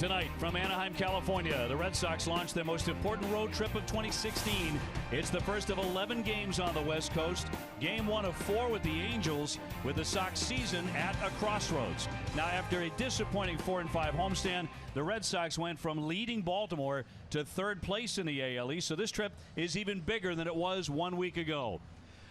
Tonight from Anaheim, California, the Red Sox launch their most important road trip of 2016. It's the first of 11 games on the West Coast. Game 1 of 4 with the Angels, with the Sox season at a crossroads. Now, after a disappointing 4-5 homestand, the Red Sox went from leading Baltimore to third place in the AL East, so this trip is even bigger than it was 1 week ago.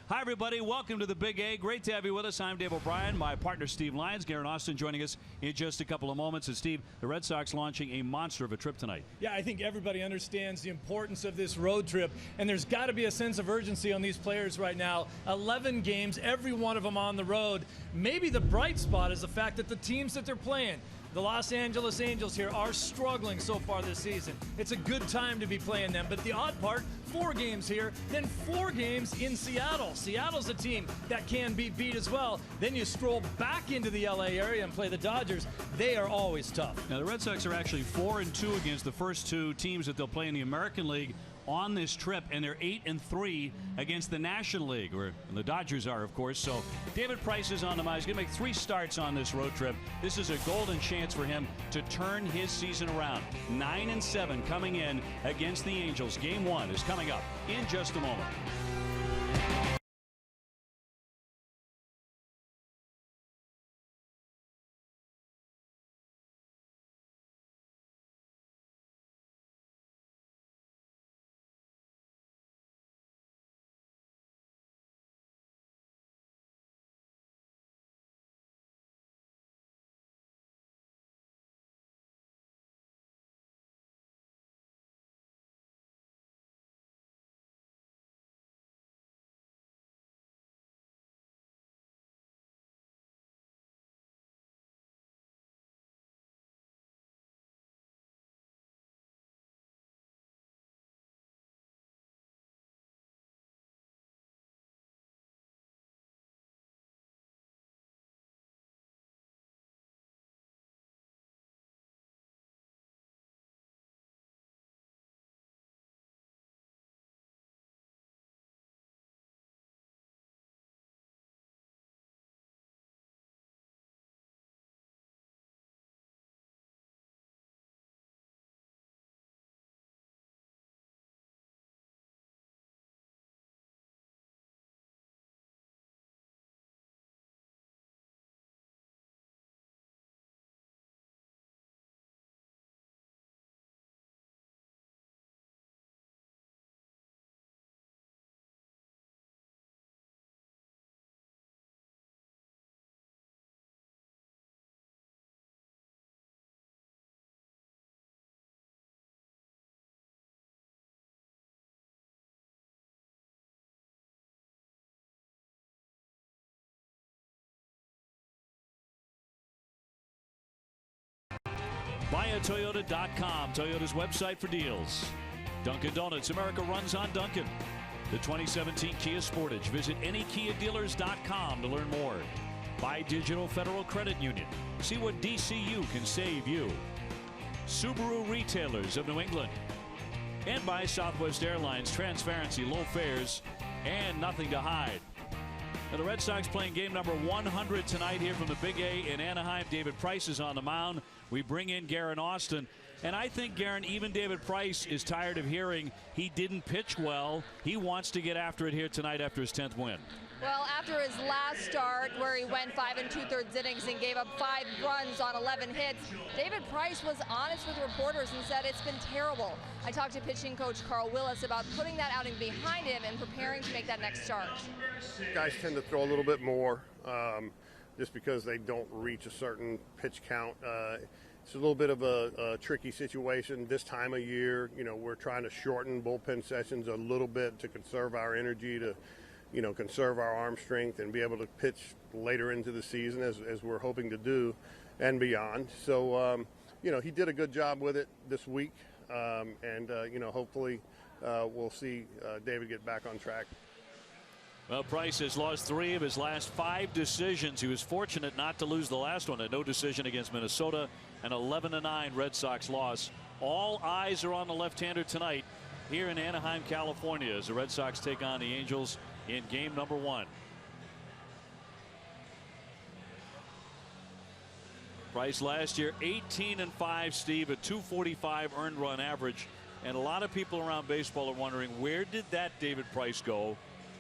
Hi, everybody. Welcome to the Big A. Great to have you with us. I'm Dave O'Brien. My partner, Steve Lyons. Garen Austin joining us in just a couple of moments. And, Steve, the Red Sox launching a monster of a trip tonight. Yeah, I think everybody understands the importance of this road trip, and there's got to be a sense of urgency on these players right now. 11 games, every one of them on the road. Maybe the bright spot is the fact that the teams that they're playing, the Los Angeles Angels here, are struggling so far this season. It's a good time to be playing them, but the odd part, 4 games here, then 4 games in Seattle. Seattle's a team that can be beat as well. Then you stroll back into the LA area and play the Dodgers. They are always tough. Now, the Red Sox are actually 4-2 against the first 2 teams that they'll play in the American League on this trip, and they're 8-3 against the National League, where the Dodgers are, of course. So David Price is on the mound. He's going to make 3 starts on this road trip. This is a golden chance for him to turn his season around. 9-7 coming in against the Angels. Game 1 is coming up in just a moment. BuyAToyota.com, Toyota's website for deals. Dunkin' Donuts, America runs on Dunkin'. The 2017 Kia Sportage. Visit anykiadealers.com to learn more. Buy Digital Federal Credit Union. See what DCU can save you. Subaru Retailers of New England. And by Southwest Airlines, transparency, low fares, and nothing to hide. Now, the Red Sox playing game number 100 tonight here from the Big A in Anaheim. David Price is on the mound. We bring in Garen Austin. And I think, Garen, even David Price is tired of hearing he didn't pitch well. He wants to get after it here tonight after his 10th win. Well, after his last start, where he went 5 2/3 innings and gave up 5 runs on 11 hits, David Price was honest with reporters and said it's been terrible. I talked to pitching coach Carl Willis about putting that outing behind him and preparing to make that next start. Guys tend to throw a little bit more just because they don't reach a certain pitch count. It's a little bit of a tricky situation this time of year. You know, we're trying to shorten bullpen sessions a little bit to conserve our energy, to conserve our arm strength and be able to pitch later into the season as we're hoping to do and beyond. So, he did a good job with it this week. Hopefully we'll see David get back on track. Well, Price has lost 3 of his last 5 decisions. He was fortunate not to lose the last one. A no decision against Minnesota, an 11-9 Red Sox loss. All eyes are on the left-hander tonight here in Anaheim, California, as the Red Sox take on the Angels in game number 1. Price last year 18-5, Steve, a 245 earned run average. And a lot of people around baseball are wondering, where did that David Price go?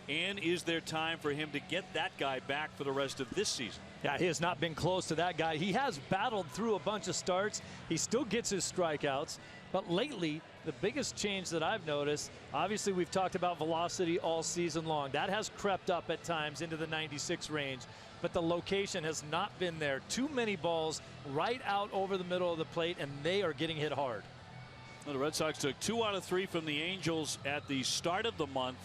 And is there time for him to get that guy back for the rest of this season? Yeah, he has not been close to that guy. He has battled through a bunch of starts. He still gets his strikeouts. But lately, the biggest change that I've noticed, obviously we've talked about velocity all season long. That has crept up at times into the 96 range. But the location has not been there. Too many balls right out over the middle of the plate, and they are getting hit hard. Well, the Red Sox took 2 out of 3 from the Angels at the start of the month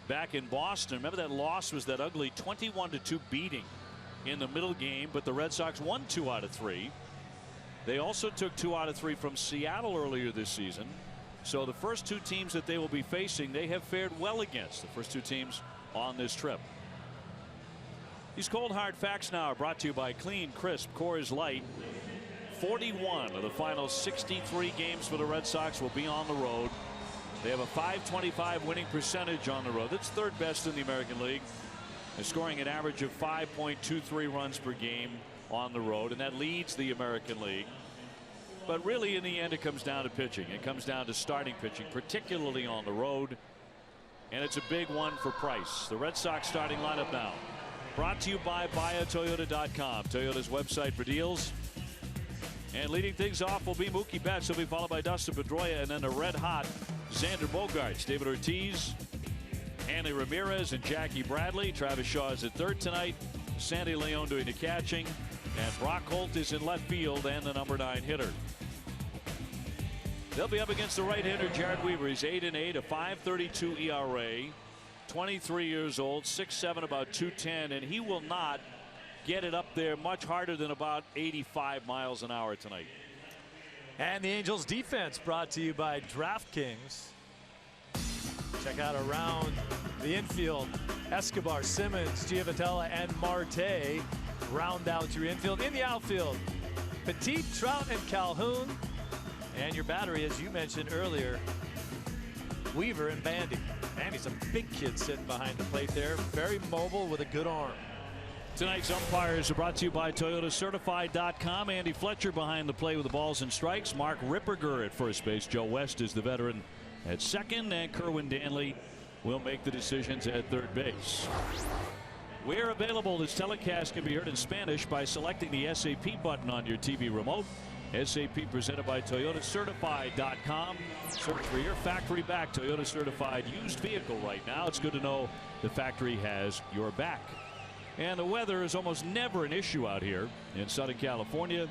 back in Boston. Remember, that loss was that ugly 21-2 beating in the middle game, but the Red Sox won 2 out of 3. They also took 2 out of 3 from Seattle earlier this season. So the first 2 teams that they will be facing, they have fared well against. The first 2 teams on this trip. These cold hard facts now are brought to you by Clean Crisp Coors Light. 41 of the final 63 games for the Red Sox will be on the road. They have a .525 winning percentage on the road. That's third best in the American League. They're scoring an average of 5.23 runs per game on the road, and that leads the American League. But really, in the end, it comes down to pitching. It comes down to starting pitching, particularly on the road. And it's a big one for Price. The Red Sox starting lineup now. Brought to you by BuyAToyota.com, Toyota's website for deals. And leading things off will be Mookie Betts. He'll be followed by Dustin Pedroia, and then the red-hot Xander Bogaerts, David Ortiz, Hanley Ramirez, and Jackie Bradley. Travis Shaw is at third tonight. Sandy Leon doing the catching. And Brock Holt is in left field and the number 9 hitter. They'll be up against the right-hander Jared Weaver. He's 8-8, a .532 ERA, 23 years old, 6'7", about 210, and he will not get it up there much harder than about 85 miles an hour tonight. And the Angels defense brought to you by DraftKings. Check out around the infield. Escobar, Simmons, Giavotella, and Marte round out your infield. In the outfield, Petit, Trout, and Calhoun. And your battery, as you mentioned earlier, Weaver and Bandy. Bandy's a big kid sitting behind the plate there. Very mobile with a good arm. Tonight's umpires are brought to you by ToyotaCertified.com. Andy Fletcher behind the plate with the balls and strikes. Mark Ripperger at first base. Joe West is the veteran at second. And Kerwin Danley will make the decisions at third base. We're available. This telecast can be heard in Spanish by selecting the SAP button on your TV remote. SAP presented by ToyotaCertified.com. Search for your factory back Toyota certified used vehicle right now. It's good to know the factory has your back. And the weather is almost never an issue out here in Southern California.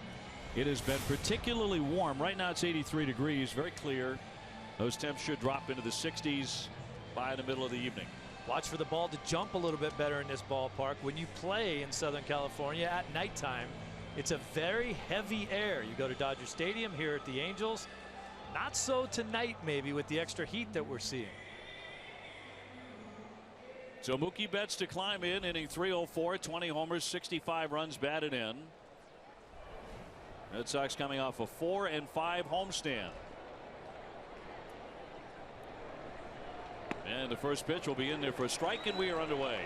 It has been particularly warm. Right now it's 83 degrees, very clear. Those temps should drop into the 60s by the middle of the evening. Watch for the ball to jump a little bit better in this ballpark. When you play in Southern California at nighttime, it's a very heavy air. You go to Dodger Stadium here at the Angels. Not so tonight, maybe, with the extra heat that we're seeing. So Mookie Betts to climb in, inning 304, 20 homers, 65 runs batted in. Red Sox coming off a 4-5 homestand. And the first pitch will be in there for a strike, and we are underway.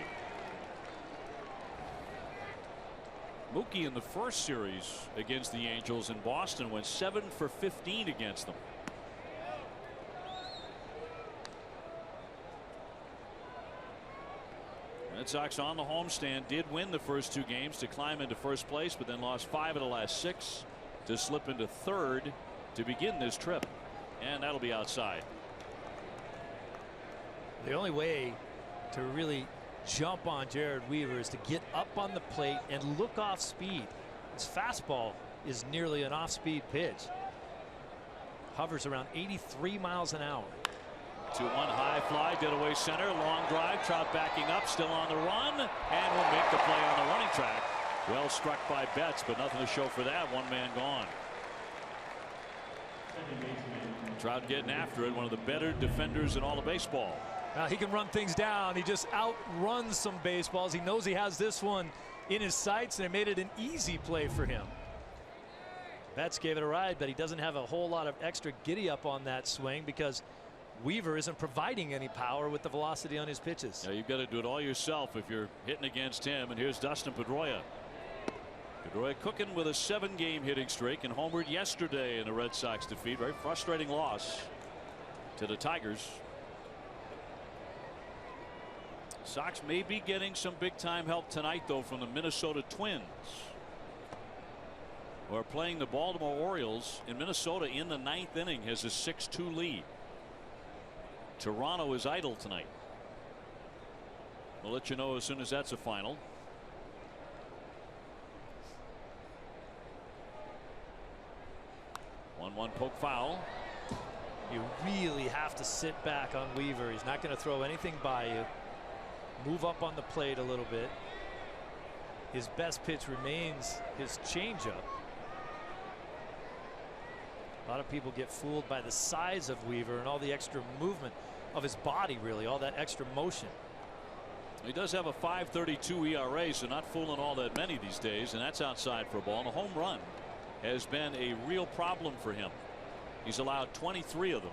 Mookie in the first series against the Angels in Boston went 7 for 15 against them. Red Sox on the homestand did win the first 2 games to climb into first place, but then lost 5 of the last 6 to slip into third to begin this trip. And that'll be outside. The only way to really jump on Jared Weaver is to get up on the plate and look off speed. His fastball is nearly an off-speed pitch. Hovers around 83 miles an hour. 2-1 high fly, dead away center, long drive. Trout backing up, still on the run, and will make the play on the running track. Well struck by Betts, but nothing to show for that. One man gone. Trout getting after it. One of the better defenders in all of baseball. He can run things down. He just outruns some baseballs. He knows he has this one in his sights, and it made it an easy play for him. Betts gave it a ride, but he doesn't have a whole lot of extra giddy up on that swing because Weaver isn't providing any power with the velocity on his pitches. Yeah, you've got to do it all yourself if you're hitting against him. And here's Dustin Pedroia. Pedroia cooking with a 7-game hitting streak and homered yesterday in the Red Sox defeat. Very frustrating loss to the Tigers. Sox may be getting some big-time help tonight, though, from the Minnesota Twins, who are playing the Baltimore Orioles in Minnesota in the 9th inning, has a 6-2 lead. Toronto is idle tonight. We'll let you know as soon as that's a final. 1-1 poke foul. You really have to sit back on Weaver. He's not going to throw anything by you. Move up on the plate a little bit. His best pitch remains his changeup. A lot of people get fooled by the size of Weaver and all the extra movement of his body, really, all that extra motion. He does have a 5.32 ERA, so not fooling all that many these days, and that's outside for a ball. And a home run has been a real problem for him. He's allowed 23 of them,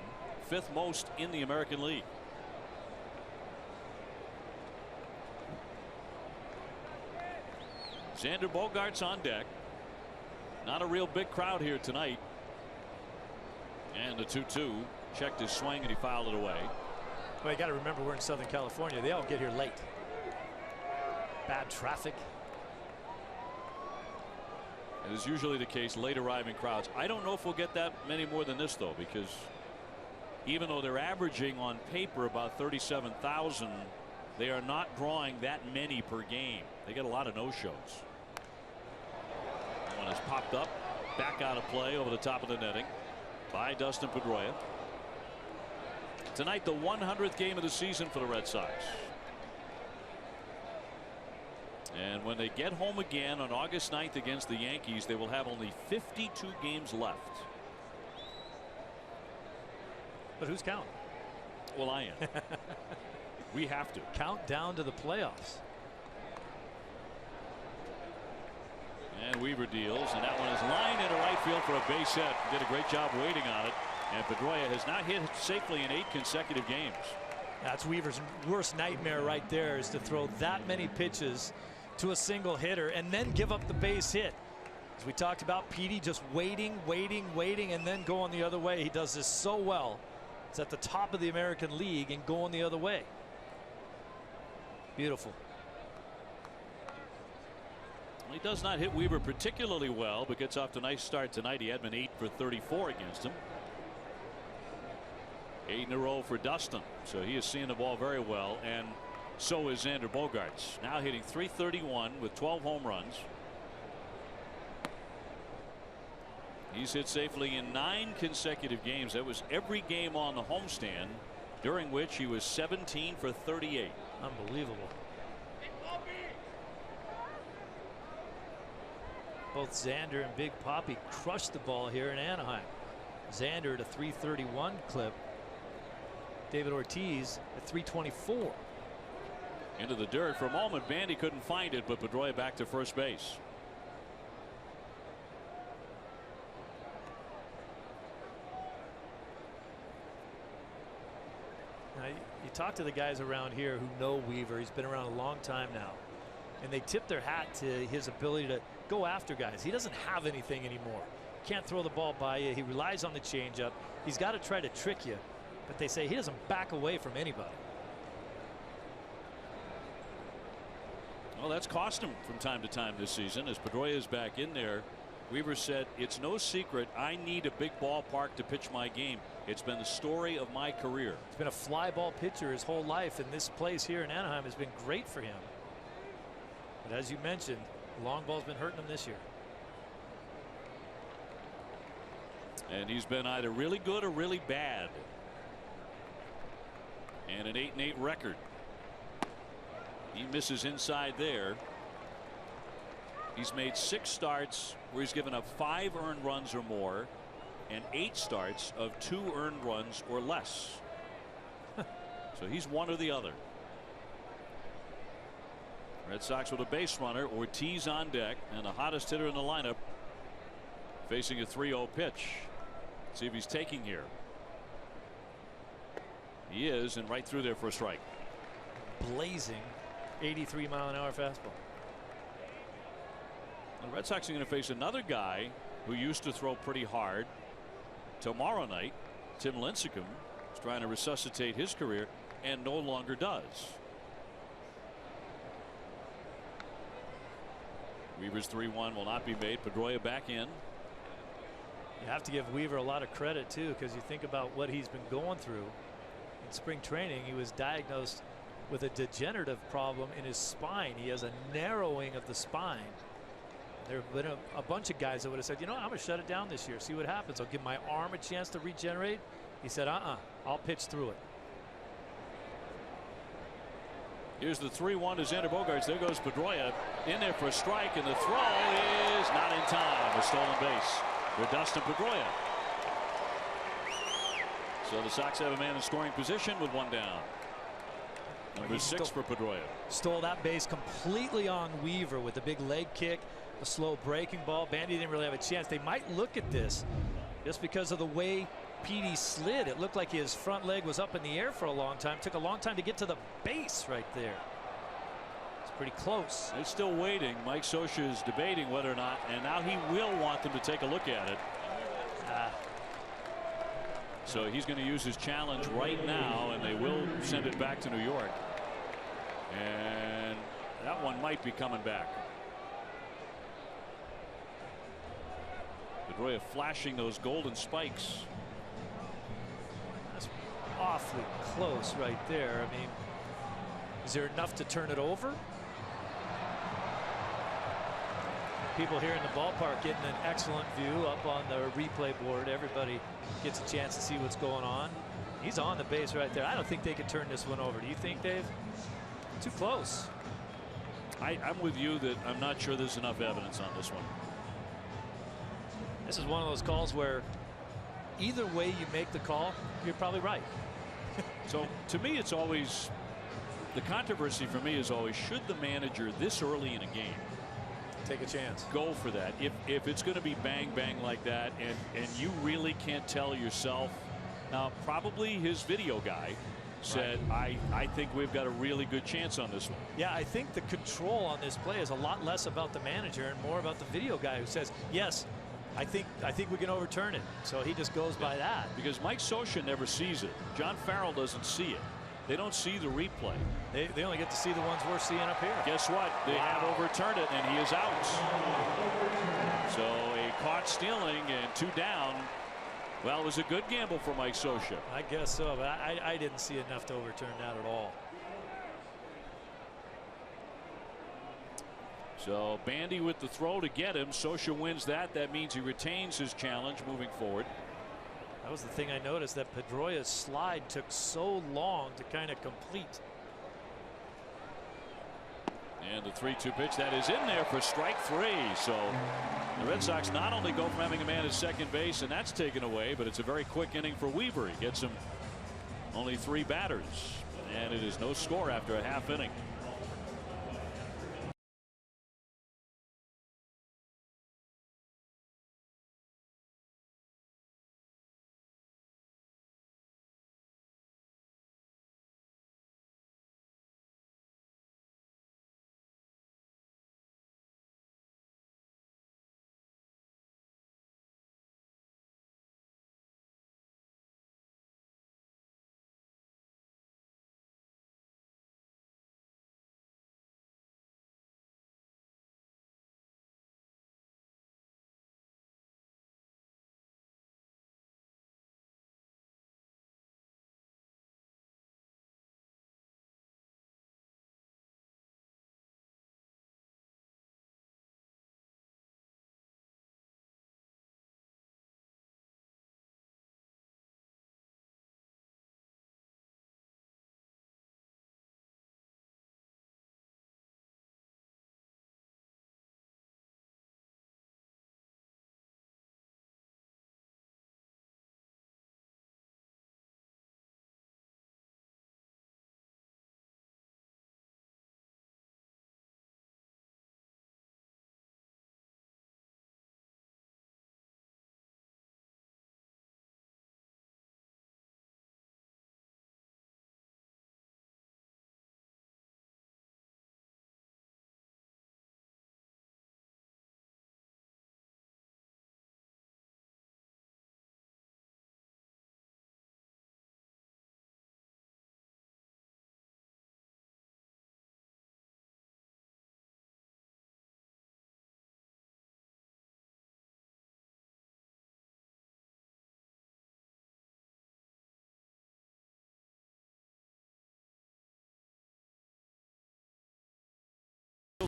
5th most in the American League. Xander Bogaerts on deck. Not a real big crowd here tonight. And the 2-2 checked his swing and he fouled it away. Well, you got to remember we're in Southern California. They all get here late. Bad traffic. It is usually the case, late arriving crowds. I don't know if we'll get that many more than this, though, because even though they're averaging on paper about 37,000, they are not drawing that many per game. They get a lot of no-shows. That one has popped up, back out of play over the top of the netting by Dustin Pedroia. Tonight, the 100th game of the season for the Red Sox. And when they get home again on August 9th against the Yankees, they will have only 52 games left. But who's counting? Well, I am. We have to count down to the playoffs. And Weaver deals, and that one is lined into right field for a base hit. Did a great job waiting on it. And Pedroia has not hit safely in 8 consecutive games. That's Weaver's worst nightmare right there, is to throw that many pitches to a single hitter and then give up the base hit. As we talked about, Petey just waiting, and then going the other way. He does this so well. It's at the top of the American League and going the other way. Beautiful. He does not hit Weaver particularly well, but gets off to a nice start tonight. He had been 8 for 34 against him. 8 in a row for Dustin, so he is seeing the ball very well, and so is Xander Bogaerts, now hitting .331 with 12 home runs. He's hit safely in 9 consecutive games. That was every game on the homestand, during which he was 17 for 38. Unbelievable. Both Xander and Big Papi crushed the ball here in Anaheim. Xander at a .331 clip. David Ortiz at .324. Into the dirt. For a moment, Bandy couldn't find it, but Pedroia back to first base. Now, you talk to the guys around here who know Weaver. He's been around a long time now, and they tip their hat to his ability to go after guys. He doesn't have anything anymore. Can't throw the ball by you. He relies on the changeup. He's got to try to trick you, but they say he doesn't back away from anybody. Well, that's cost him from time to time this season. As Pedroia is back in there, Weaver said, "It's no secret I need a big ballpark to pitch my game. It's been the story of my career." He's been a fly ball pitcher his whole life, and this place here in Anaheim has been great for him. But as you mentioned, the long ball's been hurting him this year. And he's been either really good or really bad. And an 8-8 record. He misses inside there. He's made 6 starts where he's given up 5 earned runs or more, and 8 starts of 2 earned runs or less. So he's one or the other. Red Sox with a base runner, Ortiz on deck, and the hottest hitter in the lineup facing a 3-0 pitch. See if he's taking here. He is, and right through there for a strike. Blazing 83-mile-an-hour fastball. The Red Sox are going to face another guy who used to throw pretty hard tomorrow night. Tim Lincecum is trying to resuscitate his career and no longer does. Weaver's 3-1 will not be made. Pedroia back in. You have to give Weaver a lot of credit too, because you think about what he's been going through in spring training. He was diagnosed with a degenerative problem in his spine. He has a narrowing of the spine. There have been a bunch of guys that would have said, you know, I'm going to shut it down this year, see what happens. I'll give my arm a chance to regenerate. He said, I'll pitch through it. Here's the 3-1 to Xander Bogaerts. There goes Pedroia in there for a strike, and the throw is not in time. A stolen base for Dustin Pedroia. So the Sox have a man in scoring position with one down. Number 6 for Pedroia. Stole that base completely on Weaver with a big leg kick, a slow breaking ball. Bandy didn't really have a chance. They might look at this just because of the way Petey slid. It looked like his front leg was up in the air for a long time. Took a long time to get to the base right there. It's pretty close. They're still waiting. Mike Scioscia is debating whether or not, and now he will want them to take a look at it. So he's going to use his challenge right now, and they will send it back to New York. And that one might be coming back. Pedroia flashing those golden spikes. That's awfully close right there. I mean, is there enough to turn it over? People here in the ballpark getting an excellent view up on the replay board. Everybody gets a chance to see what's going on. He's on the base right there. I don't think they could turn this one over. Do you think, Dave? Too close. I'm with you that I'm not sure there's enough evidence on this one. This is one of those calls where either way you make the call, you're probably right. So to me, it's always, the controversy for me is always, should the manager this early in a game take a chance, go for that? If it's going to be bang bang like that, and you really can't tell yourself. Now probably his video guy said, right, I think we've got a really good chance on this one. Yeah, I think the control on this play is a lot less about the manager and more about the video guy who says, yes, I think we can overturn it. So he just goes by that. Because Mike Scioscia never sees it. John Farrell doesn't see it. They don't see the replay. They only get to see the ones we're seeing up here. Guess what? They have overturned it, and he is out. So a caught stealing and 2 down. Well, it was a good gamble for Mike Scioscia. I guess so, but I didn't see enough to overturn that at all. So Bandy with the throw to get him. Scioscia wins that. That means he retains his challenge moving forward. That was the thing I noticed, that Pedroia's slide took so long to kind of complete. And the 3-2 pitch that is in there for strike 3. So the Red Sox not only go from having a man at second base, and that's taken away, but it's a very quick inning for Weaver. He gets him only 3 batters, and it is no score after a half inning.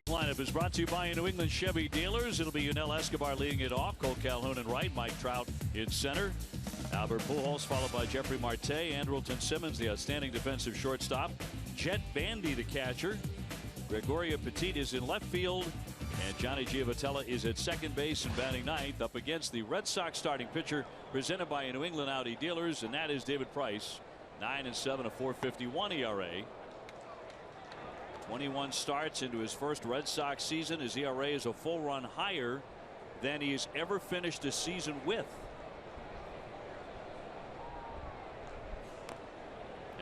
Lineup is brought to you by New England Chevy dealers. It'll be Yunel Escobar leading it off. Cole Calhoun in right. Mike Trout in center. Albert Pujols followed by Jeffrey Marte. Andrelton Simmons, the outstanding defensive shortstop. Jet Bandy, the catcher. Gregorio Petit is in left field. And Johnny Giavotella is at second base and batting ninth up against the Red Sox starting pitcher presented by New England Audi dealers. And that is David Price. 9-7, a 4.51 ERA. 21 starts into his first Red Sox season. His ERA is a full run higher than he has ever finished a season with.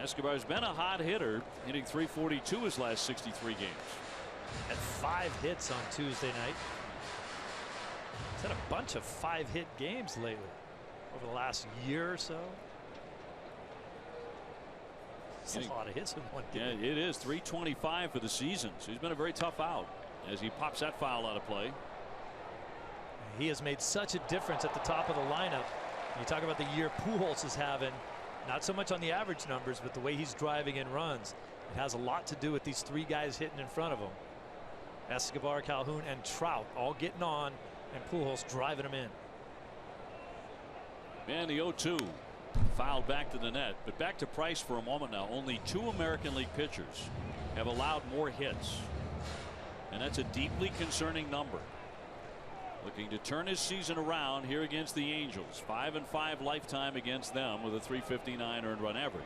Escobar's been a hot hitter, hitting .342 his last 63 games. Had 5 hits on Tuesday night. He's had a bunch of 5-hit games lately over the last year or so. It's a lot of hits in one game. Yeah, it is. .325 for the season. So he's been a very tough out as he pops that foul out of play. He has made such a difference at the top of the lineup. You talk about the year Pujols is having, not so much on the average numbers, but the way he's driving in runs. It has a lot to do with these 3 guys hitting in front of him. Escobar, Calhoun, and Trout all getting on, and Pujols driving them in. And the 0-2. Fouled back to the net. But back to Price for a moment now. Only 2 American League pitchers have allowed more hits. And that's a deeply concerning number. Looking to turn his season around here against the Angels. 5-5 lifetime against them with a .359 earned run average.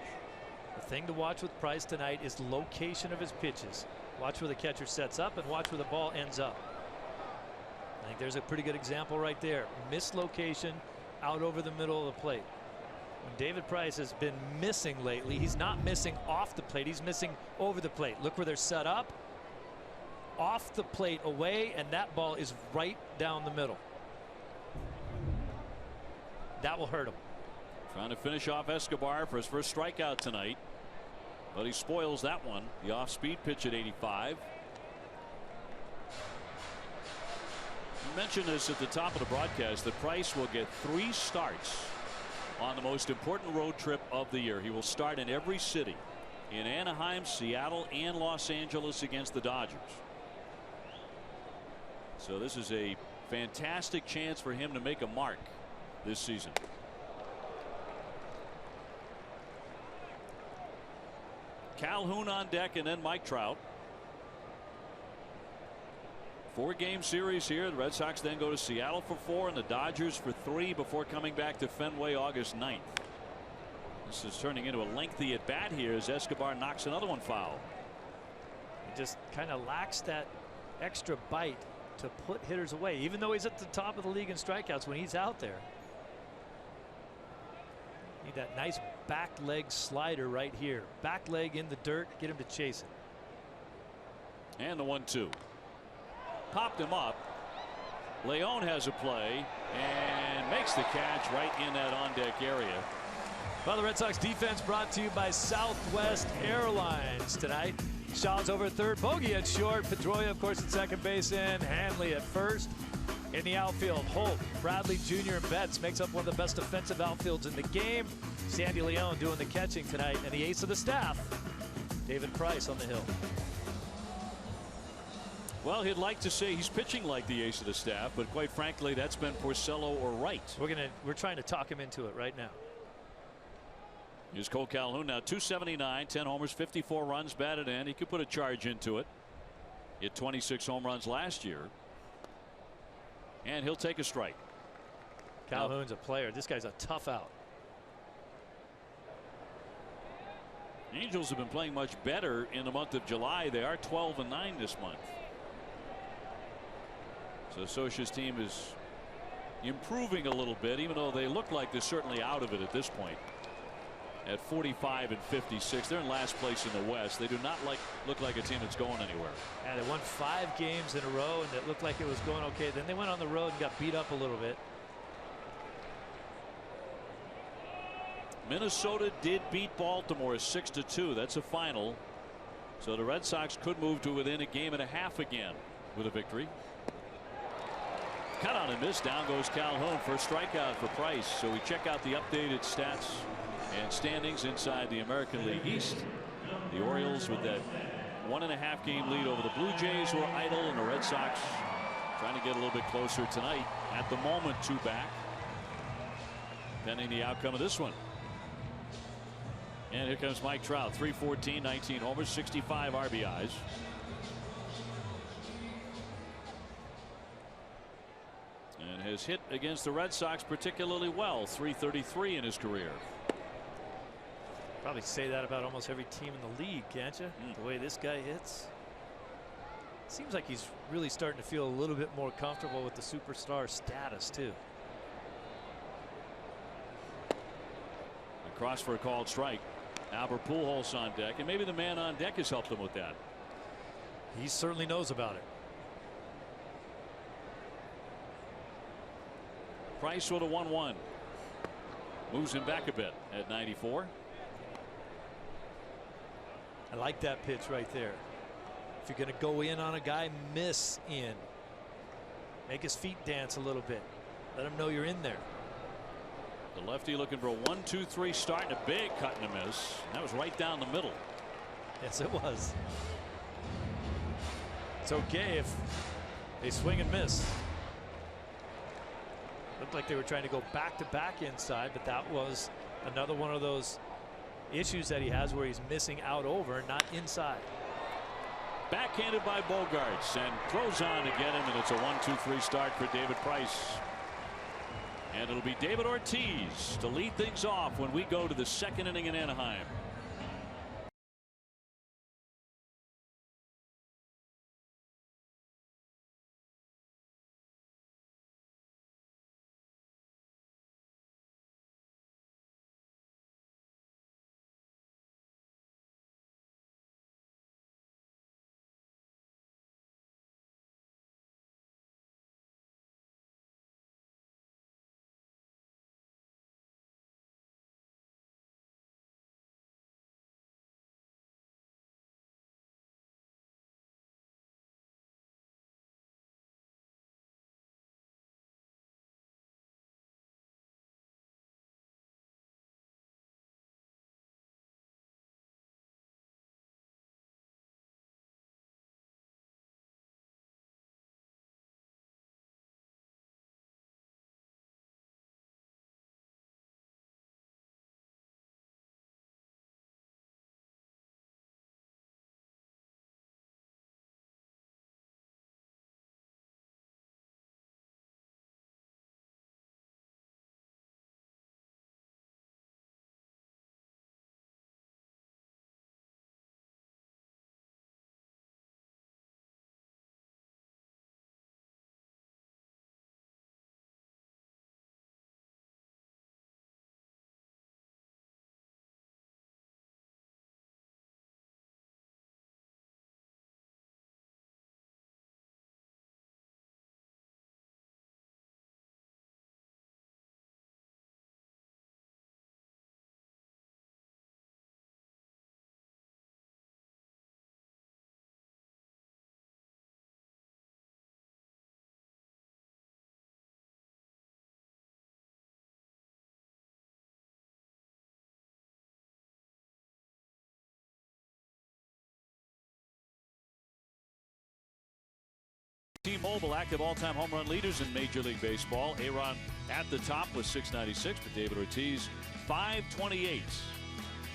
The thing to watch with Price tonight is the location of his pitches. Watch where the catcher sets up and watch where the ball ends up. I think there's a pretty good example right there. Mislocation out over the middle of the plate. When David Price has been missing lately, he's not missing off the plate, he's missing over the plate. Look where they're set up, off the plate away, and that ball is right down the middle. That will hurt him. Trying to finish off Escobar for his first strikeout tonight, but he spoils that one. The off-speed pitch at 85. You mentioned this at the top of the broadcast that Price will get 3 starts on the most important road trip of the year. He will start in every city, in Anaheim, Seattle, and Los Angeles against the Dodgers. So this is a fantastic chance for him to make a mark this season. Calhoun on deck, and then Mike Trout. 4-game series here. The Red Sox then go to Seattle for 4 and the Dodgers for 3 before coming back to Fenway August 9th. This is turning into a lengthy at bat here as Escobar knocks another one foul. He just kind of lacks that extra bite to put hitters away, even though he's at the top of the league in strikeouts when he's out there. Need that nice back leg slider right here. Back leg in the dirt, get him to chase it. And the 1-2. Popped him up. Leon has a play and makes the catch right in that on deck area. Well, the Red Sox defense brought to you by Southwest Airlines tonight. Shaw's over at third, Bogey at short, Pedroia of course at second base, and Hanley at first. In the outfield, Holt, Bradley Jr. and Betts makes up one of the best defensive outfields in the game. Sandy Leon doing the catching tonight, and the ace of the staff, David Price, on the hill. Well, he'd like to say he's pitching like the ace of the staff, but quite frankly, that's been Porcello or Wright. We're trying to talk him into it right now. Here's Cole Calhoun now, 279, 10 homers, 54 runs batted in. He could put a charge into it. He had 26 home runs last year. And he'll take a strike. Calhoun's a player. This guy's a tough out. The Angels have been playing much better in the month of July. They are 12-9 this month. So Scioscia's team is improving a little bit, even though they look like they're certainly out of it at this point. At 45-56, they're in last place in the West. They do not look like a team that's going anywhere. And they won 5 games in a row, and it looked like it was going okay. Then they went on the road and got beat up a little bit. Minnesota did beat Baltimore 6-2. That's a final. So the Red Sox could move to within a game and a half again with a victory. Cut on and miss. Down goes Calhoun. First strikeout for Price. So we check out the updated stats and standings inside the American League East. The Orioles with that 1.5 game lead over the Blue Jays, who are idle, and the Red Sox trying to get a little bit closer tonight. At the moment, 2 back, pending the outcome of this one. And here comes Mike Trout, 314, 19 homers, 65 RBIs. And has hit against the Red Sox particularly well, 333 in his career. Probably say that about almost every team in the league, can't you? The way this guy hits. Seems like he's really starting to feel a little bit more comfortable with the superstar status too. Across for a called strike. Albert Pujols on deck, and maybe the man on deck has helped him with that. He certainly knows about it. Price with a 1-1. Moves him back a bit at 94. I like that pitch right there. If you're going to go in on a guy, miss in. Make his feet dance a little bit. Let him know you're in there. The lefty looking for a 1-2-3 start, and a big cut and a miss. That was right down the middle. Yes, it was. It's okay if they swing and miss. Looked like they were trying to go back to back inside, but that was another one of those issues that he has where he's missing out over, not inside. Backhanded by Bogaerts and throws on to get him, and it's a 1-2-3 start for David Price. And it'll be David Ortiz to lead things off when we go to the 2nd inning in Anaheim. T-Mobile active all-time home run leaders in Major League Baseball. Aaron at the top with 696, but David Ortiz 528.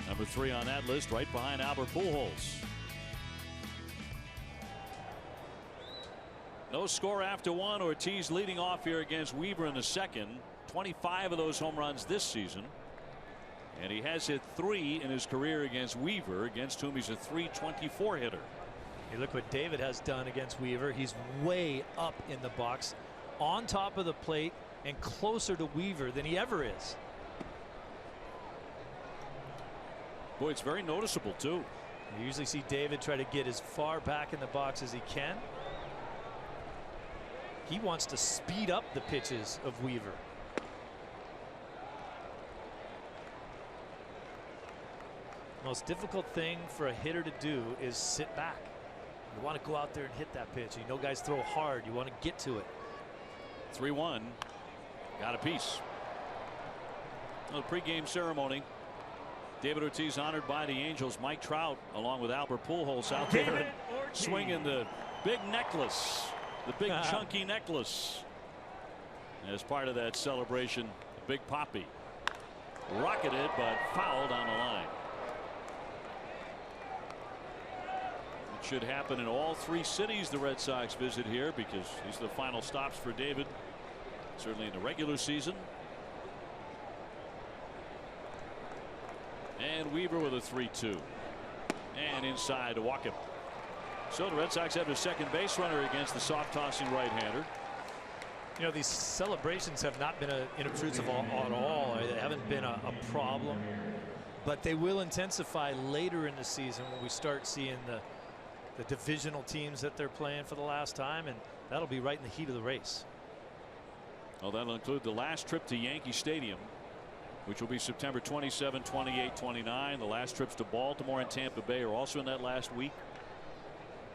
Number 3 on that list, right behind Albert Pujols. No score after 1. Ortiz leading off here against Weaver in the 2nd. 25 of those home runs this season. And he has hit 3 in his career against Weaver, against whom he's a .324 hitter. Hey, look what David has done against Weaver. He's way up in the box, on top of the plate, and closer to Weaver than he ever is. Boy, it's very noticeable too. You usually see David try to get as far back in the box as he can. He wants to speed up the pitches of Weaver. Most difficult thing for a hitter to do is sit back. You want to go out there and hit that pitch. You know guys throw hard. You want to get to it. 3-1. Got a piece. The pregame ceremony David Ortiz honored by the Angels. Mike Trout along with Albert Pujols out there swinging the big necklace, the big chunky necklace, as part of that celebration. The big poppy rocketed but fouled on the line. It should happen in all 3 cities the Red Sox visit here, because these are the final stops for David, certainly in the regular season. And Weaver with a 3-2 and inside to walk him. So the Red Sox have a second base runner against the soft tossing right-hander. You know, these celebrations have not been inobtrusive at all. They haven't been a problem, but they will intensify later in the season when we start seeing the divisional teams that they're playing for the last time, and that'll be right in the heat of the race. Well, that'll include the last trip to Yankee Stadium, which will be September 27, 28, 29. The last trips to Baltimore and Tampa Bay are also in that last week.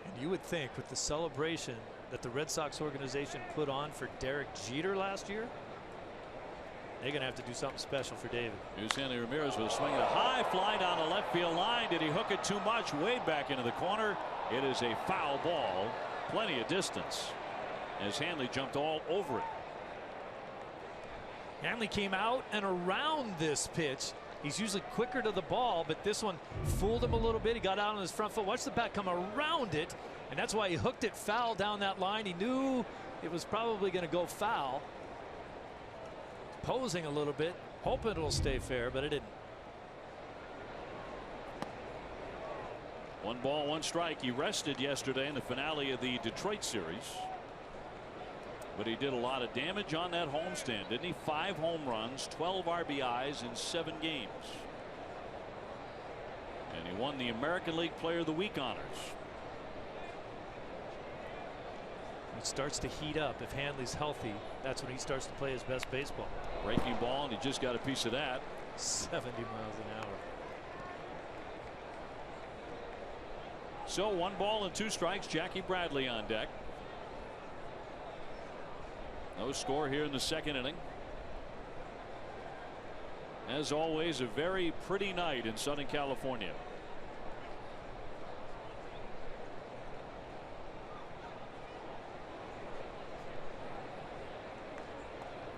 And you would think with the celebration that the Red Sox organization put on for Derek Jeter last year, they're going to have to do something special for David. Here's Hanley Ramirez with a swing and a high fly down the left field line. Did he hook it too much? Way back into the corner. It is a foul ball. Plenty of distance as Hanley jumped all over it. Hanley came out and around this pitch. He's usually quicker to the ball, but this one fooled him a little bit. He got out on his front foot. Watch the bat come around it, and that's why he hooked it foul down that line. He knew it was probably going to go foul. Posing a little bit, hoping it'll stay fair, but it didn't. 1 ball, 1 strike. He rested yesterday in the finale of the Detroit series, but he did a lot of damage on that homestand, didn't he? 5 home runs, 12 RBIs in 7 games. And he won the American League Player of the Week honors. It starts to heat up. If Hanley's healthy, that's when he starts to play his best baseball. Breaking ball, and he just got a piece of that. 70 miles an hour. So 1 ball and 2 strikes. Jackie Bradley on deck. No score here in the second inning. As always, a very pretty night in Southern California.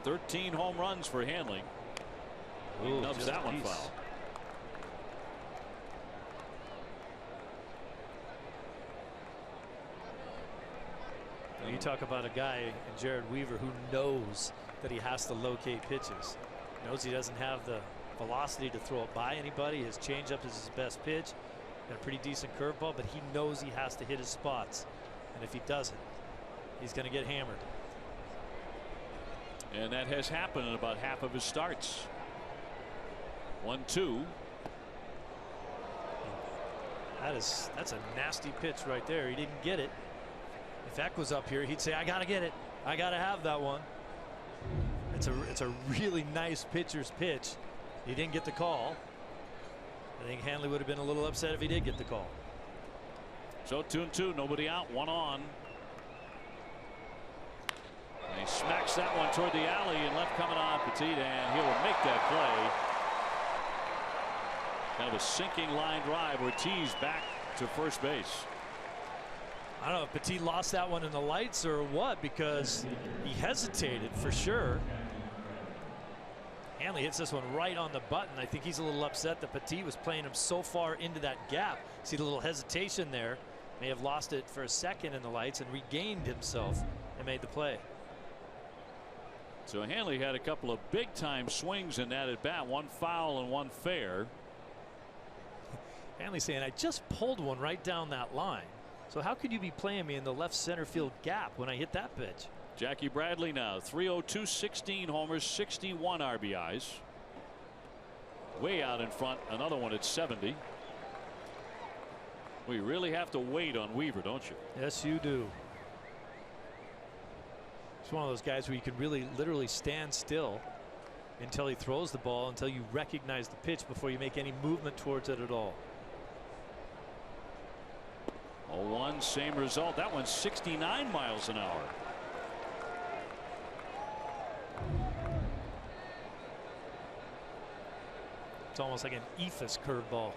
"13 home runs for Hanley." He nubs that one foul. You talk about a guy in Jared Weaver who knows that he has to locate pitches. Knows he doesn't have the velocity to throw it by anybody. His changeup is his best pitch, and a pretty decent curveball, but he knows he has to hit his spots, and if he doesn't, he's going to get hammered. And that has happened in about half of his starts. 1-2. That's a nasty pitch right there. He didn't get it. If Eck was up here, he'd say, I gotta get it. I gotta have that one. It's a really nice pitcher's pitch. He didn't get the call. I think Hanley would have been a little upset if he did get the call. So 2-2, nobody out, 1 on. And he smacks that one toward the alley, and left coming on Petit, and he'll make that play. Kind of a sinking line drive. Ortiz back to first base. I don't know if Petit lost that one in the lights or what, because he hesitated for sure. Hanley hits this one right on the button. I think he's a little upset that Petit was playing him so far into that gap. See the little hesitation there. May have lost it for a second in the lights and regained himself and made the play. So Hanley had a couple of big time swings in that at bat, 1 foul and 1 fair. Hanley saying, I just pulled one right down that line. So how could you be playing me in the left center field gap when I hit that pitch? Jackie Bradley now 302, 16 homers, 61 RBIs. Way out in front, another one at 70. We really have to wait on Weaver, don't you? Yes, you do. It's one of those guys where you can really literally stand still until he throws the ball, until you recognize the pitch before you make any movement towards it at all. 0-1, same result. That one's 69 miles an hour. It's almost like an eephus curveball.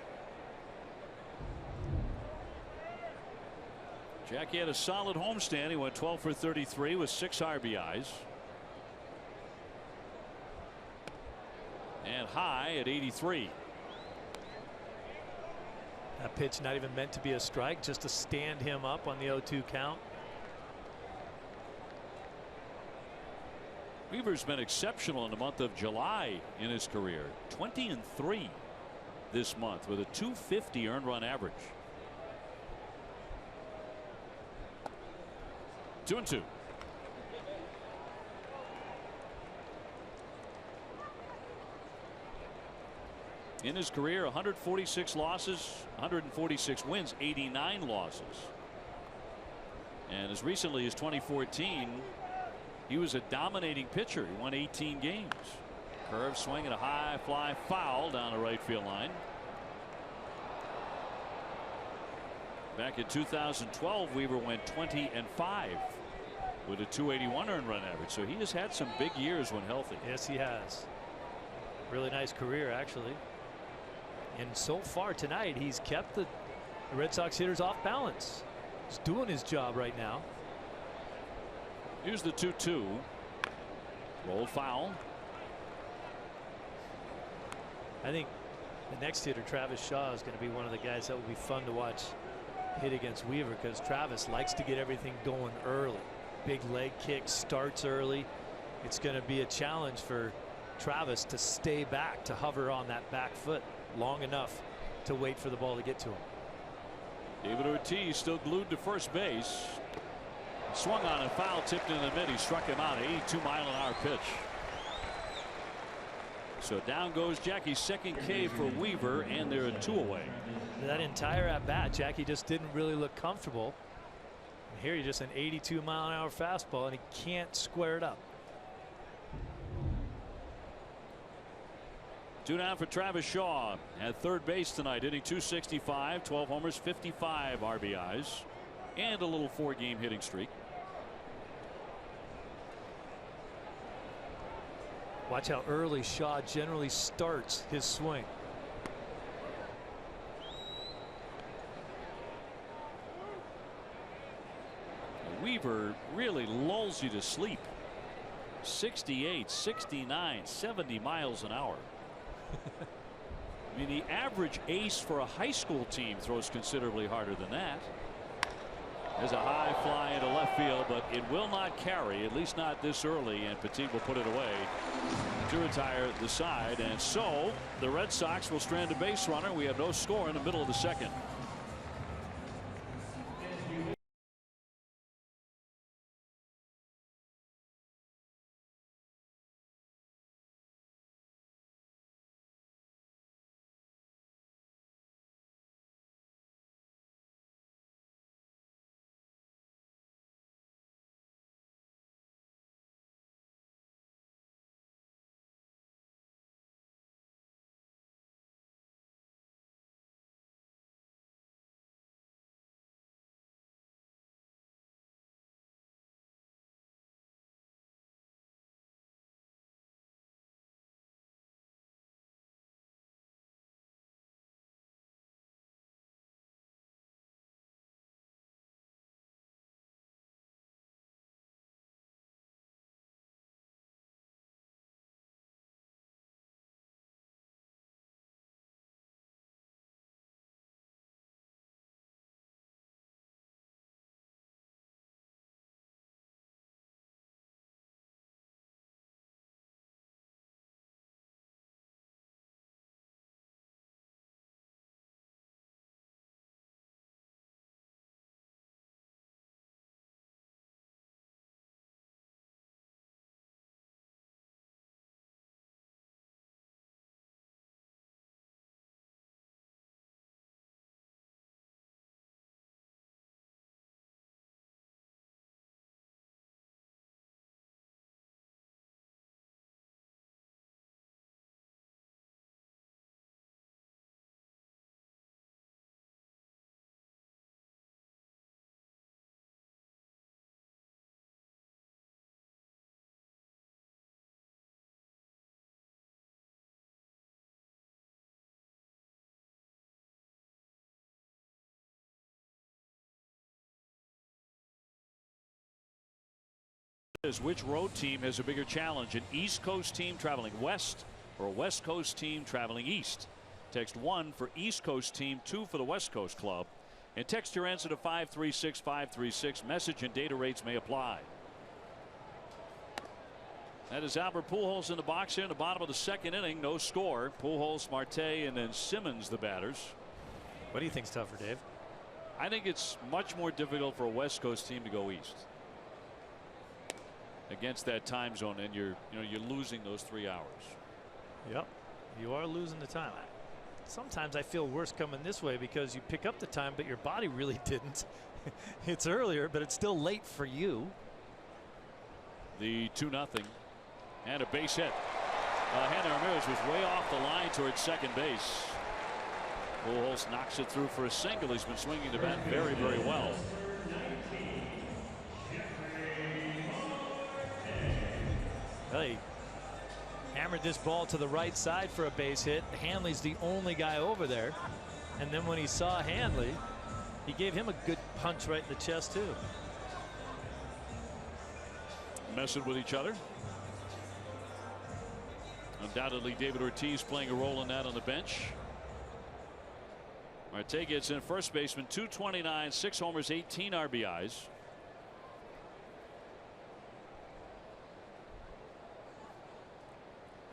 Jackie had a solid homestand. He went 12 for 33 with 6 RBIs. And high at 83. That pitch not even meant to be a strike, just to stand him up on the 0-2 count. Weaver's been exceptional in the month of July in his career. 20-3 this month with a .250 earned run average. 2-2. In his career, 146 losses, 146 wins, 89 losses. And as recently as 2014, he was a dominating pitcher. He won 18 games. Curve swing and a high fly foul down the right field line. Back in 2012, Weaver went 20-5 with a .281 earned run average. So he has had some big years when healthy. Yes, he has. Really nice career, actually. And so far tonight, he's kept the Red Sox hitters off balance. He's doing his job right now. Here's the 2-2. Roll foul. I think the next hitter, Travis Shaw, is going to be one of the guys that will be fun to watch hit against Weaver, because Travis likes to get everything going early. Big leg kick, starts early. It's going to be a challenge for Travis to stay back, to hover on that back foot long enough to wait for the ball to get to him. David Ortiz still glued to first base. Swung on and foul tipped in the mid. He struck him out. 82-mile-an-hour pitch. So down goes Jackie's second K for Weaver, and they're 2 away. That entire at bat, Jackie just didn't really look comfortable. And here, just an 82-mile-an-hour fastball, and he can't square it up. 2 down for Travis Shaw at third base tonight, hitting .265, 12 homers, 55 RBIs, and a little 4-game hitting streak. Watch how early Shaw generally starts his swing. Weaver really lulls you to sleep. 68, 69, 70 miles an hour. I mean, the average ace for a high school team throws considerably harder than that. There's a high fly into left field, but it will not carry, at least not this early, and Petit will put it away to retire the side. And so the Red Sox will strand a base runner. We have no score in the middle of the second. Is which road team has a bigger challenge, an East Coast team traveling west or a West Coast team traveling east? Text 1 for East Coast team, 2 for the West Coast club, and text your answer to 536-536. Message and data rates may apply. That is Albert Pujols in the box here in the bottom of the second inning. No score. Pujols, Marte, and then Simmons the batters. What do you think's tougher, Dave? I think it's much more difficult for a West Coast team to go east against that time zone, and you're losing those 3 hours. Yep, you are losing the time. Sometimes I feel worse coming this way because you pick up the time, but your body really didn't. It's earlier, but it's still late for you. The 2-0 and a base hit. Hanley Ramirez was way off the line towards second base. Pujols knocks it through for a single. He's been swinging the bat very, very well. He hammered this ball to the right side for a base hit. Hanley's the only guy over there. And then when he saw Hanley, he gave him a good punch right in the chest, too. Messing with each other. Undoubtedly, David Ortiz playing a role in that on the bench. Marte gets in first baseman, 229, 6 homers, 18 RBIs.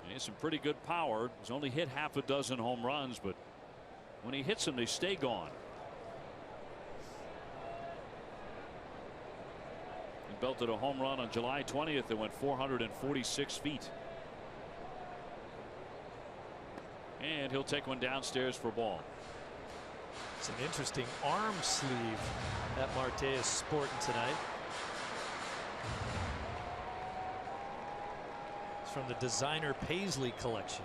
He has some pretty good power. He's only hit half a dozen home runs, but when he hits them, they stay gone. He belted a home run on July 20th that went 446 feet. And he'll take one downstairs for a ball. It's an interesting arm sleeve that Marte is sporting tonight. It's from the designer Paisley collection.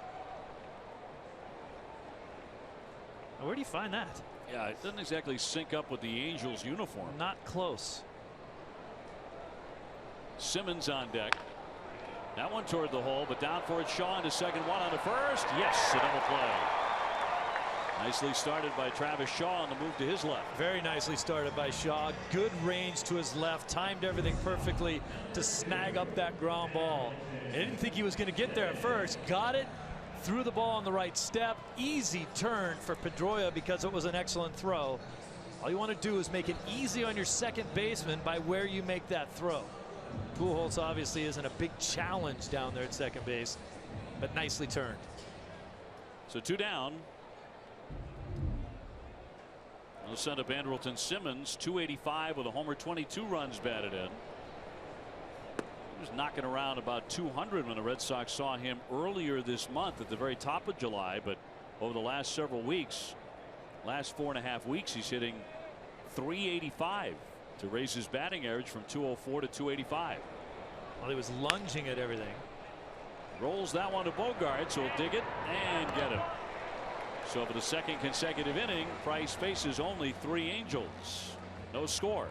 Now, where do you find that? Yeah, it doesn't exactly sync up with the Angels uniform. Not close. Simmons on deck. That one toward the hole, but down for it. Shaw into second, one on the first. Yes, a double play. Nicely started by Travis Shaw on the move to his left. Very nicely started by Shaw. Good range to his left. Timed everything perfectly to snag up that ground ball. I didn't think he was going to get there at first. Got it. Threw the ball on the right step. Easy turn for Pedroia because it was an excellent throw. All you want to do is make it easy on your second baseman by where you make that throw. Pujols obviously isn't a big challenge down there at second base, but nicely turned. So 2 down. They'll send up Andrelton Simmons, 285 with a homer, 22 runs batted in. He was knocking around about 200 when the Red Sox saw him earlier this month at the very top of July, but over the last several weeks, last 4.5 weeks, he's hitting 385 to raise his batting average from 204 to 285. Well, he was lunging at everything. Rolls that one to Bogaerts, so he'll dig it and get him. So for the second consecutive inning, Price faces only 3 Angels. No score.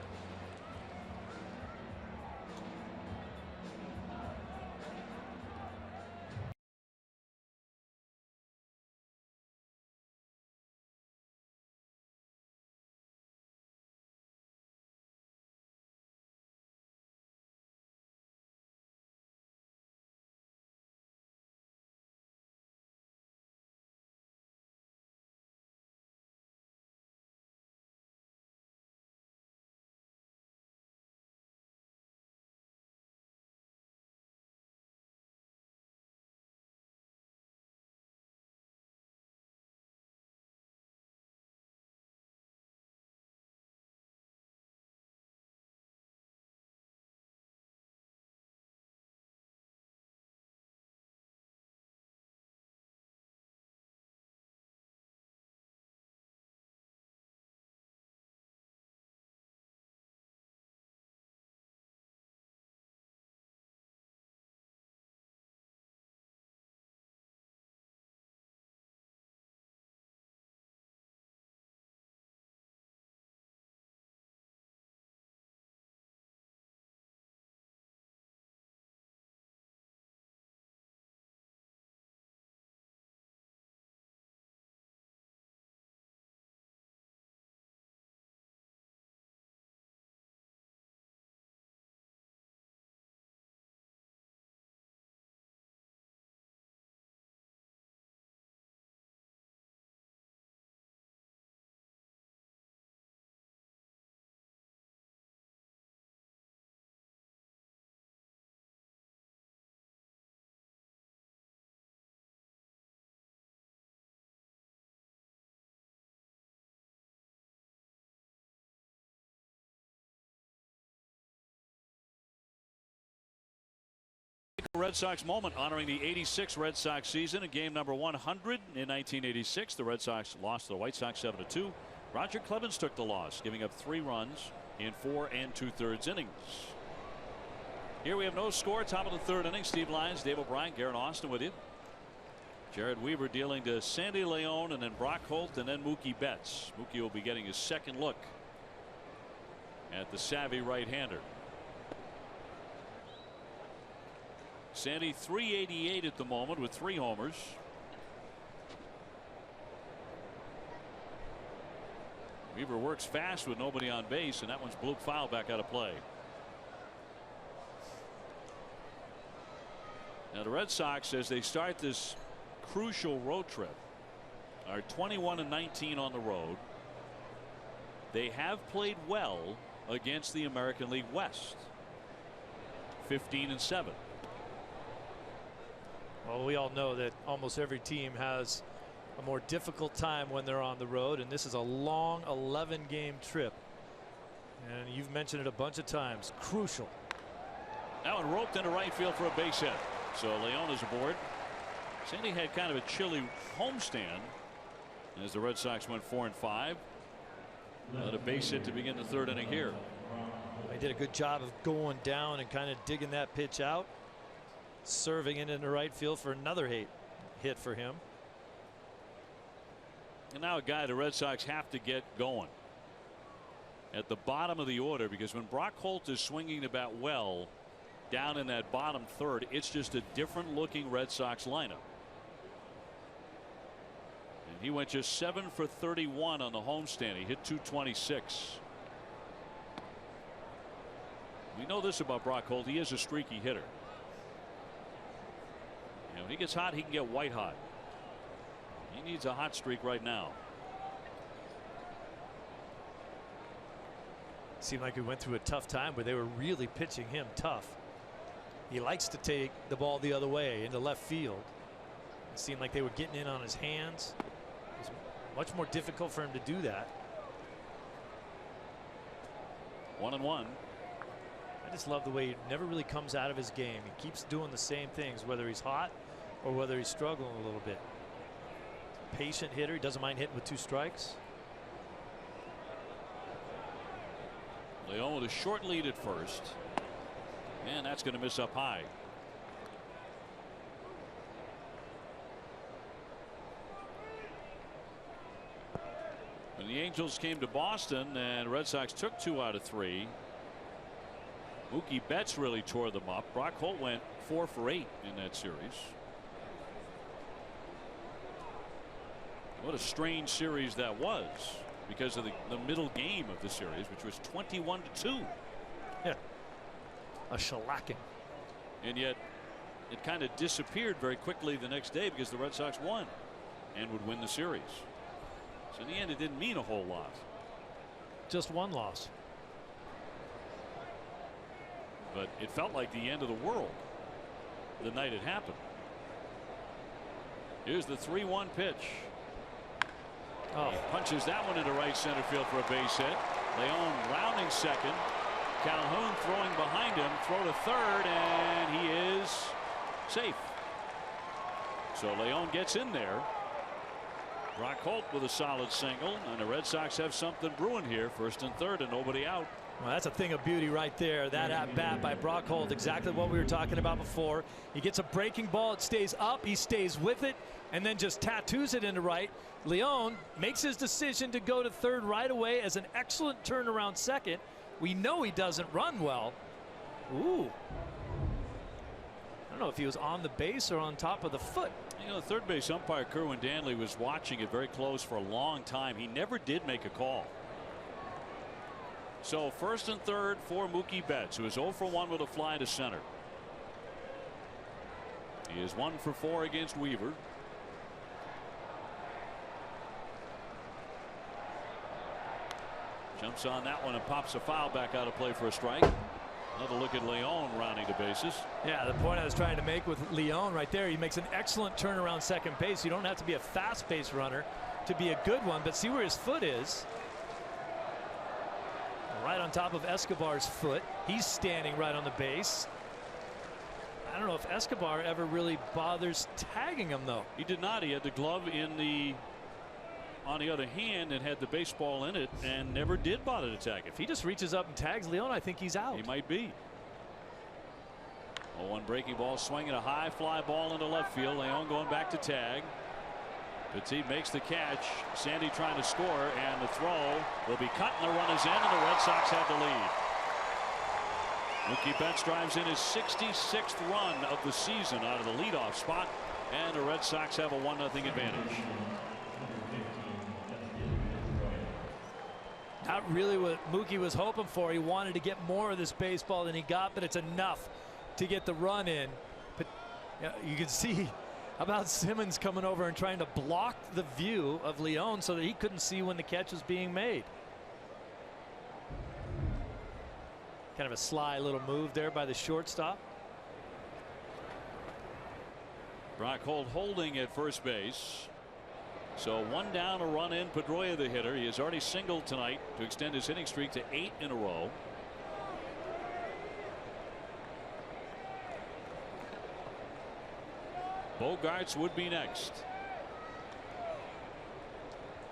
Red Sox moment honoring the '86 Red Sox season. In game number 100 in 1986, the Red Sox lost to the White Sox 7-2. Roger Clemens took the loss, giving up 3 runs in 4 2/3 innings. Here we have no score. Top of the 3rd inning. Steve Lyons, Dave O'Brien, Garrett Austin with you. Jared Weaver dealing to Sandy Leon, and then Brock Holt, and then Mookie Betts. Mookie will be getting his second look at the savvy right-hander. Sandy .388 at the moment with 3 homers. Weaver works fast with nobody on base, and that one's blooped foul back out of play. Now the Red Sox, as they start this crucial road trip, are 21-19 on the road. They have played well against the American League West. 15-7. Well, we all know that almost every team has a more difficult time when they're on the road, and this is a long 11-game trip. And you've mentioned it a bunch of times. Crucial. That one roped into right field for a base hit. So Leon is aboard. Sandy had kind of a chilly homestand as the Red Sox went 4-5. Another base hit to begin the 3rd inning here. He did a good job of going down and kind of digging that pitch out, serving it into right field for another hit for him. And now a guy the Red Sox have to get going at the bottom of the order, because when Brock Holt is swinging the bat well down in that bottom 3rd, it's just a different looking Red Sox lineup. And he went just 7 for 31 on the homestand. He hit .226. We know this about Brock Holt. He is a streaky hitter. And when he gets hot, he can get white hot. He needs a hot streak right now. Seemed like he went through a tough time where they were really pitching him tough. He likes to take the ball the other way into left field. It seemed like they were getting in on his hands. It was much more difficult for him to do that. 1-1. I just love the way he never really comes out of his game. He keeps doing the same things, whether he's hot or whether he's struggling a little bit. Patient hitter. He doesn't mind hitting with 2 strikes. Leon with a short lead at first. And that's going to miss up high. When the Angels came to Boston and Red Sox took 2 out of 3, Mookie Betts really tore them up. Brock Holt went 4 for 8 in that series. What a strange series that was, because of the middle game of the series, which was 21-2. Yeah. A shellacking. And yet it kind of disappeared very quickly the next day because the Red Sox won and would win the series. So in the end, it didn't mean a whole lot. Just 1 loss. But it felt like the end of the world the night it happened. Here's the 3-1 pitch. Oh. He punches that one into right center field for a base hit. Leon rounding second. Calhoun throwing behind him. Throw to 3rd, and he is safe. So Leon gets in there. Brock Holt with a solid single, and the Red Sox have something brewing here. 1st and 3rd, and nobody out. Well, that's a thing of beauty right there. That at bat by Brock Holt, exactly what we were talking about before. He gets a breaking ball, it stays up, he stays with it, and then just tattoos it into right. Leon makes his decision to go to 3rd right away as an excellent turnaround second. We know he doesn't run well. Ooh. I don't know if he was on the base or on top of the foot. You know, the third base umpire Kerwin Danley was watching it very close for a long time. He never did make a call. So 1st and 3rd for Mookie Betts, who is 0 for 1 with a fly to center. He is 1 for 4 against Weaver. Jumps on that one and pops a foul back out of play for a strike. Another look at Leon rounding the bases. Yeah, the point I was trying to make with Leon right there, he makes an excellent turnaround second base. You don't have to be a fast-paced runner to be a good one, but see where his foot is. Right on top of Escobar's foot. He's standing right on the base. I don't know if Escobar ever really bothers tagging him, though. He did not. He had the glove on the other hand and had the baseball in it and never did bother to tag it. If he just reaches up and tags Leone, I think he's out. He might be. 0-1 breaking ball, swinging a high fly ball into left field. Leone going back to tag. Petit makes the catch. Sandy trying to score, and the throw will be cut, and the run is in, and the Red Sox have the lead. Mookie Betts drives in his 66th run of the season out of the leadoff spot, and the Red Sox have a 1-0 advantage. Not really what Mookie was hoping for. He wanted to get more of this baseball than he got, but it's enough to get the run in. But you can see about Simmons coming over and trying to block the view of Leone so that he couldn't see when the catch was being made. Kind of a sly little move there by the shortstop. Brock Holt holding at first base. So 1 down, a run in. Pedroia the hitter. He has already singled tonight to extend his hitting streak to 8 in a row. Bogarts would be next.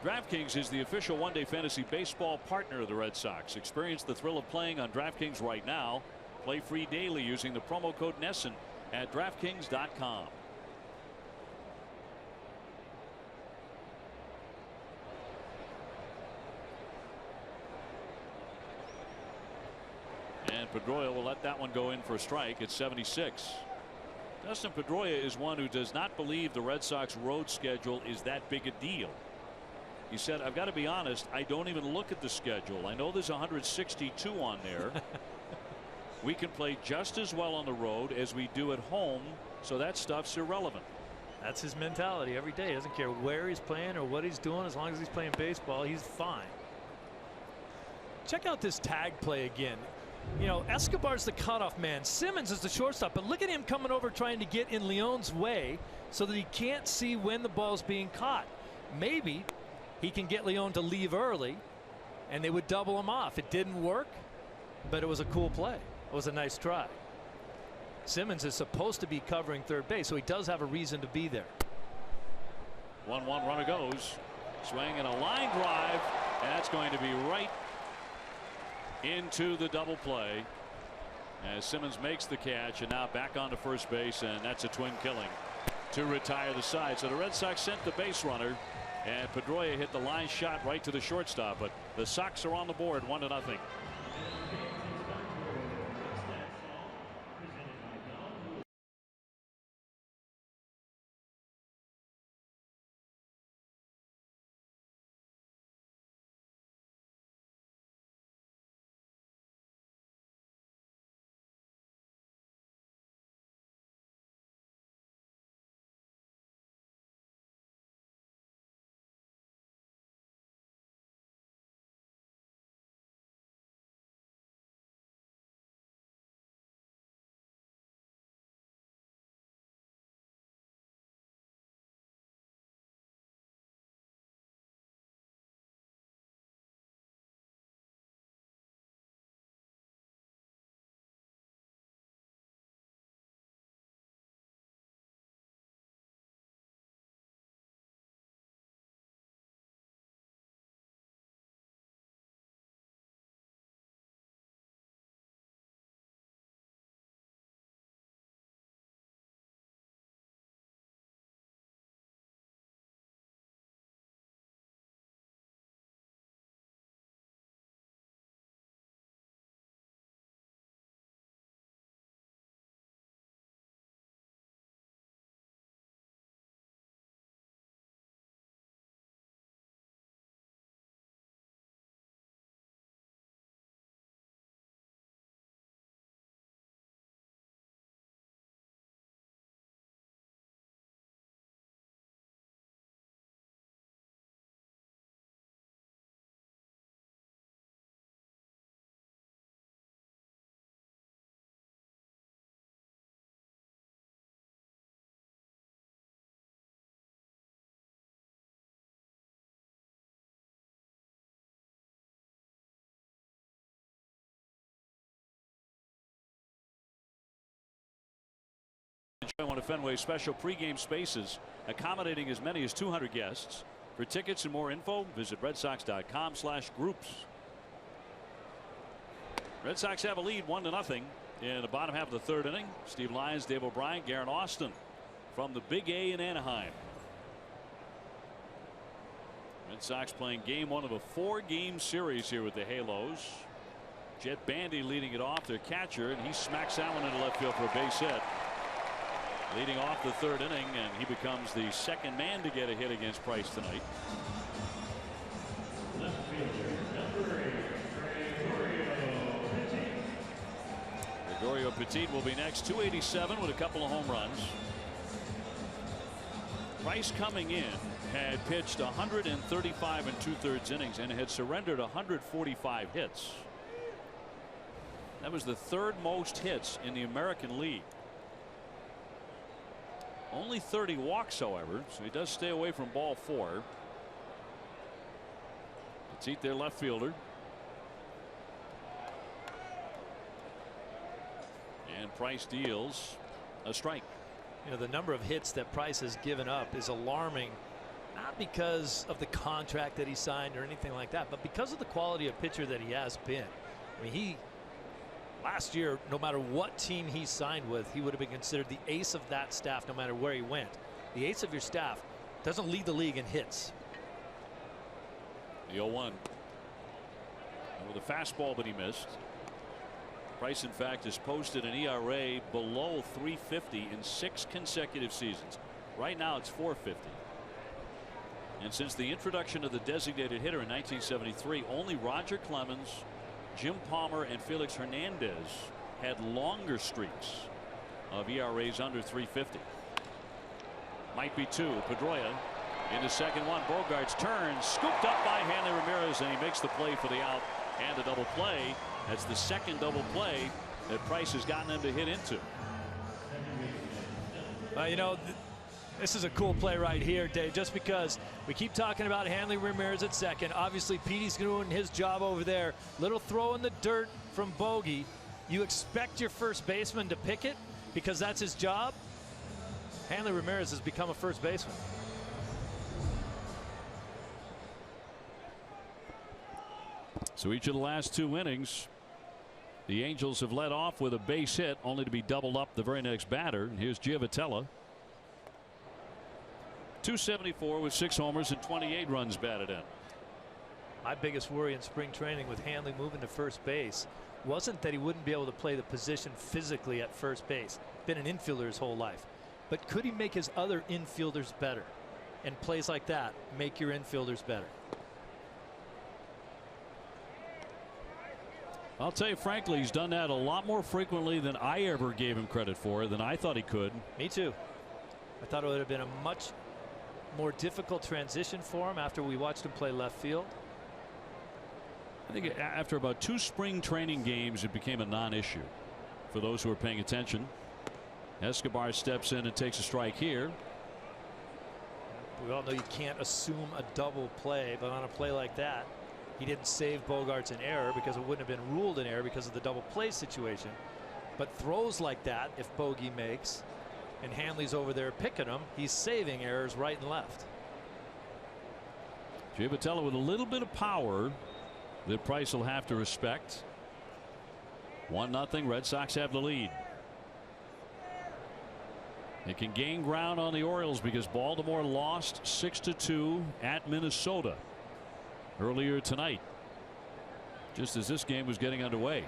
DraftKings is the official one-day fantasy baseball partner of the Red Sox. Experience the thrill of playing on DraftKings right now. Play free daily using the promo code NESSN at DraftKings.com. And Pedroia will let that one go in for a strike at 76. Dustin Pedroia is one who does not believe the Red Sox road schedule is that big a deal. He said, I've got to be honest, I don't even look at the schedule. I know there's 162 on there. We can play just as well on the road as we do at home, so that stuff's irrelevant. That's his mentality every day. He doesn't care where he's playing or what he's doing. As long as he's playing baseball, he's fine. Check out this tag play again. You know, Escobar's the cutoff man. Simmons is the shortstop, but look at him coming over trying to get in Leone's way so that he can't see when the ball's being caught. Maybe he can get Leone to leave early and they would double him off. It didn't work, but it was a cool play. It was a nice try. Simmons is supposed to be covering third base, so he does have a reason to be there. 1-1 runner goes. Swing and a line drive. And that's going to be right into the double play as Simmons makes the catch, and now back onto first base, and that's a twin killing to retire the side. So the Red Sox sent the base runner, and Pedroia hit the line shot right to the shortstop, but the Sox are on the board 1-0. One of Fenway's special pregame spaces, accommodating as many as 200 guests. For tickets and more info, visit redsox.com/groups. Red Sox have a lead 1-0 in the bottom half of the third inning. Steve Lyons, Dave O'Brien, Garen Austin from the Big A in Anaheim. Red Sox playing game 1 of a 4-game series here with the Halos. Jet Bandy leading it off, their catcher, and he smacks that one into left field for a base hit. Leading off the third inning, and he becomes the second man to get a hit against Price tonight. Gregorio Petit will be next, 287 with a couple of home runs. Price coming in had pitched 135 2/3 innings and had surrendered 145 hits. That was the 3rd most hits in the American League. Only 30 walks, however, so he does stay away from ball 4. Petit, their left fielder. And Price deals a strike. You know, the number of hits that Price has given up is alarming, not because of the contract that he signed or anything like that, but because of the quality of pitcher that he has been. I mean, last year, no matter what team he signed with, he would have been considered the ace of that staff no matter where he went. The ace of your staff doesn't lead the league in hits. The 0-1. And with a fastball that he missed. Price, in fact, has posted an ERA below 350 in 6 consecutive seasons. Right now it's 450. And since the introduction of the designated hitter in 1973, only Roger Clemens, Jim Palmer, and Felix Hernandez had longer streaks of ERAs under 350. Might be 2. Pedroia into second one. Bogarts turns, scooped up by Hanley Ramirez, and he makes the play for the out and the double play. That's the second double play that Price has gotten them to hit into. You know, this is a cool play right here, Dave, just because we keep talking about Hanley Ramirez at second. Obviously, Petey's doing his job over there. Little throw in the dirt from Bogey. You expect your first baseman to pick it because that's his job. Hanley Ramirez has become a first baseman. So each of the last 2 innings, the Angels have led off with a base hit, only to be doubled up the very next batter. And here's Giavotella. 274 with 6 homers and 28 runs batted in. My biggest worry in spring training with Hanley moving to first base wasn't that he wouldn't be able to play the position physically at first base. Been an infielder his whole life. But could he make his other infielders better? And plays like that make your infielders better. I'll tell you frankly, he's done that a lot more frequently than I ever gave him credit for, than I thought he could. Me too. I thought it would have been a much more difficult transition for him after we watched him play left field. I think after about 2 spring training games, it became a non-issue for those who are paying attention. Escobar steps in and takes a strike here. We all know you can't assume a double play, but on a play like that, he didn't save Bogarts an error because it wouldn't have been ruled an error because of the double play situation. But throws like that, if Bogey makes, and Hanley's over there picking them, he's saving errors right and left. Giavotella with a little bit of power that Price will have to respect. 1-0. Red Sox have the lead. They can gain ground on the Orioles because Baltimore lost 6-2 at Minnesota earlier tonight, just as this game was getting underway.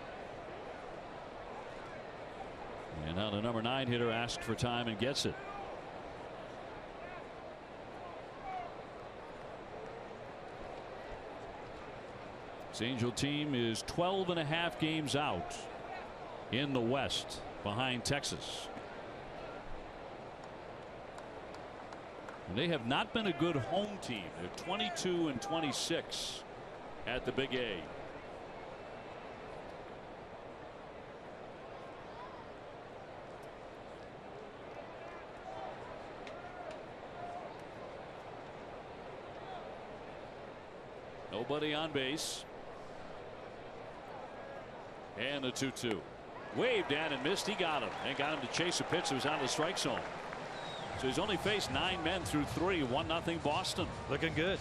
And now the number 9 hitter asks for time and gets it. This Angel team is 12.5 games out in the West behind Texas. And they have not been a good home team. They're 22-26 at the Big A. Nobody on base. And a 2-2. Waved at and missed. He got him and got him to chase a pitch that was out of the strike zone. So he's only faced 9 men through 3. 1-0 Boston. Looking good.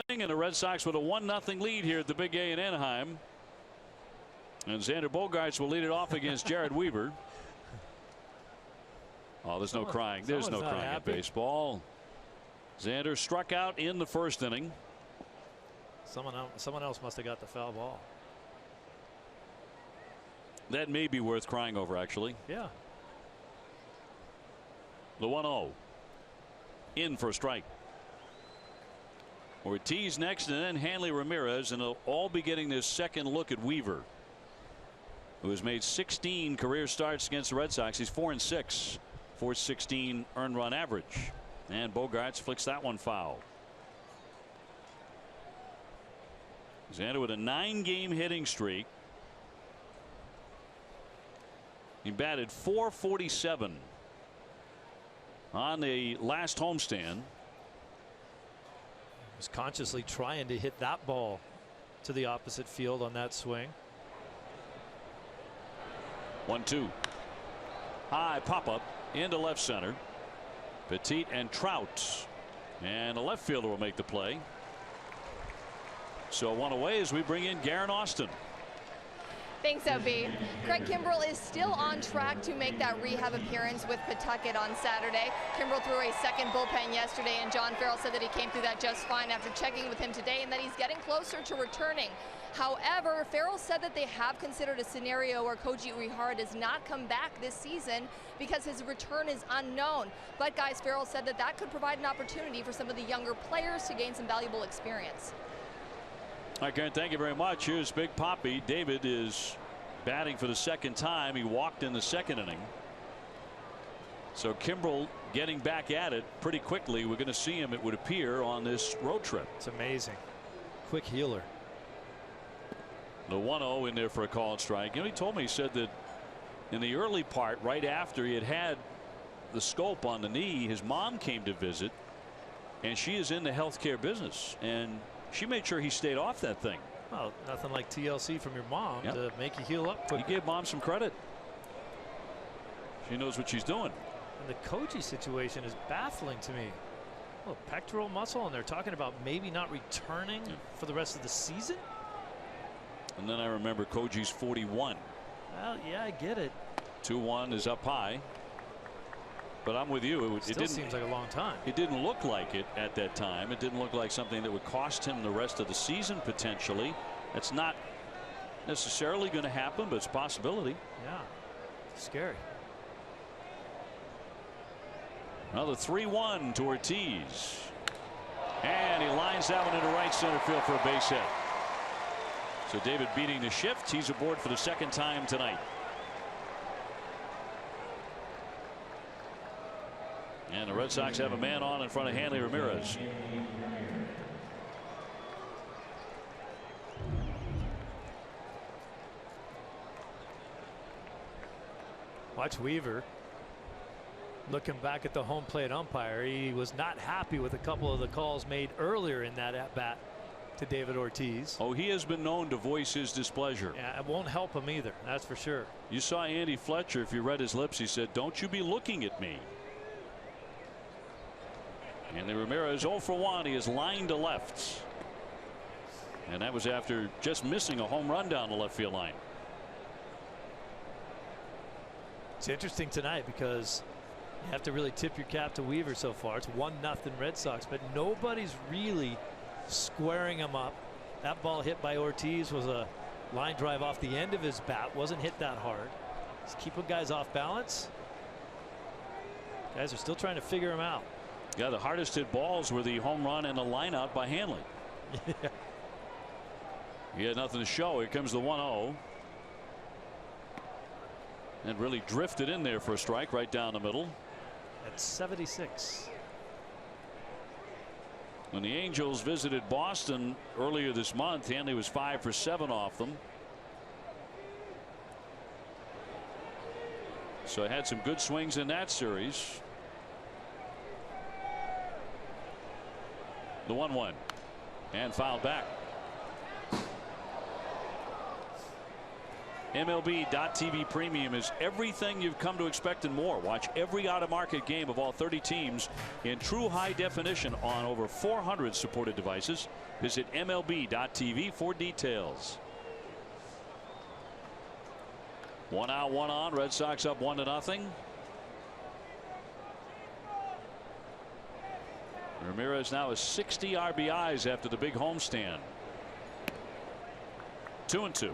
And the Red Sox with a 1-0 lead here at the Big A in Anaheim. And Xander Bogaerts will lead it off against Jared Weaver. Oh, there's no crying. There's no crying at baseball. Xander struck out in the first inning. Someone else must have got the foul ball. That may be worth crying over, actually. Yeah. The 1-0. In for a strike. Ortiz next, and then Hanley Ramirez, and they'll all be getting this second look at Weaver, who has made 16 career starts against the Red Sox. He's 4-6, 4.16 earned run average, and Bogaerts flicks that one foul. Xander with a 9-game hitting streak. He batted .447 on the last homestand. Was consciously trying to hit that ball to the opposite field on that swing. 1-2. High pop up into left center. Petit and Trout, and the left fielder will make the play. So one away as we bring in Garen Austin. Thanks, OB. Craig Kimbrel is still on track to make that rehab appearance with Pawtucket on Saturday. Kimbrel threw a second bullpen yesterday, and John Farrell said that he came through that just fine after checking with him today, and that he's getting closer to returning. However, Farrell said that they have considered a scenario where Koji Uehara does not come back this season because his return is unknown. But guys, Farrell said that that could provide an opportunity for some of the younger players to gain some valuable experience. All right, Karen, thank you very much. Here's Big Poppy. David is batting for the second time. He walked in the second inning. So Kimbrel getting back at it pretty quickly. We're going to see him, it would appear, on this road trip. It's amazing. Quick healer. The 1-0 in there for a call and strike. You know, he told me, he said that in the early part, right after he had the scope on the knee, his mom came to visit, and she is in the healthcare business, and she made sure he stayed off that thing. Well, nothing like TLC from your mom to make you heal up quicker. He gave mom some credit. She knows what she's doing. And the Koji situation is baffling to me. Well, pectoral muscle, and they're talking about maybe not returning for the rest of the season. And then I remember Koji's 41. Well, yeah, I get it. 2-1 is up high. But I'm with you. It Still didn't seems like a long time. It didn't look like it at that time. It didn't look like something that would cost him the rest of the season potentially. That's not necessarily going to happen, but it's a possibility. Yeah, scary. Another 3-1 to Ortiz. And he lines that one into right center field for a base hit. So David beating the shift. He's aboard for the second time tonight. And the Red Sox have a man on in front of Hanley Ramirez. Watch Weaver looking back at the home plate umpire. He was not happy with a couple of the calls made earlier in that at bat to David Ortiz. Oh, he has been known to voice his displeasure. Yeah, it won't help him either. That's for sure. You saw Andy Fletcher. If you read his lips, he said, "Don't you be looking at me." And the Ramirez 0 for 1. He is lined to left. And that was after just missing a home run down the left field line. It's interesting tonight because you have to really tip your cap to Weaver so far. It's 1-0 Red Sox, but nobody's really squaring him up. That ball hit by Ortiz was a line drive off the end of his bat. Wasn't hit that hard. Just keeping guys off balance. Guys are still trying to figure him out. Yeah, the hardest hit balls were the home run and the line out by Hanley. Yeah. He had nothing to show. Here comes the 1-0. And really drifted in there for a strike right down the middle. At 76. When the Angels visited Boston earlier this month, Hanley was 5 for 7 off them. So had some good swings in that series. The 1-1 and fouled back. MLB.TV Premium is everything you've come to expect and more. Watch every out-of-market game of all 30 teams in true high definition on over 400 supported devices. Visit MLB.TV for details. 1 out, 1 on. Red Sox up 1-0. Ramirez now has 60 RBIs after the big homestand. 2-2.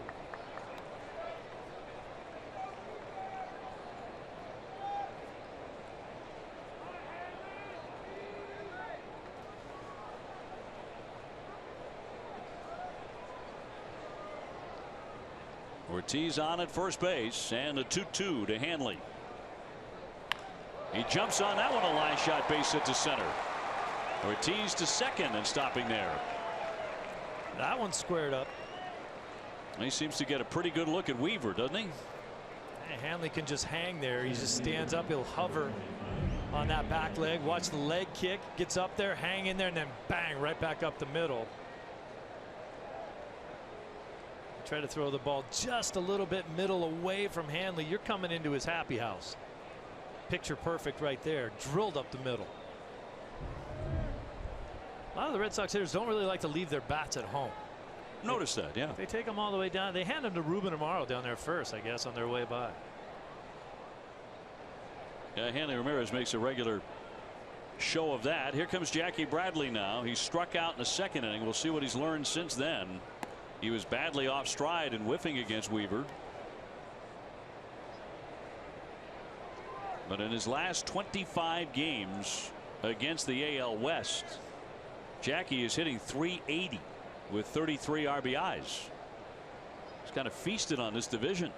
Ortiz on at first base and a 2-2 to Hanley. He jumps on that one, a line shot, base hit to center. Ortiz to second and stopping there. That one squared up. He seems to get a pretty good look at Weaver, doesn't he? Hey, Hanley can just hang there. He just stands up. He'll hover on that back leg. Watch the leg kick. Gets up there, hang in there, and then bang, right back up the middle. Try to throw the ball just a little bit middle away from Hanley. You're coming into his happy house. Picture perfect right there. Drilled up the middle. A lot of the Red Sox hitters don't really like to leave their bats at home. Notice that, yeah. They take them all the way down. They hand them to Ruben Amaro down there first, I guess, on their way by. Yeah, Hanley Ramirez makes a regular show of that. Here comes Jackie Bradley now. He struck out in the second inning. We'll see what he's learned since then. He was badly off stride and whiffing against Weaver. But in his last 25 games against the AL West, Jackie is hitting .380 with 33 RBIs. He's kind of feasted on this division.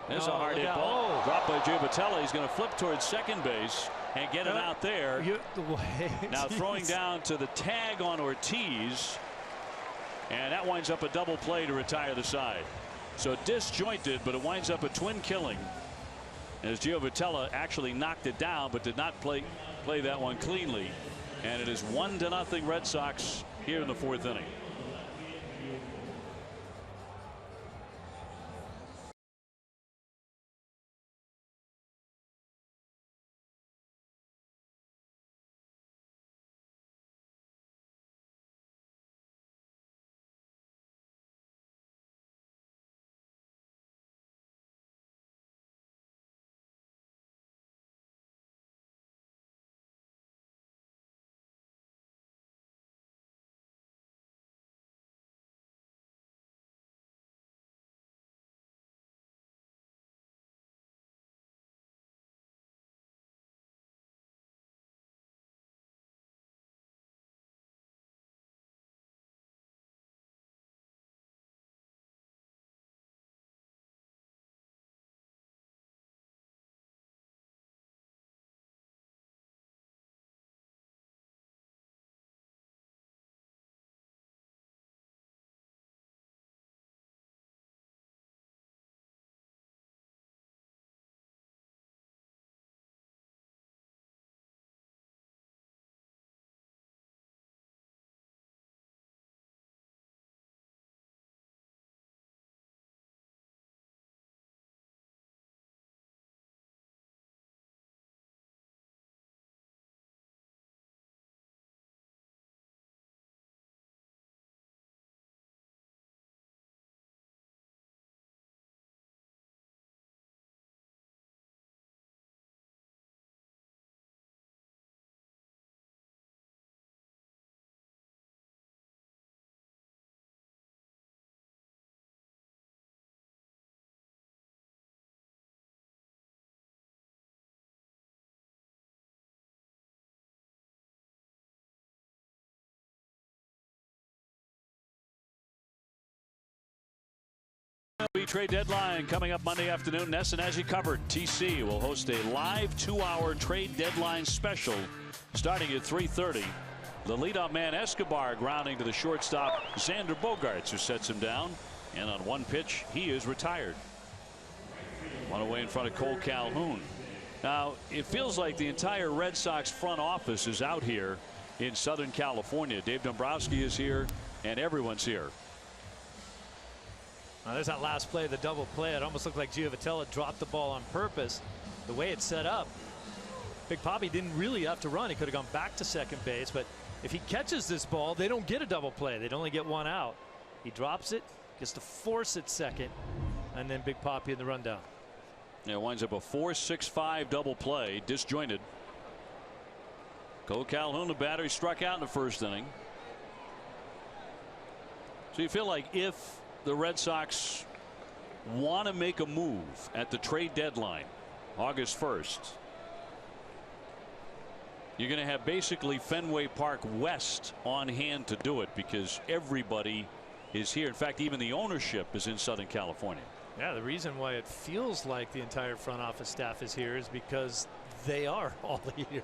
There's a hard hit ball. Dropped by Joe Batella. He's going to flip towards second base and get it out there. Now throwing down to the tag on Ortiz. And that winds up a double play to retire the side. So disjointed, but it winds up a twin killing. As Gio Vitella actually knocked it down, but did not play that one cleanly. And it is 1-0 Red Sox here in the 4th inning. MLB trade deadline coming up Monday afternoon. NESN has you covered. TC will host a live 2-hour trade deadline special starting at 3:30. The leadoff man Escobar grounding to the shortstop Xander Bogaerts, who sets him down. And on one pitch, he is retired. One away in front of Cole Calhoun. Now, it feels like the entire Red Sox front office is out here in Southern California. Dave Dombrowski is here, and everyone's here. Now, there's that last play, the double play. It almost looked like Giovitella dropped the ball on purpose. The way it's set up, Big Papi didn't really have to run. He could have gone back to second base, but if he catches this ball, they don't get a double play. They'd only get one out. He drops it, gets to force it second, and then Big Papi in the rundown. It winds up a 4-6-5 double play, disjointed. Cole Calhoun, the batter, he struck out in the first inning. So you feel like if the Red Sox want to make a move at the trade deadline, August 1st, you're going to have basically Fenway Park West on hand to do it because everybody is here. In fact, even the ownership is in Southern California. Yeah, the reason why it feels like the entire front office staff is here is because they are all here.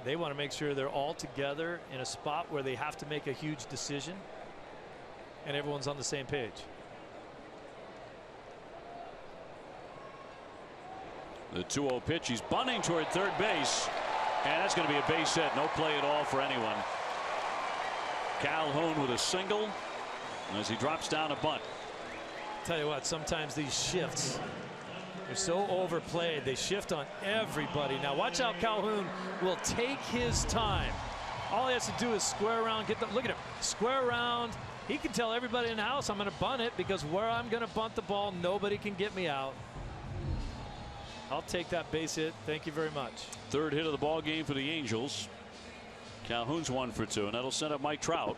They want to make sure they're all together in a spot where they have to make a huge decision and everyone's on the same page. The 2-0 pitch. He's bunting toward third base, and that's going to be a base hit. No play at all for anyone. Calhoun with a single as he drops down a bunt. Tell you what, sometimes these shifts are so overplayed. They shift on everybody. Now watch how Calhoun will take his time. All he has to do is square around, look at him, square around. He can tell everybody in the house, I'm going to bunt it because where I'm going to bunt the ball, nobody can get me out. I'll take that base hit. Thank you very much. Third hit of the ball game for the Angels. Calhoun's 1 for 2, and that'll set up Mike Trout.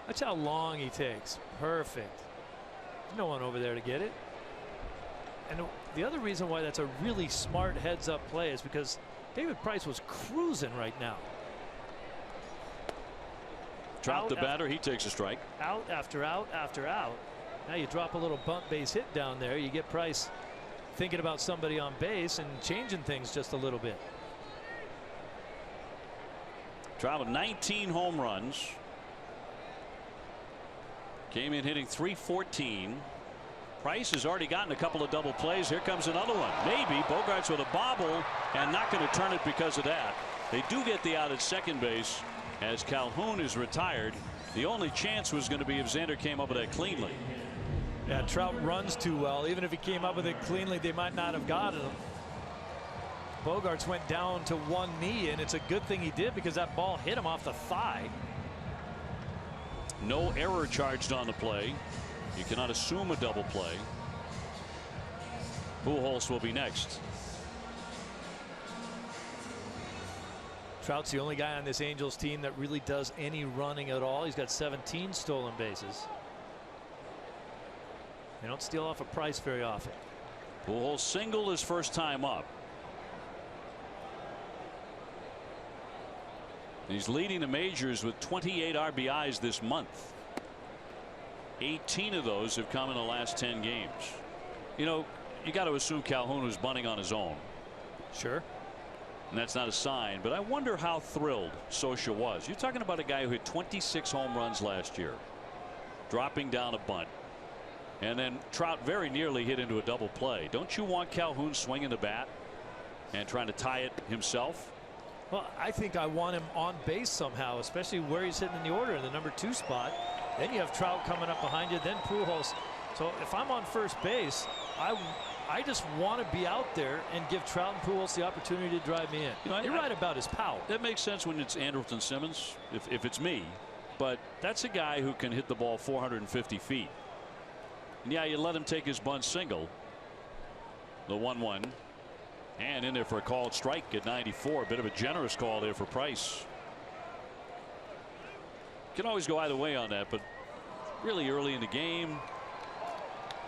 Watch how long he takes. Perfect. No one over there to get it. And the other reason why that's a really smart heads-up play is because David Price was cruising right now. Trout, the batter, he takes a strike. Out after out after out. Now you drop a little bunt base hit down there. You get Price thinking about somebody on base and changing things just a little bit. Trout with 19 home runs. Came in hitting .314. Price has already gotten a couple of double plays. Here comes another one. Maybe Bogaerts with a bobble and not going to turn it because of that. They do get the out at second base as Calhoun is retired. The only chance was going to be if Xander came up with that cleanly. Yeah, Trout runs too well. Even if he came up with it cleanly, they might not have gotten him. Bogaerts went down to one knee, and it's a good thing he did because that ball hit him off the thigh. No error charged on the play. You cannot assume a double play. Pujols will be next. Trout's the only guy on this Angels team that really does any running at all. He's got 17 stolen bases. They don't steal off a Price very often. Pujols singled his first time up. He's leading the majors with 28 RBIs this month. 18 of those have come in the last 10 games. You know, you got to assume Calhoun was bunting on his own. Sure. And that's not a sign, but I wonder how thrilled Scioscia was. You're talking about a guy who hit 26 home runs last year, dropping down a bunt, and then Trout very nearly hit into a double play. Don't you want Calhoun swinging the bat and trying to tie it himself? Well, I think I want him on base somehow, especially where he's hitting in the order in the number 2 spot. Then you have Trout coming up behind you, then Pujols. So if I'm on first base, I just want to be out there and give Trout and Pujols the opportunity to drive me in. You know, you're right about his power. That makes sense when it's Andrelton Simmons, if it's me. But that's a guy who can hit the ball 450 feet. And yeah, you let him take his bunt single. The 1-1. And in there for a called strike at 94. A bit of a generous call there for Price. Can always go either way on that, but really early in the game,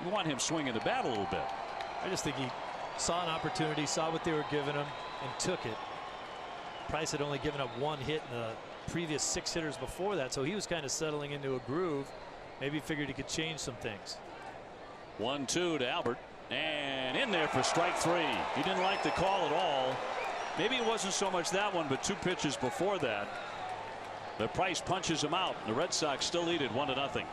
you want him swinging the bat a little bit. I just think he saw an opportunity, saw what they were giving him, and took it. Price had only given up 1 hit in the previous 6 hitters before that, so he was kind of settling into a groove. Maybe figured he could change some things. 1-2 to Albert, and in there for strike 3. He didn't like the call at all. Maybe it wasn't so much that one, but 2 pitches before that. The Price punches him out. The Red Sox still lead it 1-0.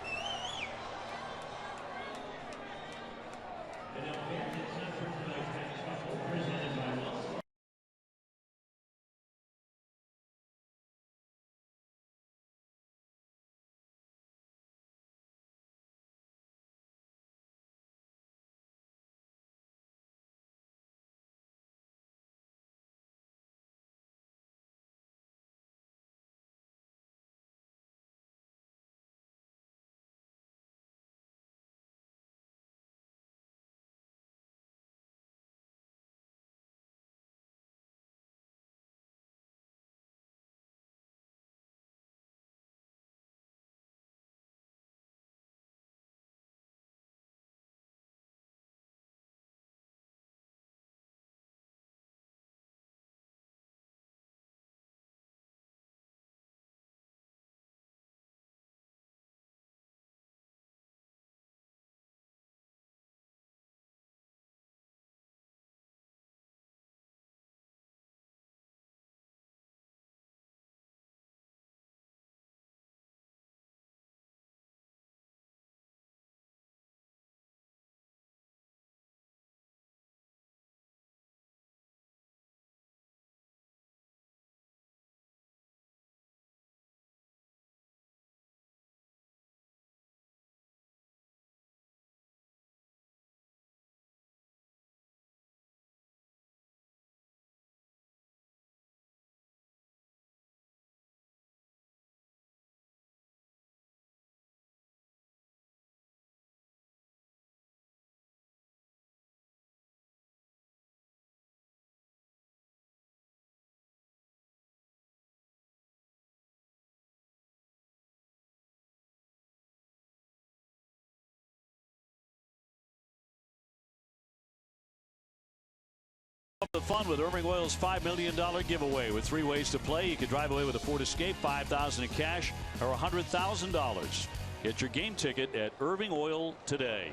The fun with Irving Oil's $5 million giveaway. With 3 ways to play, you can drive away with a Ford Escape, $5,000 in cash, or $100,000. Get your game ticket at Irving Oil today.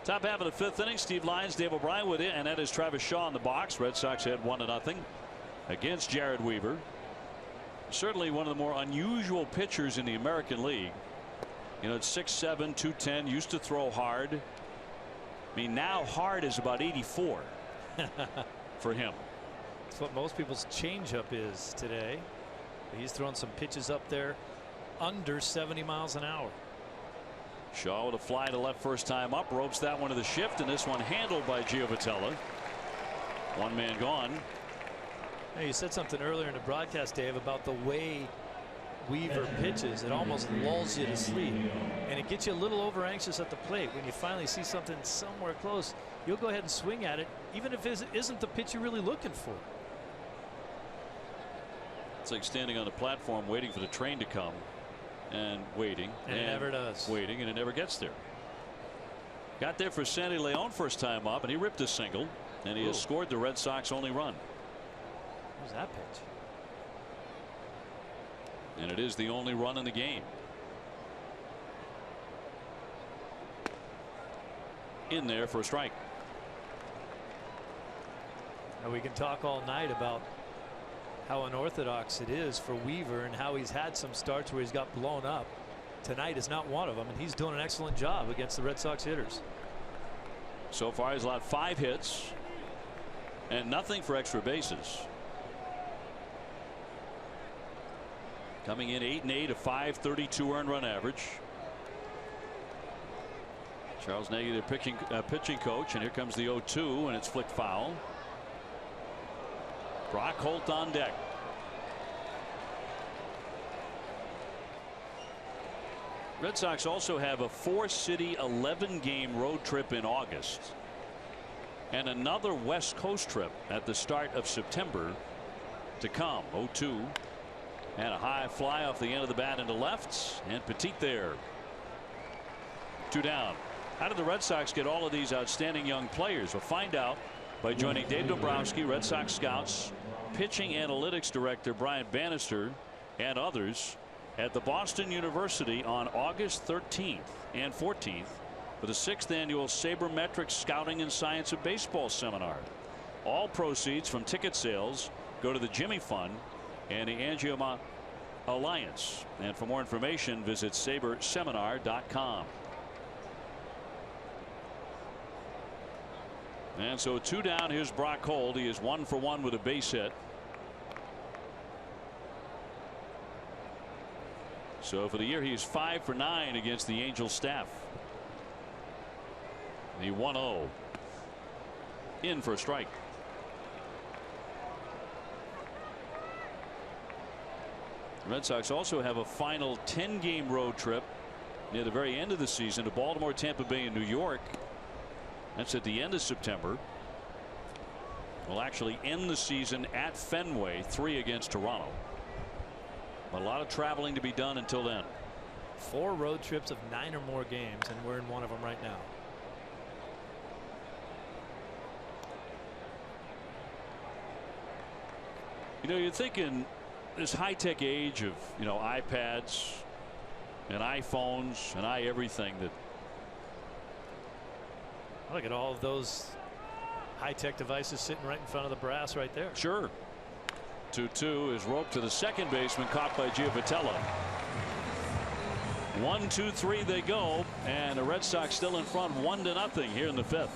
Top half of the 5th inning, Steve Lyons, Dave O'Brien with it, and that is Travis Shaw in the box. Red Sox had 1-0 against Jared Weaver. Certainly one of the more unusual pitchers in the American League. You know, it's 6'7", 210, used to throw hard. I mean, now hard is about 84. For him. That's what most people's changeup is today. He's throwing some pitches up there under 70 miles an hour. Shaw with a fly to left first time up, ropes that one to the shift, and this one handled by Giovitella. 1 man gone. Hey, you said something earlier in the broadcast, Dave, about the way Weaver pitches. It almost lulls you to sleep, and it gets you a little over anxious at the plate. When you finally see something somewhere close, you'll go ahead and swing at it, even if it isn't the pitch you're really looking for. It's like standing on the platform waiting for the train to come, and waiting, and it never does. Waiting, and it never gets there. Got there for Sandy Leon first time up, and he ripped a single, and he has scored the Red Sox only run. What was that pitch? And it is the only run in the game. In there for a strike. Now we can talk all night about how unorthodox it is for Weaver and how he's had some starts where he's got blown up. Tonight is not one of them, and he's doing an excellent job against the Red Sox hitters. So far he's allowed 5 hits and nothing for extra bases. Coming in 8-8, a .532 earned run average. Charles Nagy, their pitching coach, and here comes the 0-2, and it's flicked foul. Brock Holt on deck. Red Sox also have a 4-city 11-game road trip in August, and another West Coast trip at the start of September to come. 0-2. And a high fly off the end of the bat into left, and Petit there. 2 down. How did the Red Sox get all of these outstanding young players? We'll find out by joining Dave Dombrowski, Red Sox scouts, pitching analytics director Brian Bannister, and others at the Boston University on August 13th and 14th for the 6th annual Sabermetrics Scouting and Science of Baseball Seminar. All proceeds from ticket sales go to the Jimmy Fund and the Angioma Alliance. And for more information, visit saberseminar.com. And so 2 down. Here's Brock Holt. He is 1 for 1 with a base hit. So for the year, he's 5 for 9 against the Angels staff. The 1-0 in for a strike. The Red Sox also have a final 10-game road trip near the very end of the season to Baltimore, Tampa Bay, and New York. That's at the end of September. We'll actually end the season at Fenway, 3 against Toronto. A lot of traveling to be done until then. 4 road trips of 9 or more games, and we're in one of them right now. You know, you're thinking this high-tech age of, you know, iPads and iPhones and everything that. Look at all of those high-tech devices sitting right in front of the brass right there. Sure. 2-2 is roped to the second baseman, caught by Giovatello. 1-2-3 they go, and the Red Sox still in front 1-0 here in the 5th.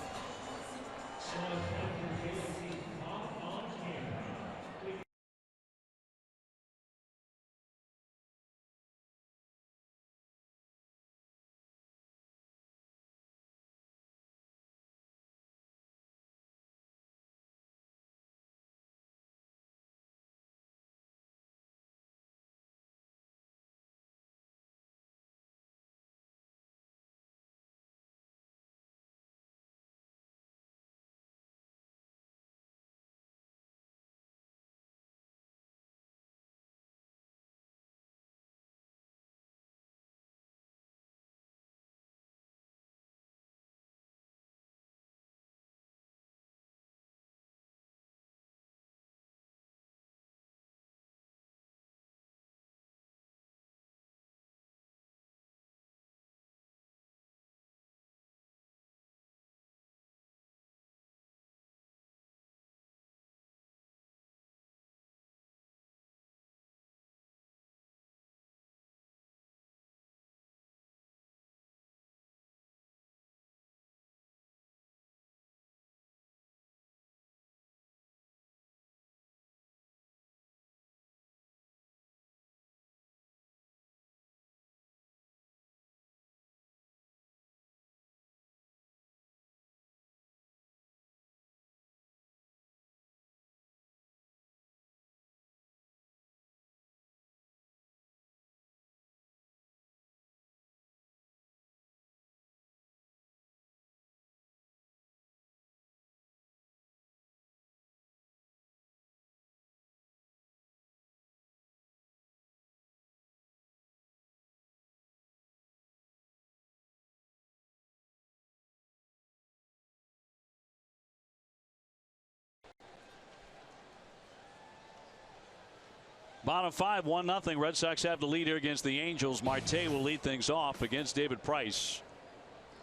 Bottom 5, 1-0. Red Sox have the lead here against the Angels. Marte will lead things off against David Price.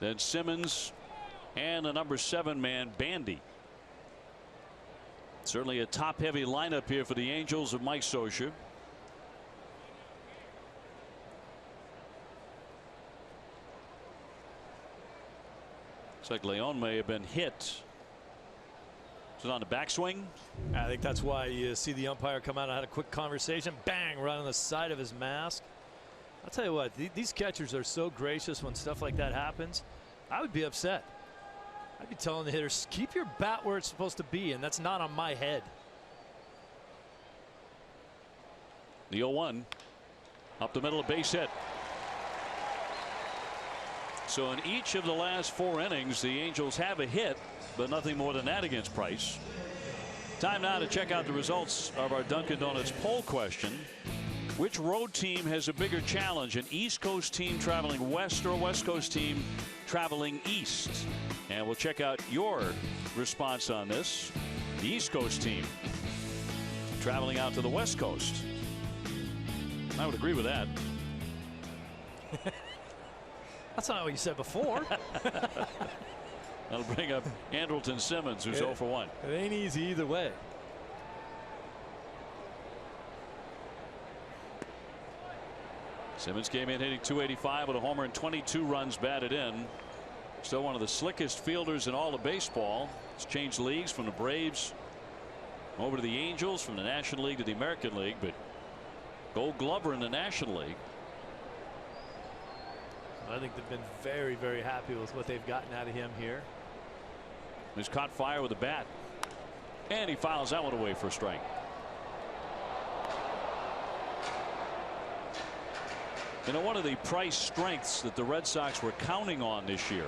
Then Simmons and the number 7 man Bandy. Certainly a top heavy lineup here for the Angels of Mike Scioscia. Looks like Leon may have been hit. Is it on the backswing? I think that's why you see the umpire come out and had a quick conversation. Bang, right on the side of his mask. I'll tell you what, these catchers are so gracious when stuff like that happens. I would be upset. I'd be telling the hitters, keep your bat where it's supposed to be, and that's not on my head. The 0-1 up the middle, of base hit. So in each of the last 4 innings, the Angels have a hit, but nothing more than that against Price. Time now to check out the results of our Dunkin' Donuts poll question. Which road team has a bigger challenge, an East Coast team traveling west or a West Coast team traveling east? And we'll check out your response on this. The East Coast team traveling out to the West Coast. I would agree with that. That's not what you said before. That'll bring up Andrelton Simmons, who's 0 for 1. It ain't easy either way. Simmons came in hitting .285 with a homer and 22 runs batted in. Still one of the slickest fielders in all of baseball. He's changed leagues from the Braves over to the Angels, from the National League to the American League, but Gold Glover in the National League. I think they've been very, very happy with what they've gotten out of him here. He's caught fire with a bat, and he fouls that one away for a strike. You know, one of the Price strengths that the Red Sox were counting on this year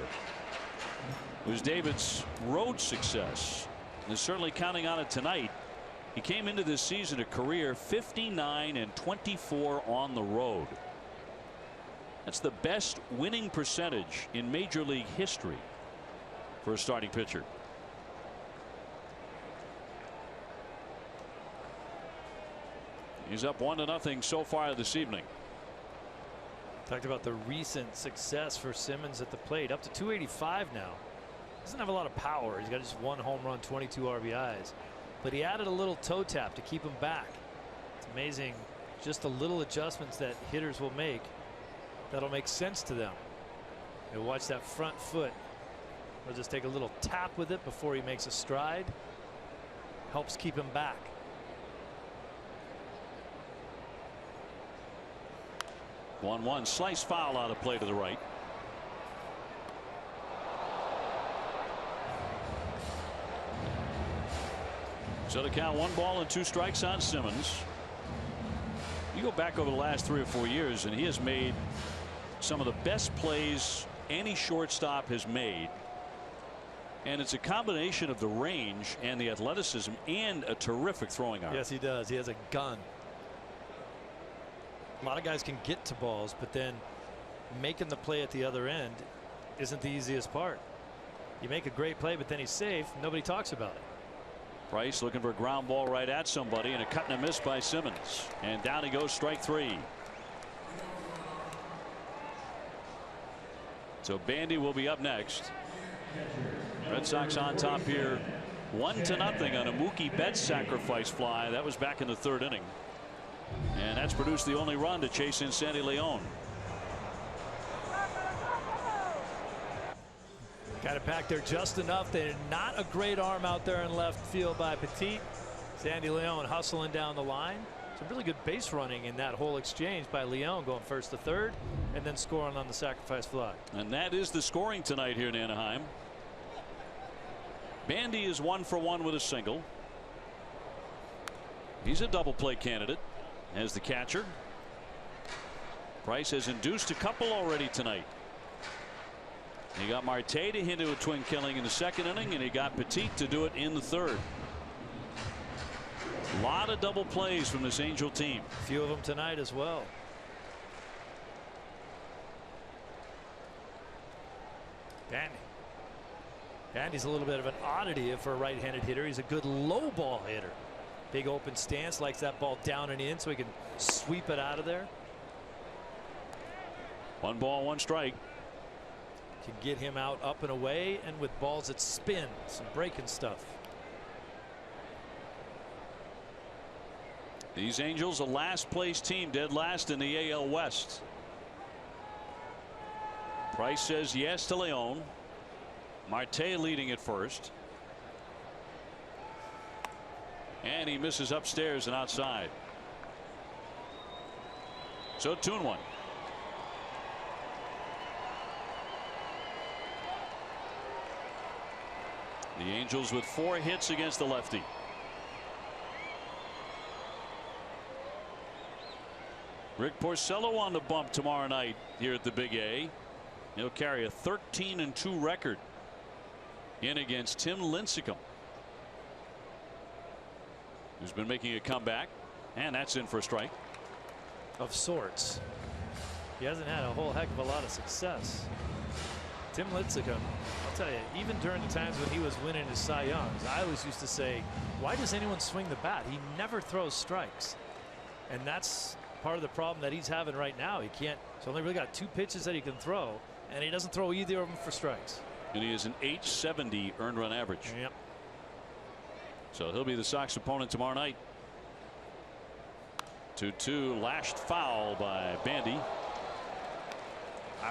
was David's road success. And they're certainly counting on it tonight. He came into this season a career 59-24 on the road. That's the best winning percentage in Major League history for a starting pitcher. He's up 1-0 so far this evening. Talked about the recent success for Simmons at the plate, up to .285 now. Doesn't have a lot of power. He's got just 1 home run, 22 RBIs, but he added a little toe tap to keep him back. It's amazing just the little adjustments that hitters will make that'll make sense to them. And watch that front foot. He'll just take a little tap with it before he makes a stride. Helps keep him back. One slice foul out of play to the right. So the count 1 ball and 2 strikes on Simmons. You go back over the last 3 or 4 years and he has made some of the best plays any shortstop has made. And it's a combination of the range and the athleticism and a terrific throwing arm. Yes, he does. He has a gun. A lot of guys can get to balls, but then making the play at the other end isn't the easiest part. You make a great play, but then he's safe. Nobody talks about it. Price looking for a ground ball right at somebody, and a cut and a miss by Simmons. And down he goes, strike 3. So Bandy will be up next. Red Sox on top here 1-0 on a Mookie Betts sacrifice fly. That was back in the 3rd inning. And that's produced the only run to chase in Sandy Leon. Got it back there just enough. They're not a great arm out there in left field by Petit. Sandy Leon hustling down the line. Some really good base running in that whole exchange by Leon, going first to third and then scoring on the sacrifice fly. And that is the scoring tonight here in Anaheim. Bandy is 1 for 1 with a single. He's a double play candidate as the catcher. Price has induced a couple already tonight. He got Marte to hit a twin killing in the 2nd inning, and he got Petit to do it in the 3rd. A lot of double plays from this Angel team. A few of them tonight as well. Bandy's a little bit of an oddity for a right-handed hitter. He's a good low ball hitter. Big open stance, likes that ball down and in so he can sweep it out of there. 1 ball, 1 strike. Can get him out up and away, and with balls that spin, some breaking stuff. These Angels, a last place team, dead last in the AL West. Price says yes to Leon. Marte leading at first. And he misses upstairs and outside. So 2-1. The Angels with 4 hits against the lefty. Rick Porcello on the bump tomorrow night here at the Big A. He'll carry a 13-2 record in against Tim Lincecum, who's been making a comeback, and that's in for a strike. Of sorts. He hasn't had a whole heck of a lot of success. Tim Lincecum, I'll tell you, even during the times when he was winning his Cy Youngs, I always used to say, why does anyone swing the bat? He never throws strikes. And that's part of the problem that he's having right now. He can't. He's only really got 2 pitches that he can throw, and he doesn't throw either of them for strikes. And he has an .870 earned run average. Yep. So he'll be the Sox opponent tomorrow night. 2-2, lashed foul by Bandy.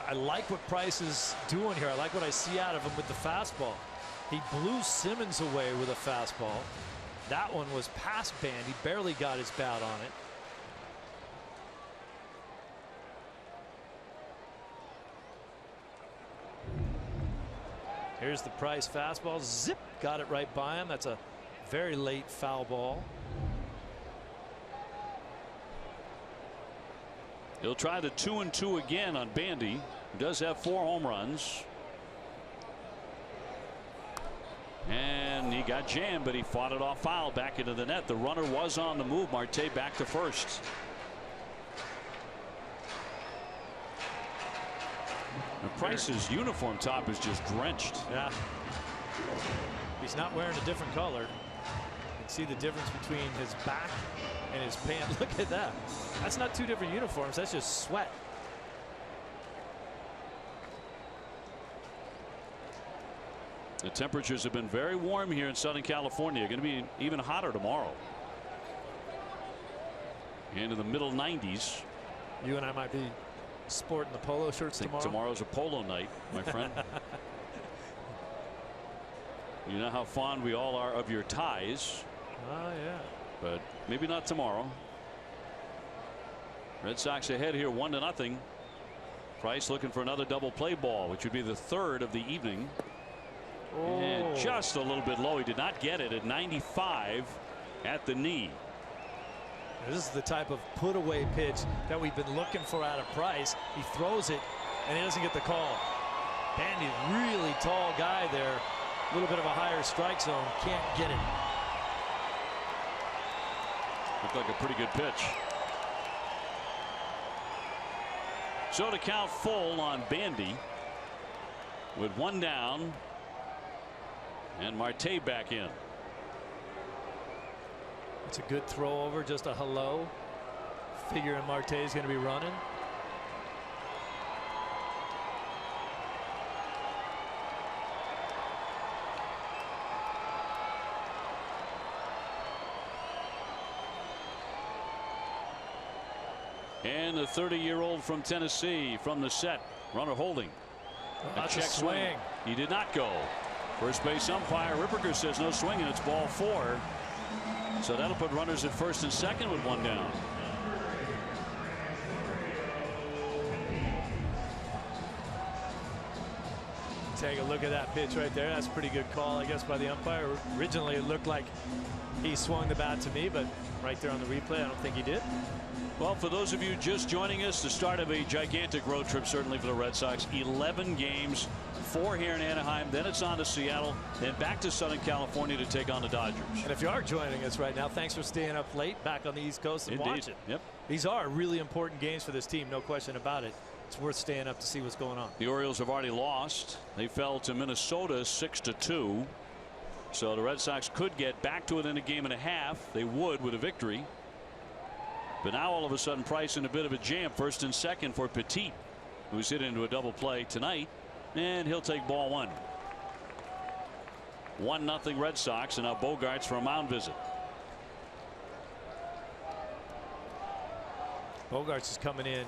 I like what Price is doing here. I like what I see out of him with the fastball. He blew Simmons away with a fastball. That one was past Bandy, barely got his bat on it. Here's the Price fastball. Zip, got it right by him. That's a very late foul ball. He'll try the 2-2 again on Bandy, who does have 4 home runs. And he got jammed, but he fought it off foul back into the net. The runner was on the move. Marte back to first. And Price's uniform top is just drenched. Yeah. He's not wearing a different color. You can see the difference between his back and his pants. Look at that. That's not 2 different uniforms. That's just sweat. The temperatures have been very warm here in Southern California. Going to be even hotter tomorrow. Into the middle 90s. You and I might be sporting the polo shirts tomorrow. Tomorrow's a polo night, my friend. You know how fond we all are of your ties. Oh, yeah. But maybe not tomorrow. Red Sox ahead here 1-0. Price looking for another double play ball, which would be the 3rd of the evening. Oh. And just a little bit low. He did not get it at 95 at the knee. This is the type of put away pitch that we've been looking for out of Price. He throws it and he doesn't get the call. Bandy, really tall guy there. A little bit of a higher strike zone. Can't get it. Looked like a pretty good pitch. So to count full on Bandy with 1 down. And Marte back in. It's a good throw over, just a hello. Figuring Marte is going to be running. And the 30-year-old from Tennessee from the set. Runner holding. A check swing. He did not go. First base umpire Ripperger says no swing, and it's ball 4. So that'll put runners at first and second with 1 down. Take a look at that pitch right there. That's a pretty good call, I guess, by the umpire. Originally, it looked like he swung the bat to me, but right there on the replay, I don't think he did. Well, for those of you just joining us, the start of a gigantic road trip, certainly for the Red Sox. 11 games, 4 here in Anaheim, then it's on to Seattle, then back to Southern California to take on the Dodgers. And if you are joining us right now, thanks for staying up late back on the East Coast and watching. Yep. These are really important games for this team, no question about it. It's worth staying up to see what's going on. The Orioles have already lost. They fell to Minnesota 6-2. So the Red Sox could get back to it in a game and a half. They would with a victory. But now all of a sudden Price in a bit of a jam, first and second for Petit, who's hit into a double play tonight, and he'll take ball 1. 1-0 Red Sox, and now Bogaerts for a mound visit. Bogaerts is coming in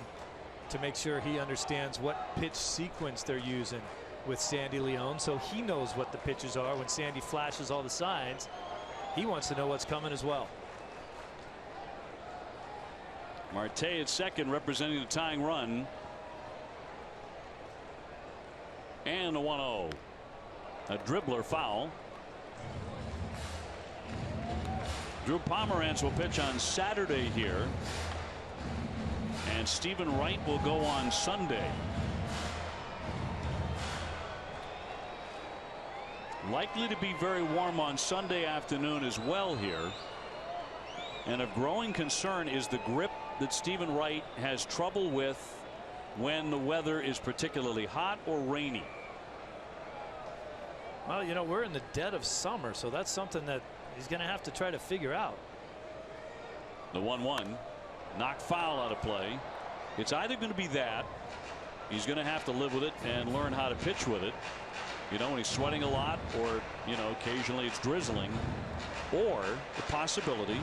to make sure he understands what pitch sequence they're using with Sandy León, so he knows what the pitches are. When Sandy flashes all the signs, he wants to know what's coming as well. Marte at second, representing the tying run. And a 1-0. A dribbler foul. Drew Pomeranz will pitch on Saturday here. And Stephen Wright will go on Sunday. Likely to be very warm on Sunday afternoon as well here. And of growing concern is the grip that Stephen Wright has trouble with when the weather is particularly hot or rainy. Well, you know, we're in the dead of summer, so that's something that he's going to have to try to figure out. The 1-1. knocked foul out of play. It's either going to be that he's going to have to live with it and learn how to pitch with it, you know, when he's sweating a lot, or, you know, occasionally it's drizzling, or the possibility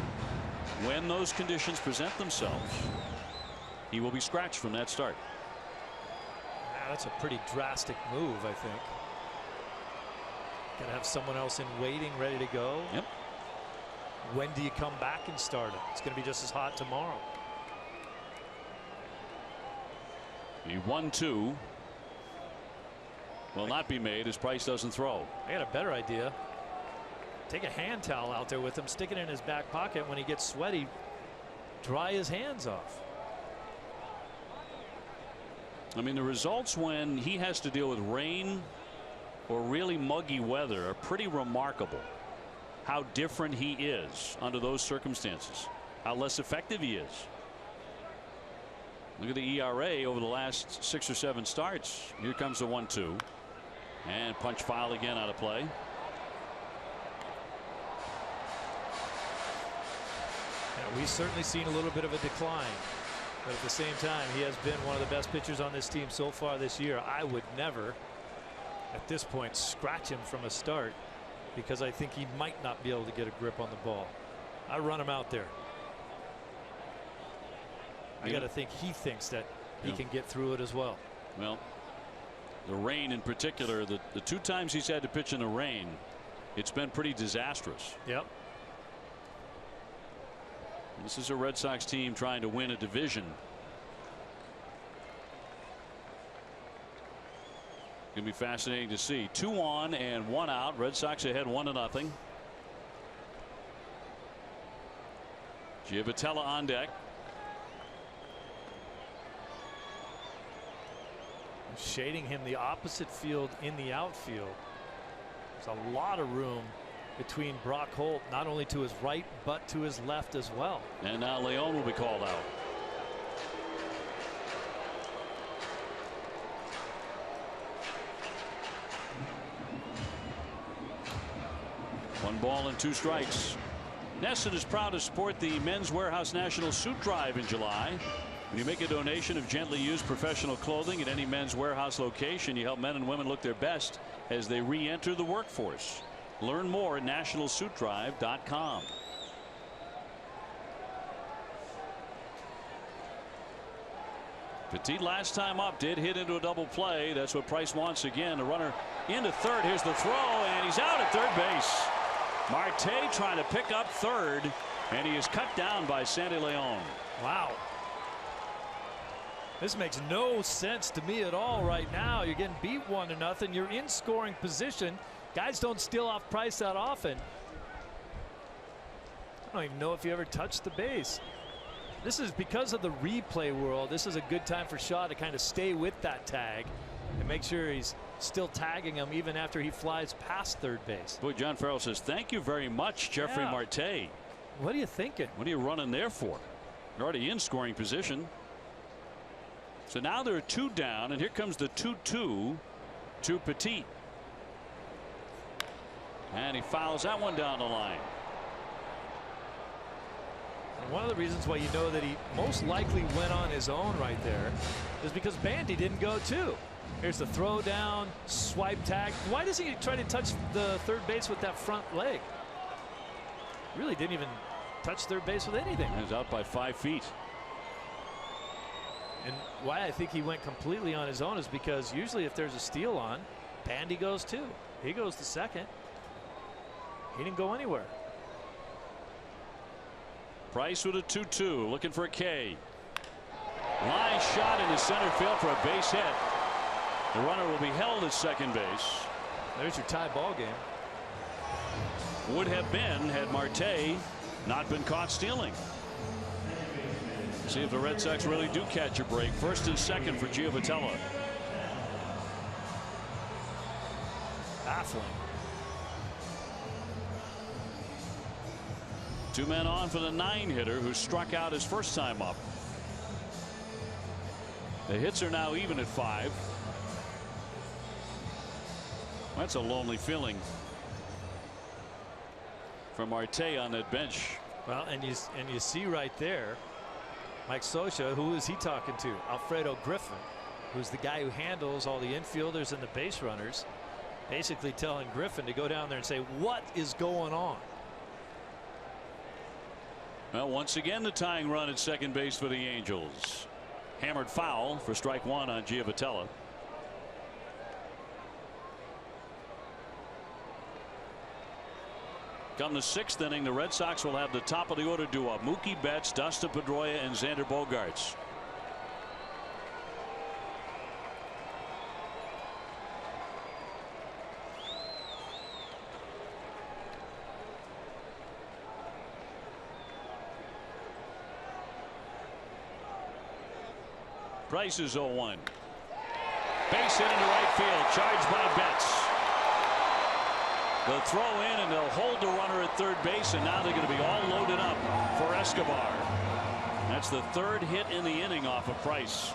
when those conditions present themselves, he will be scratched from that start. That's a pretty drastic move, I think. Got to have someone else in waiting, ready to go. Yep. When do you come back and start it? It's going to be just as hot tomorrow. The 1-2 will not be made as Price doesn't throw. I got a better idea. Take a hand towel out there with him, stick it in his back pocket. When he gets sweaty, dry his hands off. I mean, the results when he has to deal with rain or really muggy weather are pretty remarkable. How different he is under those circumstances, how less effective he is. Look at the ERA over the last 6 or 7 starts. Here comes the 1-2, and punch foul again out of play. We've certainly seen a little bit of a decline, but at the same time, he has been one of the best pitchers on this team so far this year. I would never, at this point, scratch him from a start, because I think he might not be able to get a grip on the ball. I run him out there. I got to think he thinks that he can get through it as well. Well, the rain in particular, the 2 times he's had to pitch in the rain, it's been pretty disastrous. Yep. This is a Red Sox team trying to win a division. Going to be fascinating to see. 2 on and 1 out. Red Sox ahead 1-0. Giovitella on deck. Shading him the opposite field in the outfield. There's a lot of room between Brock Holt, not only to his right but to his left as well. And now Leon will be called out. One ball and 2 strikes. NESN is proud to support the Men's Warehouse National Suit Drive in July. When you make a donation of gently used professional clothing at any Men's Warehouse location, you help men and women look their best as they re-enter the workforce. Learn more at nationalsuitdrive.com. Petit last time up did hit into a double play. That's what Price wants again. The runner into third. Here's the throw, and he's out at third base. Marte trying to pick up third, and he is cut down by Sandy Leon. Wow. This makes no sense to me at all right now. You're getting beat 1-0. You're in scoring position. Guys don't steal off Price that often. I don't even know if he ever touched the base. This is because of the replay world. This is a good time for Shaw to kind of stay with that tag and make sure he's still tagging him even after he flies past third base. Boy, John Farrell says, thank you very much, Jeffrey Marte. What are you thinking? What are you running there for? You're already in scoring position. So now there are 2 down, and here comes the 2-2 to Petit. And he fouls that one down the line. And one of the reasons why you know that he most likely went on his own right there is because Bandy didn't go too. Here's the throw down, swipe tag. Why doesn't he try to touch the third base with that front leg? Really didn't even touch third base with anything. He's out by 5 feet. And why I think he went completely on his own is because usually if there's a steal on, Bandy goes too. He goes to second. He didn't go anywhere. Price with a 2-2, looking for a K. Line shot into center field for a base hit. The runner will be held at second base. There's your tie ball game. Would have been had Marte not been caught stealing. See if the Red Sox really do catch a break. First and second for Giovitella. Baffling. 2 men on for the 9-hitter who struck out his first time up. The hits are now even at 5. That's a lonely feeling for Marte on that bench. Well, and you see right there, Mike Scioscia, who is he talking to? Alfredo Griffin, who's the guy who handles all the infielders and the base runners, basically telling Griffin to go down there and say, what is going on? Well, once again, the tying run at second base for the Angels. Hammered foul for strike one on Giavotella. Come the sixth inning, the Red Sox will have the top of the order duo: Mookie Betts, Dustin Pedroia, and Xander Bogaerts. Price is 0-1. Base hit into right field, charged by Betts. They'll throw in and they'll hold the runner at third base, and now they're going to be all loaded up for Escobar. That's the third hit in the inning off of Price.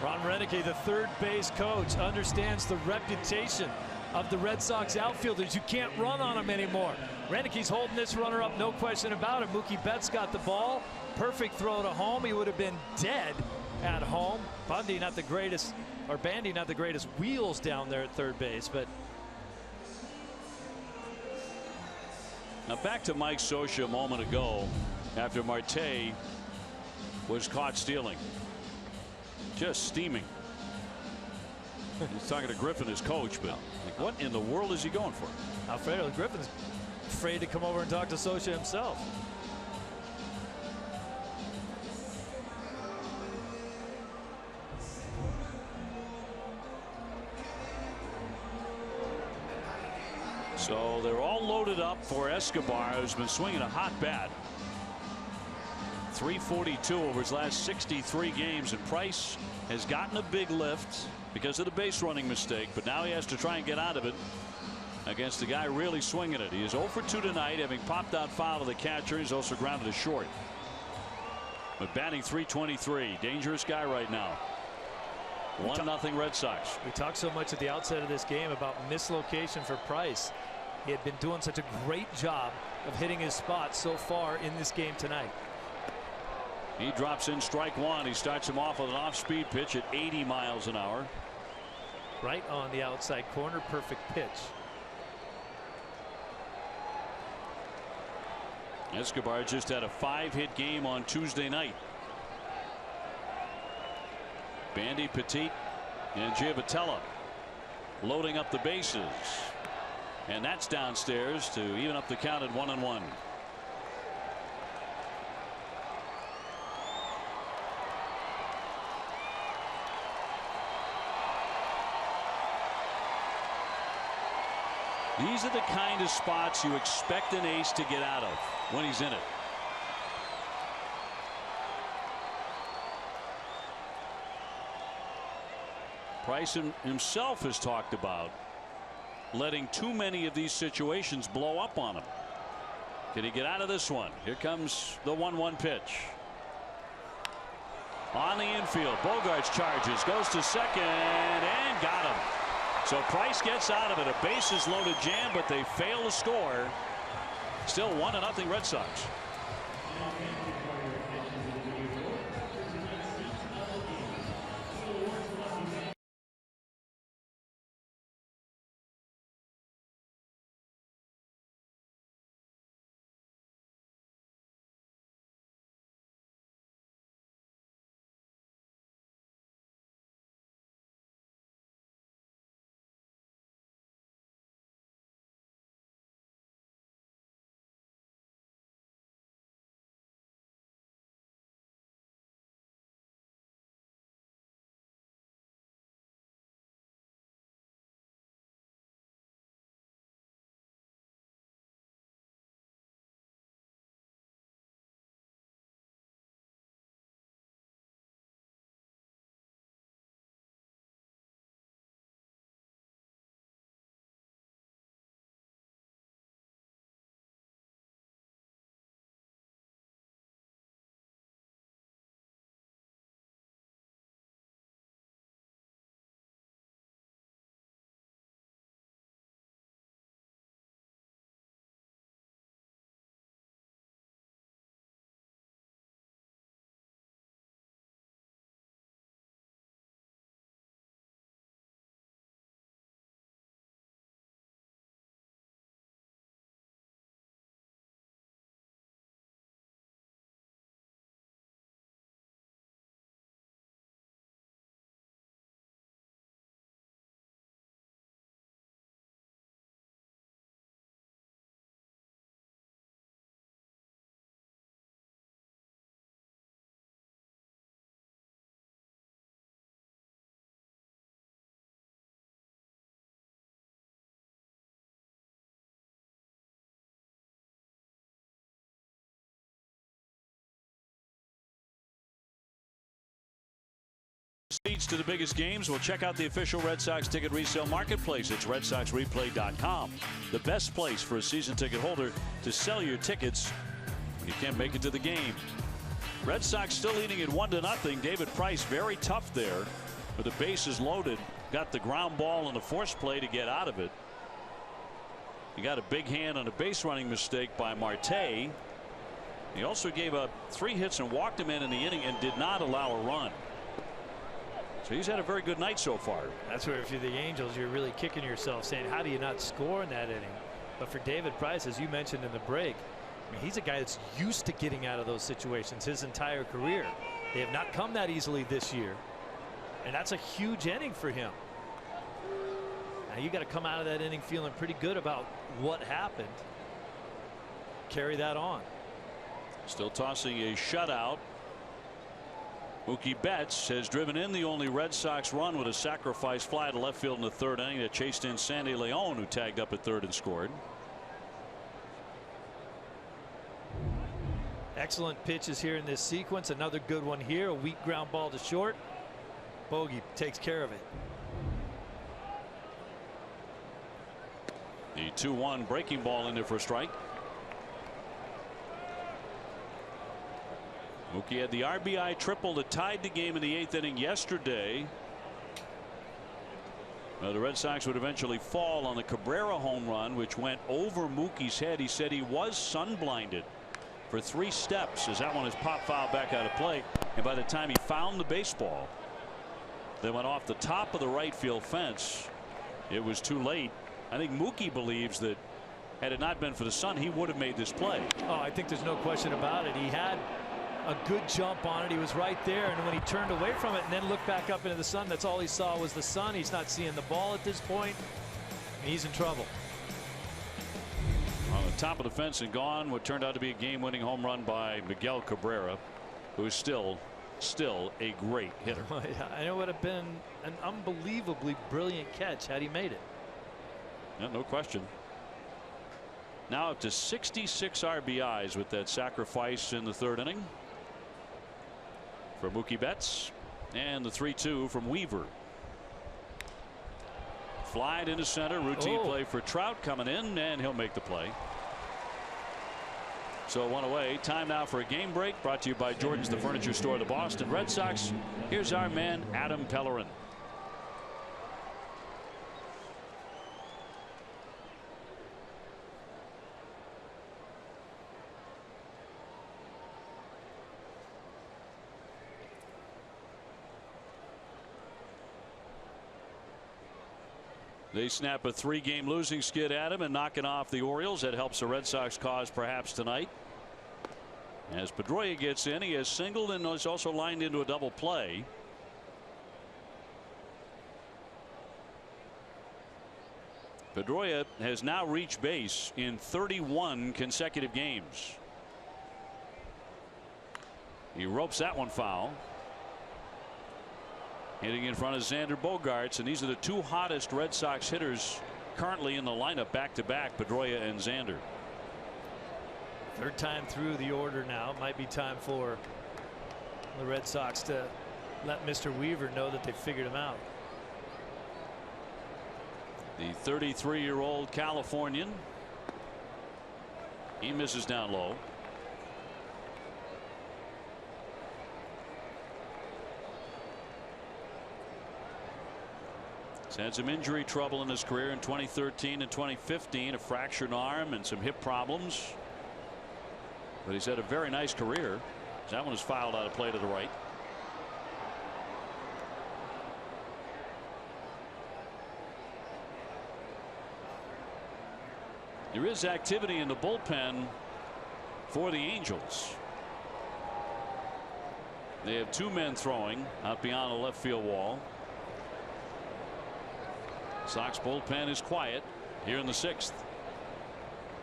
Ron Roenicke, the third base coach, understands the reputation of the Red Sox outfielders. You can't run on them anymore. Roenicke's holding this runner up, no question about it. Mookie Betts got the ball. Perfect throw to home. He would have been dead at home. Bandy not the greatest wheels down there at third base, but now back to Mike Scioscia a moment ago after Marte was caught stealing. Just steaming. He's talking to Griffin, his coach, but like, what in the world is he going for? Alfredo Griffin's afraid to come over and talk to Scioscia himself. So they're all loaded up for Escobar, who's been swinging a hot bat. 342 over his last 63 games, and Price has gotten a big lift because of the base running mistake, but now he has to try and get out of it against the guy really swinging it. He is 0 for 2 tonight, having popped out foul of the catcher. He's also grounded to short, but batting .323. Dangerous guy right now. 1-0 Red Sox. We talked so much at the outset of this game about mislocation for Price. He had been doing such a great job of hitting his spot so far in this game tonight. He drops in strike one. He starts him off with an off-speed pitch at 80 miles an hour. Right on the outside corner. Perfect pitch. Escobar just had a 5-hit game on Tuesday night. Bandy, Petit, and Giavotella loading up the bases, and that's downstairs to even up the count at 1-1. These are the kind of spots you expect an ace to get out of when he's in it. Price himself has talked about letting too many of these situations blow up on him. Can he get out of this one? Here comes the 1-1 pitch. On the infield, Bogaerts charges, goes to second, and got him. So Price gets out of it. A bases loaded jam, but they fail to score. Still 1-0 Red Sox. Leads to the biggest games. We'll check out the official Red Sox ticket resale marketplace. It's RedSoxReplay.com. The best place for a season ticket holder to sell your tickets when you can't make it to the game. Red Sox still leading at 1-0. David Price very tough there, but the bases loaded. Got the ground ball in the force play to get out of it. He got a big hand on a base running mistake by Marte. He also gave up 3 hits and walked him in the inning and did not allow a run. So he's had a very good night so far. That's where if you're the Angels, you're really kicking yourself saying, how do you not score in that inning? But for David Price, as you mentioned in the break, I mean, he's a guy that's used to getting out of those situations his entire career. They have not come that easily this year. And that's a huge inning for him. Now you got to come out of that inning feeling pretty good about what happened. Carry that on. Still tossing a shutout. Mookie Betts has driven in the only Red Sox run with a sacrifice fly to left field in the 3rd inning that chased in Sandy Leon, who tagged up at 3rd and scored. Excellent pitches here in this sequence. Another good one here. A weak ground ball to short. Bogey takes care of it. The 2-1 breaking ball in there for a strike. Mookie had the RBI triple that tied the game in the 8th inning yesterday. The Red Sox would eventually fall on the Cabrera home run, which went over Mookie's head. He said he was sun blinded for 3 steps as that one is popped foul back out of play. And by the time he found the baseball that went off the top of the right field fence, it was too late. I think Mookie believes that had it not been for the sun, he would have made this play. Oh, I think there's no question about it. He had a good jump on it. He was right there, and when he turned away from it and then looked back up into the sun, that's all he saw was the sun. He's not seeing the ball at this point. He's in trouble. On the top of the fence and gone, what turned out to be a game-winning home run by Miguel Cabrera, who is still a great hitter. And it would have been an unbelievably brilliant catch had he made it. Yeah, no question. Now up to 66 RBIs with that sacrifice in the 3rd inning for Mookie Betts, and the 3-2 from Weaver. Flied into center, routine play for Trout coming in, and he'll make the play. So 1 away. Time now for a game break, brought to you by Jordan's, the furniture store of the Boston Red Sox. Here's our man Adam Pellerin. They snap a 3-game losing skid at him and knocking off the Orioles. That helps the Red Sox cause perhaps tonight. As Pedroia gets in, he has singled and is also lined into a double play. Pedroia has now reached base in 31 consecutive games. He ropes that one foul. Hitting in front of Xander Bogaerts, and these are the 2 hottest Red Sox hitters currently in the lineup, back-to-back, Pedroia and Xander. 3rd time through the order now. It might be time for the Red Sox to let Mr. Weaver know that they figured him out. The 33-year-old Californian. He misses down low. He's had some injury trouble in his career in 2013 and 2015, a fractured arm and some hip problems. But he's had a very nice career. That one is fouled out of play to the right. There is activity in the bullpen for the Angels. They have 2 men throwing out beyond the left field wall. Sox bullpen is quiet here in the 6th.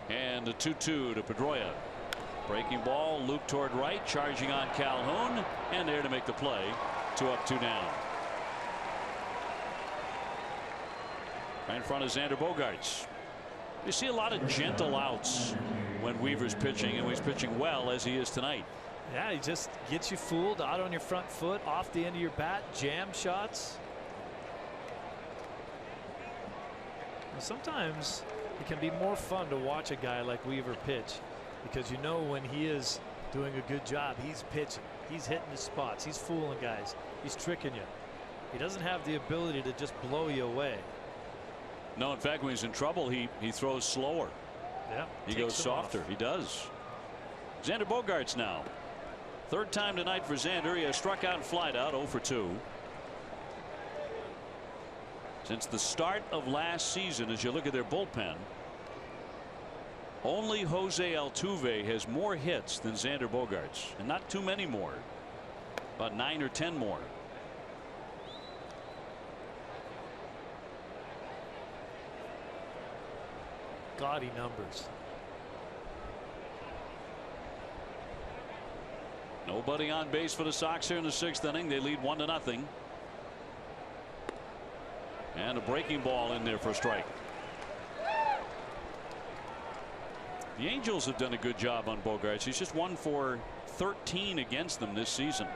And the 2-2 to Pedroia. Breaking ball, loop toward right, charging on Calhoun, and there to make the play. 2 up, 2 down. Right in front of Xander Bogaerts. You see a lot of gentle outs when Weaver's pitching, and he's pitching well as he is tonight. Yeah, he just gets you fooled out on your front foot, off the end of your bat, jam shots. Now, sometimes it can be more fun to watch a guy like Weaver pitch, because you know when he is doing a good job, he's pitching, he's hitting the spots, he's fooling guys, he's tricking you. He doesn't have the ability to just blow you away. No, in fact, when he's in trouble, he throws slower. Yeah, he goes softer. He does. Xander Bogaerts now. Third time tonight for Xander. He has struck out and flied out, 0 for 2. Since the start of last season, as you look at their bullpen, only Jose Altuve has more hits than Xander Bogaerts, and not too many more, about 9 or 10 more. Gaudy numbers. Nobody on base for the Sox here in the 6th inning. They lead 1-0. And a breaking ball in there for a strike. The Angels have done a good job on Bogaerts. He's just 1 for 13 against them this season.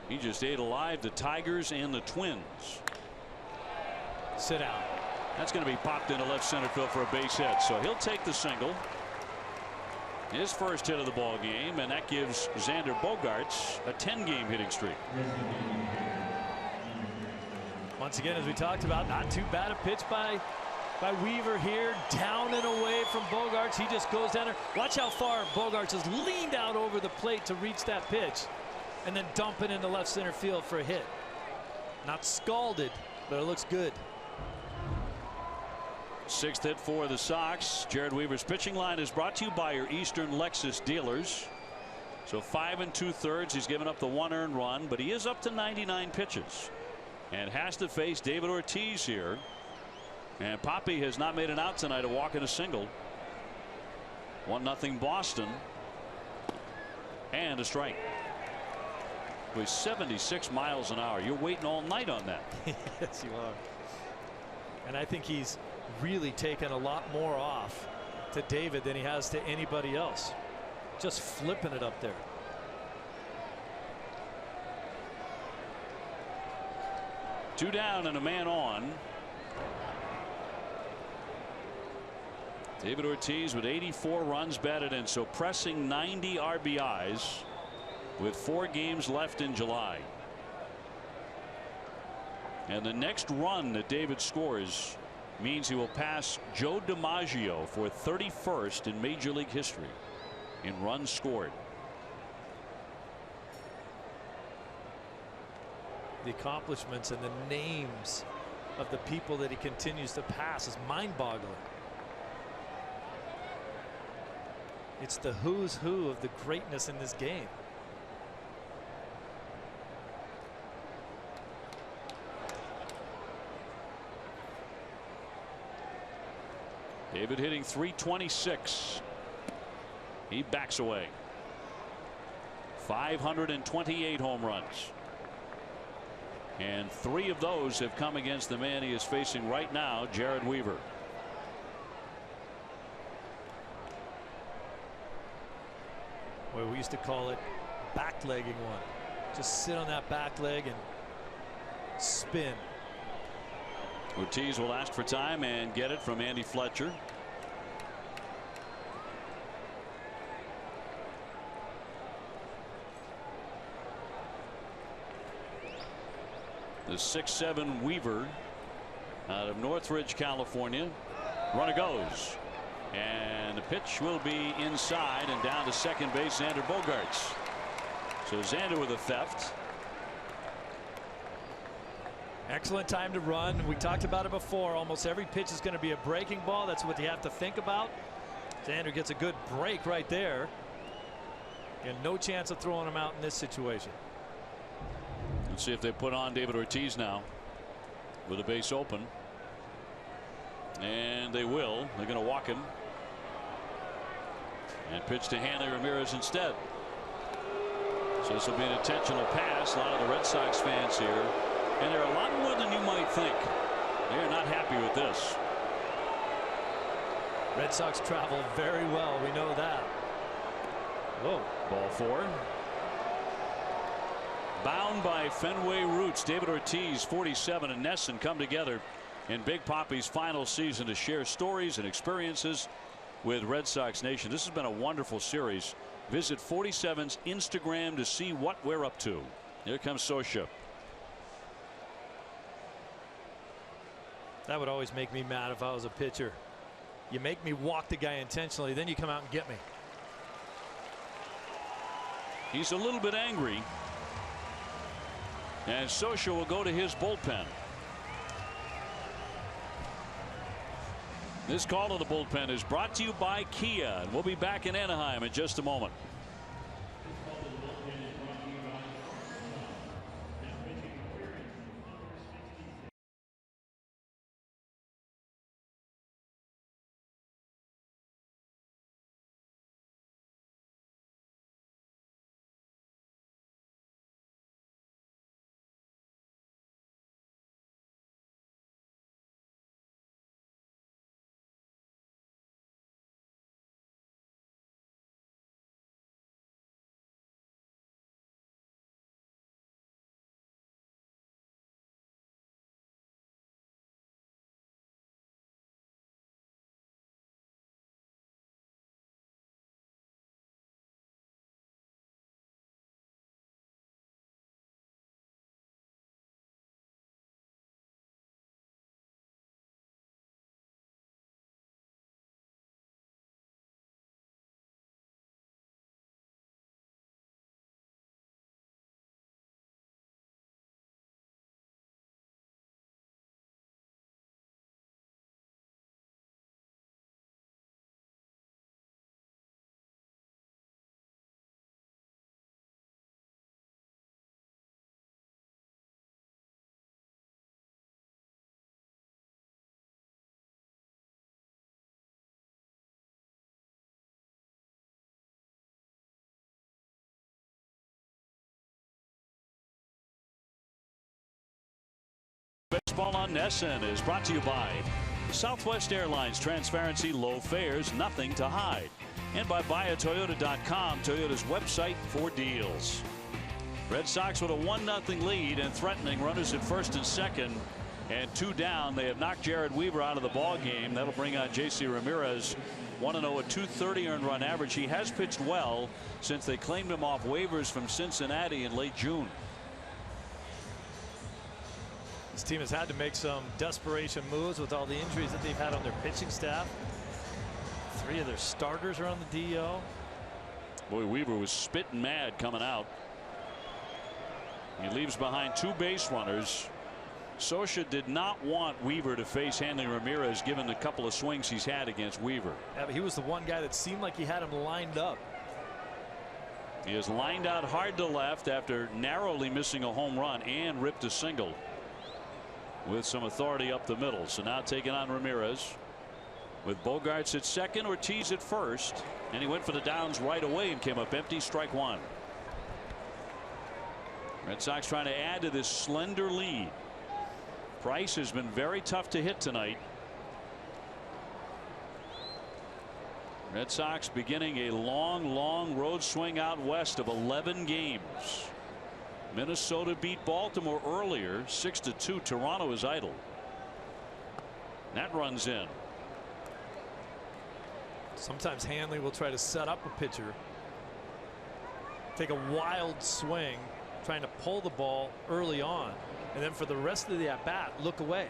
He just ate alive the Tigers and the Twins. Sit down. That's going to be popped into left center field for a base hit. So he'll take the single. His first hit of the ball game, and that gives Xander Bogaerts a 10-game hitting streak. Once again, as we talked about, not too bad a pitch by Weaver here, down and away from Bogaerts. He just goes down there. Watch how far Bogaerts has leaned out over the plate to reach that pitch, and then dump it into left center field for a hit. Not scalded, but it looks good. 6th hit for the Sox. Jared Weaver's pitching line is brought to you by your Eastern Lexus dealers. So 5 2/3. He's given up the 1 earned run, but he is up to 99 pitches and has to face David Ortiz here. And Poppy has not made an out tonight, a walk and a single. 1-0 Boston. And a strike. With 76 miles an hour. You're waiting all night on that. Yes, you are. And I think he's really taken a lot more off to David than he has to anybody else. Just flipping it up there. Two down and a man on. David Ortiz with 84 runs batted in, so pressing 90 RBIs with 4 games left in July. And the next run that David scores means he will pass Joe DiMaggio for 31st in Major League history in runs scored. The accomplishments and the names of the people that he continues to pass is mind-boggling. It's the who's who of the greatness in this game. David hitting .326. He backs away. 528 home runs. And 3 of those have come against the man he is facing right now, Jared Weaver. Well, we used to call it backlegging one. Just sit on that back leg and spin. Ortiz will ask for time and get it from Andy Fletcher. The 6'7" Weaver out of Northridge, California. Runner goes. And the pitch will be inside and down to second base, Xander Bogaerts. So Xander with a theft. Excellent time to run. We talked about it before. Almost every pitch is going to be a breaking ball. That's what you have to think about. Xander gets a good break right there. And no chance of throwing him out in this situation. Let's see if they put on David Ortiz now with a base open. And they will. They're going to walk him. And pitch to Hanley Ramirez instead. So this will be an intentional pass. A lot of the Red Sox fans here. And they're a lot more than you might think. They're not happy with this. Red Sox travel very well. We know that. Whoa. Ball 4. Bound by Fenway roots. David Ortiz, 47, and Nesson come together in Big Papi's final season to share stories and experiences with Red Sox Nation. This has been a wonderful series. Visit 47's Instagram to see what we're up to. Here comes Scioscia. That would always make me mad if I was a pitcher. You make me walk the guy intentionally, then you come out and get me. He's a little bit angry. And Scioscia will go to his bullpen. This call to the bullpen is brought to you by Kia, and we'll be back in Anaheim in just a moment. Baseball on NESN is brought to you by Southwest Airlines. Transparency, low fares, nothing to hide. And by buyatoyota.com, Toyota's website for deals. Red Sox with a 1-0 lead and threatening runners at first and second and 2 down. They have knocked Jared Weaver out of the ball game. That'll bring on JC Ramirez. 1-0 at .230 earned run average. He has pitched well since they claimed him off waivers from Cincinnati in late June. This team has had to make some desperation moves with all the injuries that they've had on their pitching staff. 3 of their starters are on the DL. Boy, Weaver was spitting mad coming out. He leaves behind 2 base runners. Scioscia did not want Weaver to face Hanley Ramirez given the couple of swings he's had against Weaver. Yeah, but he was the one guy that seemed like he had him lined up. He is lined out hard to left after narrowly missing a home run and ripped a single with some authority up the middle. So now taking on Ramirez with Bogaerts at second, Ortiz at first, and he went for the downs right away and came up empty. Strike 1. Red Sox trying to add to this slender lead. Price has been very tough to hit tonight. Red Sox beginning a long road swing out west of 11 games. Minnesota beat Baltimore earlier 6-2. Toronto is idle. That runs in. Sometimes Hanley will try to set up a pitcher, take a wild swing, trying to pull the ball early on, and then for the rest of the at bat, look away.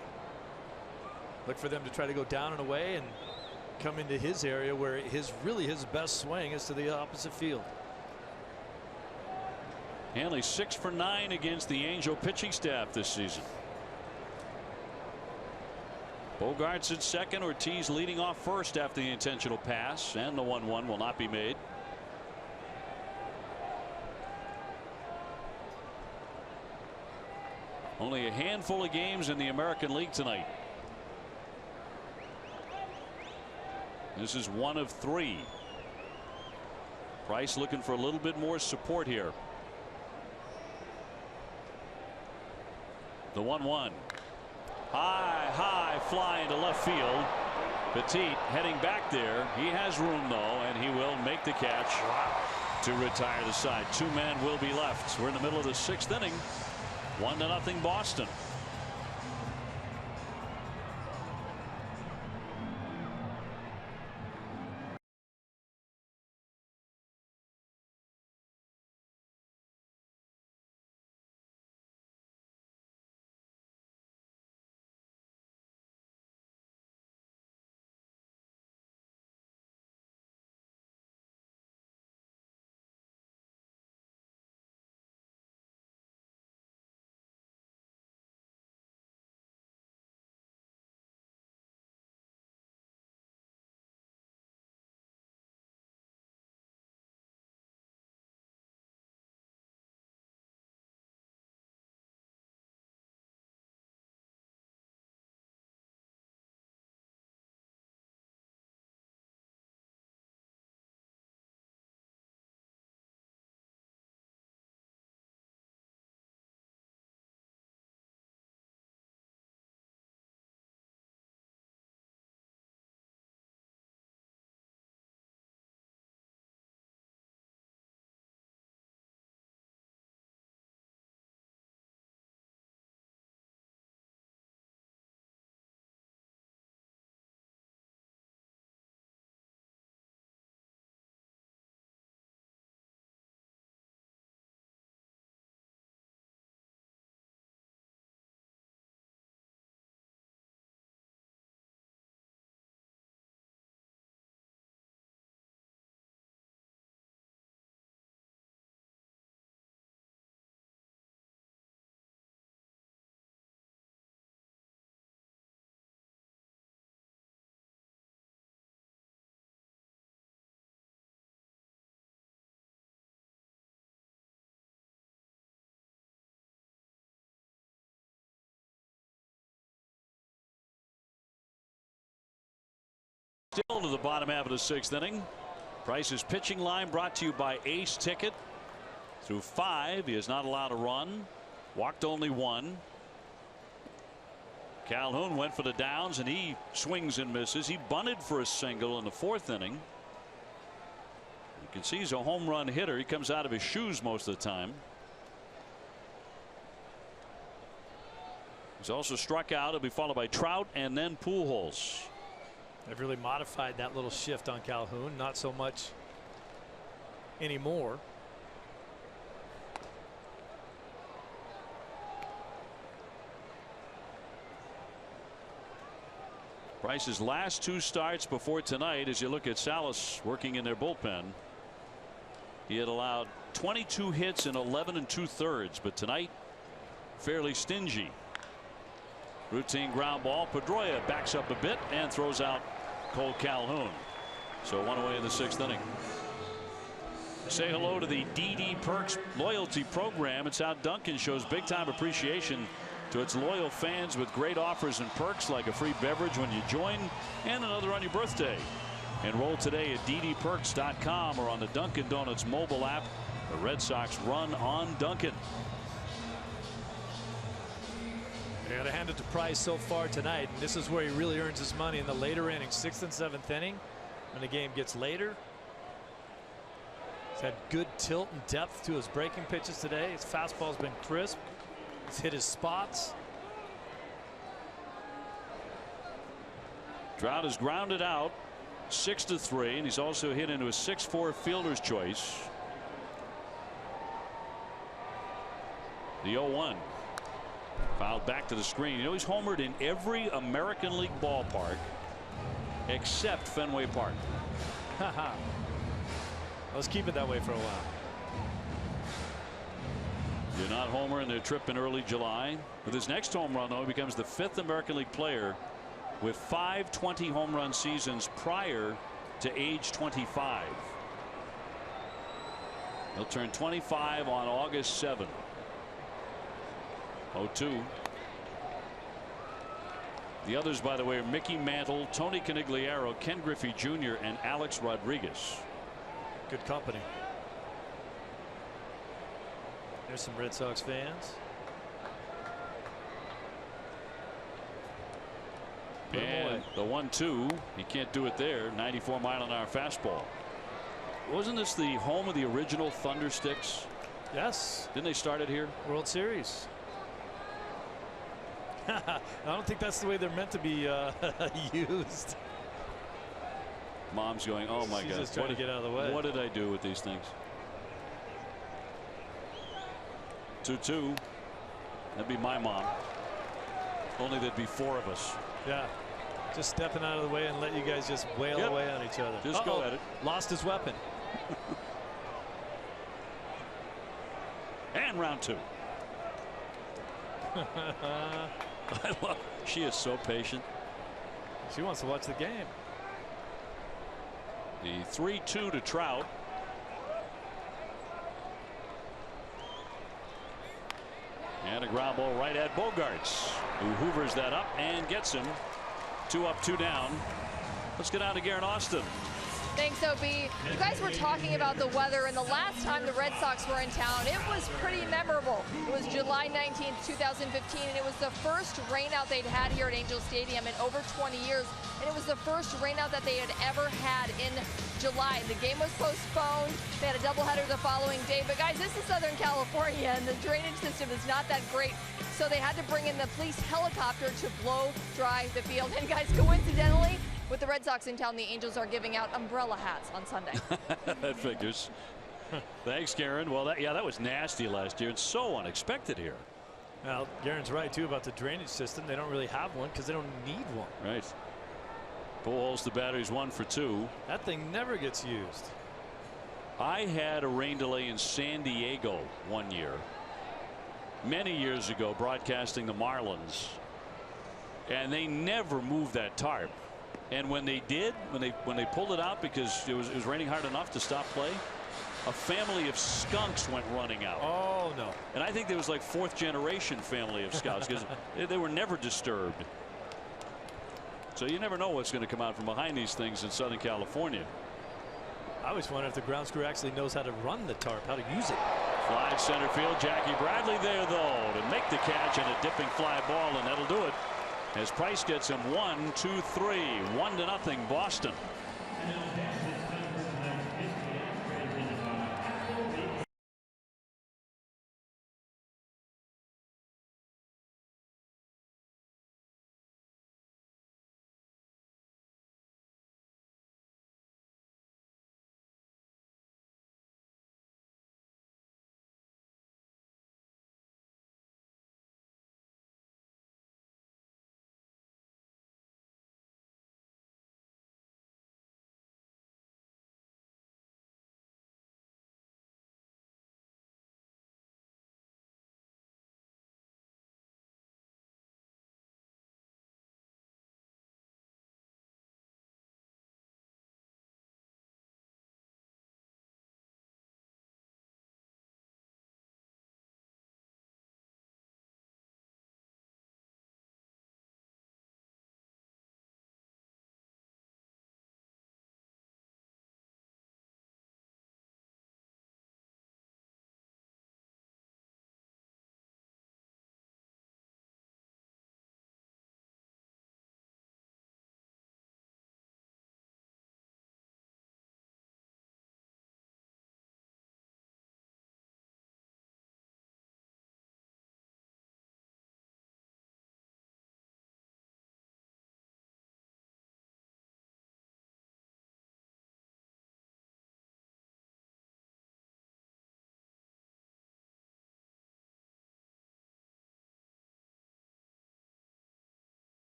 Look for them to try to go down and away and come into his area where his best swing is to the opposite field. Hanley 6 for 9 against the Angel pitching staff this season. Bogaerts at second, Ortiz leading off first after the intentional pass, and the 1-1 will not be made. Only a handful of games in the American League tonight. This is 1 of 3. Price looking for a little bit more support here. The 1-1. High fly into left field. Petit heading back there. He has room though, and he will make the catch to retire the side. 2 men will be left. We're in the middle of the 6th inning. 1-0 Boston. Still to the bottom half of the 6th inning. Price's pitching line brought to you by Ace Ticket. Through 5, he is not allowed to run. Walked only 1. Calhoun went for the downs, and he swings and misses. He bunted for a single in the 4th inning. You can see he's a home run hitter. He comes out of his shoes most of the time. He's also struck out. He'll be followed by Trout and then Pujols. They've really modified that little shift on Calhoun. Not so much anymore. Price's last 2 starts before tonight, as you look at Salas working in their bullpen, he had allowed 22 hits in 11 2/3, but tonight fairly stingy. Routine ground ball. Pedroia backs up a bit and throws out Cole Calhoun. So 1 away in the 6th inning. Say hello to the DD Perks loyalty program. It's how Dunkin' shows big time appreciation to its loyal fans with great offers and perks like a free beverage when you join and another on your birthday. Enroll today at ddperks.com or on the Dunkin' Donuts mobile app. The Red Sox run on Dunkin'. They got to hand it to Price so far tonight, and this is where he really earns his money in the later innings. 6th and 7th inning, when the game gets later. He's had good tilt and depth to his breaking pitches today. His fastball's been crisp. He's hit his spots. Trout has grounded out 6-3, and he's also hit into a 6-4 fielder's choice. The 0-1. Fouled back to the screen. You know, he's homered in every American League ballpark except Fenway Park. Let's keep it that way for a while. You're not homer in their trip in early July. With his next home run, though, he becomes the 5th American League player with 5 20 home run seasons prior to age 25. He'll turn 25 on August 7. 0-2. The others, by the way, are Mickey Mantle, Tony Conigliaro, Ken Griffey Jr., and Alex Rodriguez. Good company. There's some Red Sox fans. And the 1-2, he can't do it there. 94-mile-an-hour fastball. Wasn't this the home of the original Thundersticks? Yes. Didn't they start it here? World Series. I don't think that's the way they're meant to be used. Mom's going, oh my She's God. just trying to get out of the way. What did I do with these things? 2-2. That'd be my mom. Only there'd be 4 of us. Yeah. Just stepping out of the way and let you guys just wail away on each other. Just go at it. Lost his weapon. And round 2. I love. She is so patient. She wants to watch the game. The 3-2 to Trout. And a ground ball right at Bogaerts, who hoovers that up and gets him. 2 up, 2 down. Let's get out to Garen Austin. Thanks, OB. You guys were talking about the weather, and the last time the Red Sox were in town, it was pretty memorable. It was July 19th, 2015, and it was the first rainout they'd had here at Angel Stadium in over 20 years, and it was the first rainout that they had ever had in July. The game was postponed. They had a doubleheader the following day, but guys, this is Southern California, and the drainage system is not that great, so they had to bring in the police helicopter to blow dry the field. And guys, coincidentally, with the Red Sox in town, the Angels are giving out umbrella hats on Sunday. That figures. Thanks, Garen. Well, that was nasty last year. It's so unexpected here. Well, Garen's right, too, about the drainage system. They don't really have one because they don't need one. Right. Pujols, the battery's 1 for 2. That thing never gets used. I had a rain delay in San Diego one year, many years ago, broadcasting the Marlins, and they never moved that tarp. And when they did, when they pulled it out because it was raining hard enough to stop play, a family of skunks went running out. Oh no! And I think there was like 4th generation family of scouts because they were never disturbed. So you never know what's going to come out from behind these things in Southern California. I always wonder if the ground crew actually knows how to run the tarp, how to use it. Fly center field. Jackie Bradley there though to make the catch and a dipping fly ball, and that'll do it. As Price gets him 1, 2, 3, 1-0 Boston.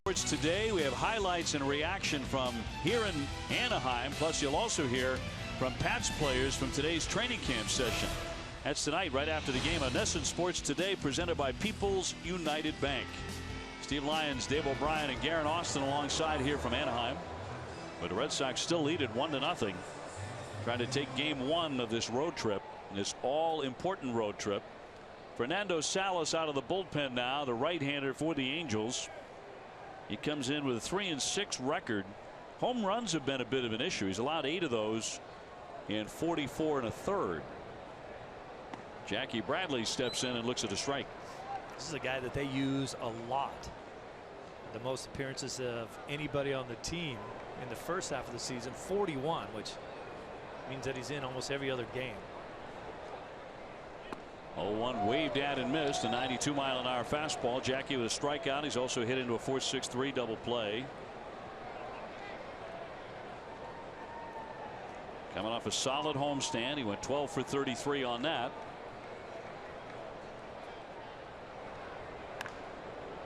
Sports Today. We have highlights and reaction from here in Anaheim. Plus, you'll also hear from Pats players from today's training camp session. That's tonight, right after the game on NESN Sports Today, presented by People's United Bank. Steve Lyons, Dave O'Brien, and Garen Austin alongside here from Anaheim. But the Red Sox still lead it 1-0. Trying to take game 1 of this road trip, this all important road trip. Fernando Salas out of the bullpen now, the right-hander for the Angels. He comes in with a 3-6 record. Home runs have been a bit of an issue. He's allowed 8 of those in 44 1/3. Jackie Bradley steps in and looks at a strike. This is a guy that they use a lot. The most appearances of anybody on the team in the first half of the season, 41, which means that he's in almost every other game. 0-1 waved at and missed. A 92-mile-an-hour fastball. Jackie with a strikeout. He's also hit into a 4.63 double play. Coming off a solid homestand. He went 12 for 33 on that.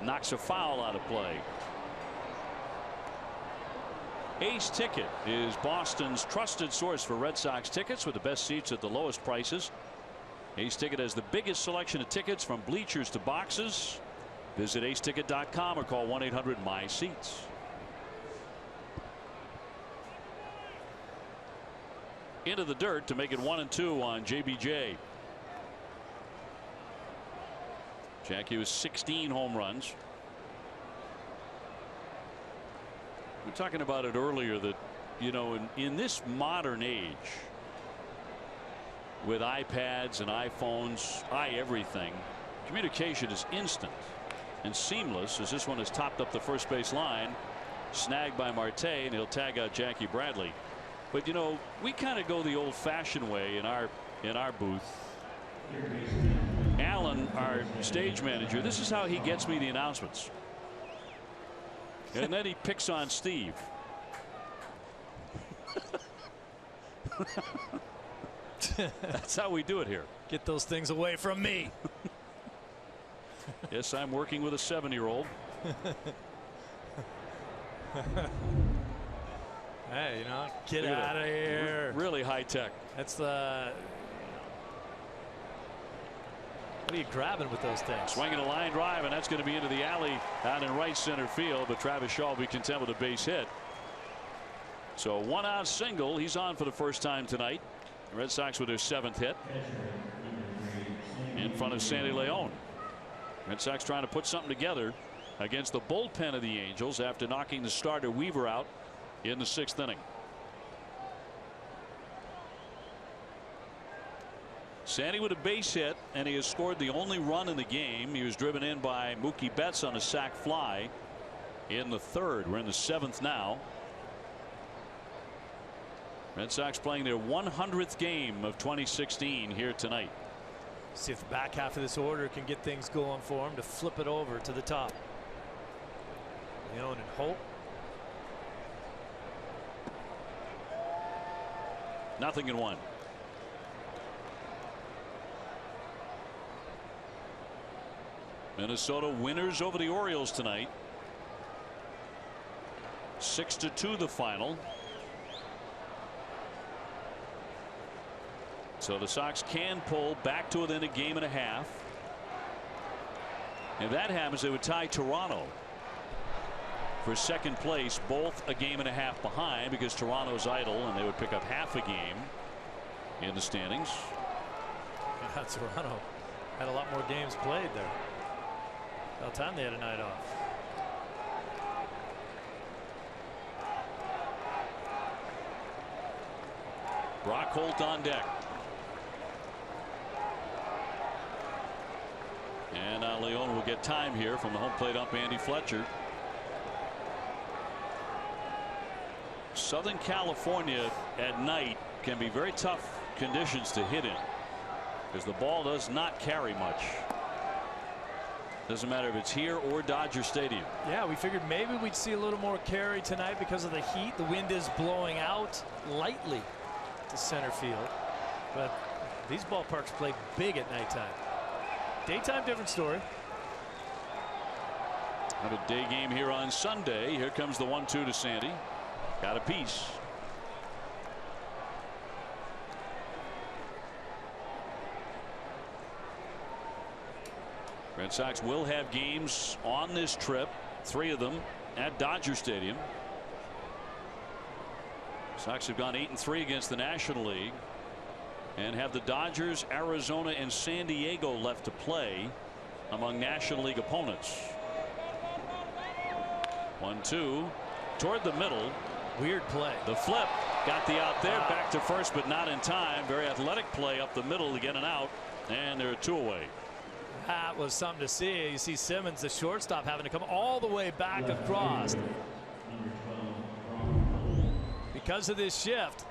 Knocks a foul out of play. Ace Ticket is Boston's trusted source for Red Sox tickets with the best seats at the lowest prices. Ace Ticket has the biggest selection of tickets from bleachers to boxes. Visit aceticket.com or call 1-800-MY-SEATS. Into the dirt to make it 1-2 on JBJ. Jackie with 16 home runs. We were talking about it earlier that, you know, in this modern age with iPads and iPhones, everything, communication is instant and seamless, as this one has topped up the first base line, snagged by Marte, and he'll tag out Jackie Bradley. But you know, we kind of go the old-fashioned way in our booth. Alan, our stage manager, this is how he gets me the announcements. And then he picks on Steve. That's how we do it here. Get those things away from me. Yes, I'm working with a 7-year-old. Hey, you know, get out of here. Really high tech. That's the. What are you grabbing with those things? Swinging a line drive, and that's going to be into the alley out in right center field. But Travis Shaw will be content with a base hit. So 1-out single. He's on for the first time tonight. The Red Sox with their 7th hit in front of Sandy Leon. Red Sox trying to put something together against the bullpen of the Angels after knocking the starter Weaver out in the 6th inning. Sandy with a base hit, and he has scored the only run in the game. He was driven in by Mookie Betts on a sac fly in the 3rd. We're in the 7th now. Red Sox playing their 100th game of 2016 here tonight. See if the back half of this order can get things going for him to flip it over to the top. Leon and Holt. 0-1. Minnesota winners over the Orioles tonight. 6-2 the final. So the Sox can pull back to within a game and a half. If that happens, they would tie Toronto for 2nd place, both a game and a half behind, because Toronto's idle, and they would pick up half a game in the standings. Yeah, Toronto had a lot more games played there. About time they had a night off. Brock Holt on deck. And Leon will get time here from the home plate ump Andy Fletcher. Southern California at night can be very tough conditions to hit in, because the ball does not carry much. Doesn't matter if it's here or Dodger Stadium. Yeah, we figured maybe we'd see a little more carry tonight because of the heat. The wind is blowing out lightly to center field, but these ballparks play big at nighttime. Daytime, different story. Have a day game here on Sunday. Here comes the 1-2 to Sandy. Got a piece. Red Sox will have games on this trip, 3 of them at Dodger Stadium. Sox have gone 8-3 against the National League and have the Dodgers, Arizona, and San Diego left to play among National League opponents. 1-2 toward the middle. Weird play. The flip got the out there, back to first, but not in time. Very athletic play up the middle to get an out, and there are 2 away. That was something to see. You see Simmons, the shortstop, having to come all the way back across. Because of this shift,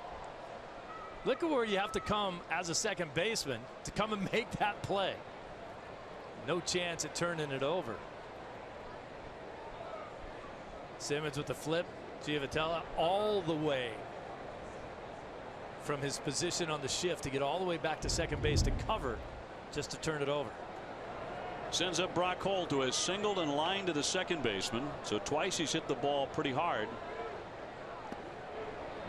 look at where you have to come as a second baseman to come and make that play. No chance at turning it over. Simmons with the flip. Giavotella all the way from his position on the shift to get all the way back to second base to cover, just to turn it over. Sends up Brock Holt, who has singled and lined to the second baseman. So twice he's hit the ball pretty hard.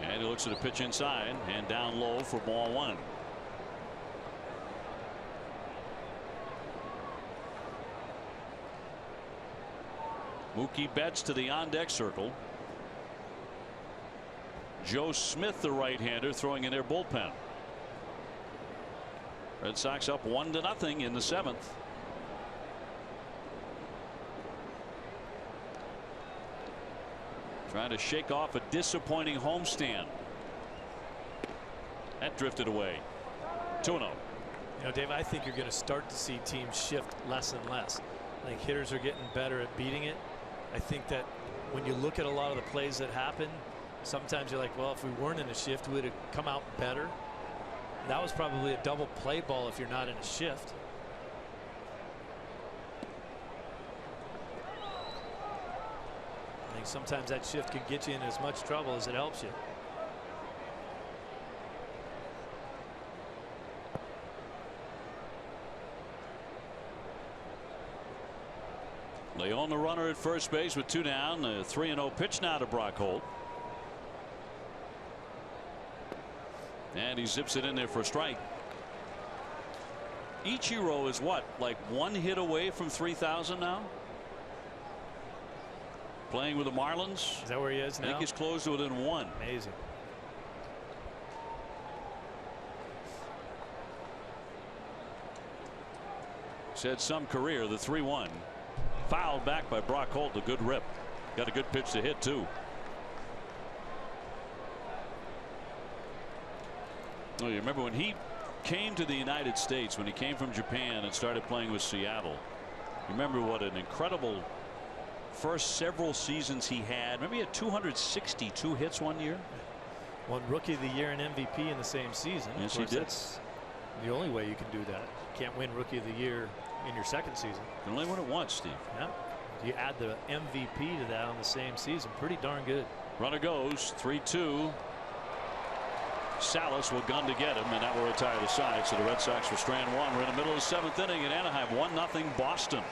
And he looks at a pitch inside and down low for ball 1. Mookie Betts to the on-deck circle. Joe Smith, the right-hander, throwing in their bullpen. Red Sox up 1-0 in the 7th. Trying to shake off a disappointing homestand. That drifted away. 2-0. You know, Dave, I think you're going to start to see teams shift less and less. I think hitters are getting better at beating it. I think that when you look at a lot of the plays that happen, sometimes you're like, well, if we weren't in a shift, we'd have come out better. That was probably a double play ball if you're not in a shift. I think sometimes that shift can get you in as much trouble as it helps you. Leon, the runner at first base with 2 down. A 3-0 pitch now to Brock Holt. And he zips it in there for a strike. Ichiro is what, like 1 hit away from 3,000 now? Playing with the Marlins. Is that where he is now? I think he's close to within 1. Amazing. Said some career. The 3-1 fouled back by Brock Holt. A good rip. Got a good pitch to hit too. Oh, you remember when he came to the United States, when he came from Japan and started playing with Seattle. You remember what an incredible first several seasons he had. Remember he had 262 hits one year. Won Rookie of the Year and MVP in the same season. Yes, of course, he did. That's the only way you can do that. You can't win Rookie of the Year in your second season. You can only win it once, Steve. Yeah. You add the MVP to that on the same season. Pretty darn good. Runner goes 3-2. Salas will gun to get him, and that will retire the side. So the Red Sox will strand 1. We're in the middle of the 7th inning in Anaheim. 1-0 Boston.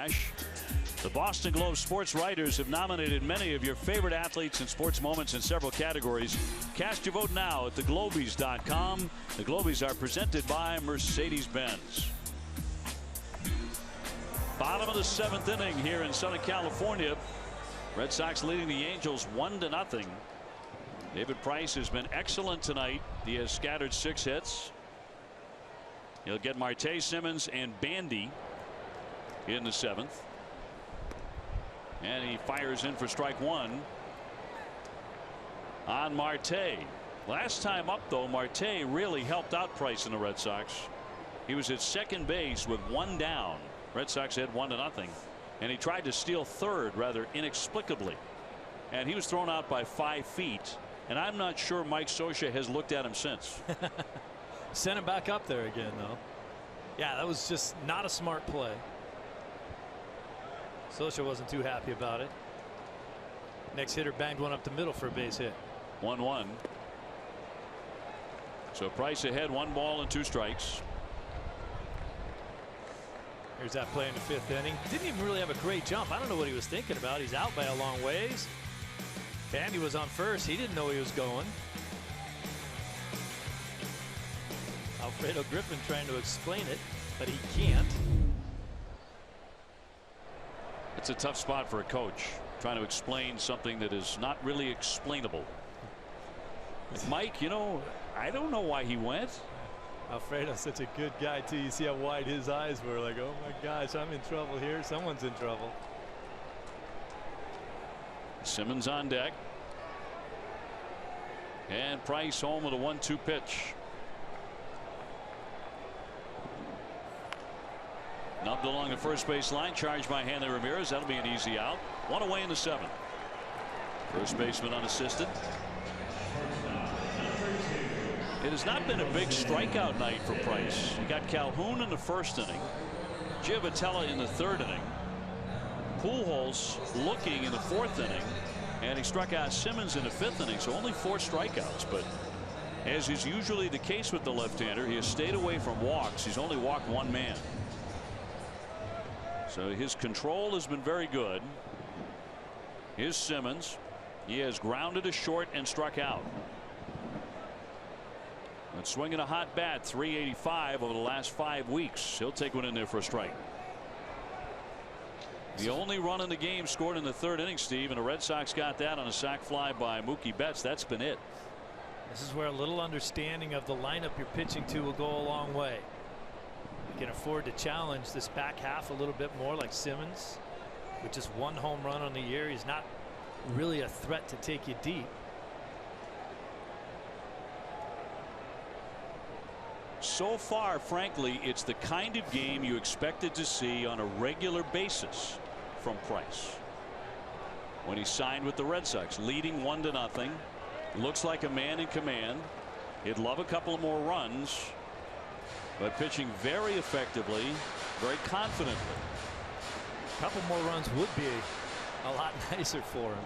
The Boston Globe sports writers have nominated many of your favorite athletes and sports moments in several categories. Cast your vote now at theglobies.com. The Globies are presented by Mercedes-Benz. Bottom of the 7th inning here in Southern California. Red Sox leading the Angels 1-0. David Price has been excellent tonight. He has scattered 6 hits. He'll get Marte, Simmons, and Bandy in the 7th. And he fires in for strike 1 on Marte. Last time up, though, Marte really helped out Price in the Red Sox. He was at second base with 1 down. Red Sox had 1-0. And he tried to steal third rather inexplicably. And he was thrown out by 5 feet. And I'm not sure Mike Scioscia has looked at him since. Sent him back up there again, though. Yeah, that was just not a smart play. Scioscia wasn't too happy about it. Next hitter banged one up the middle for a base hit. 1-1. So Price ahead, 1 ball and 2 strikes. Here's that play in the 5th inning. Didn't even really have a great jump. I don't know what he was thinking about. He's out by a long ways. Bandy was on first. He didn't know he was going. Alfredo Griffin trying to explain it, but he can't. It's a tough spot for a coach, trying to explain something that is not really explainable. Mike, you know, I don't know why he went. Alfredo's such a good guy, too. You see how wide his eyes were, like, oh my gosh, I'm in trouble here. Someone's in trouble. Simmons on deck. And Price home with a 1-2 pitch. Nubbed along the first base line, charged by Hanley Ramirez. That'll be an easy out. 1 away in the 7th. First baseman unassisted. It has not been a big strikeout night for Price. He got Calhoun in the 1st inning. Giavotella in the 3rd inning. Pujols looking in the 4th inning. And he struck out Simmons in the 5th inning. So only 4 strikeouts. But as is usually the case with the left-hander, he has stayed away from walks. He's only walked 1 man. So his control has been very good. Here's Simmons. He has grounded a short and struck out. And swinging a hot bat, 385 over the last 5 weeks. He'll take one in there for a strike. The only run in the game scored in the 3rd inning, Steve, and the Red Sox got that on a sac fly by Mookie Betts. That's been it. This is where a little understanding of the lineup you're pitching to will go a long way. You can afford to challenge this back half a little bit more, like Simmons, with just 1 home run on the year. He's not really a threat to take you deep. So far, frankly, it's the kind of game you expected to see on a regular basis from Price. When he signed with the Red Sox, leading 1-0, looks like a man in command. He'd love a couple of more runs, but pitching very effectively, very confidently. A couple more runs would be a lot nicer for him.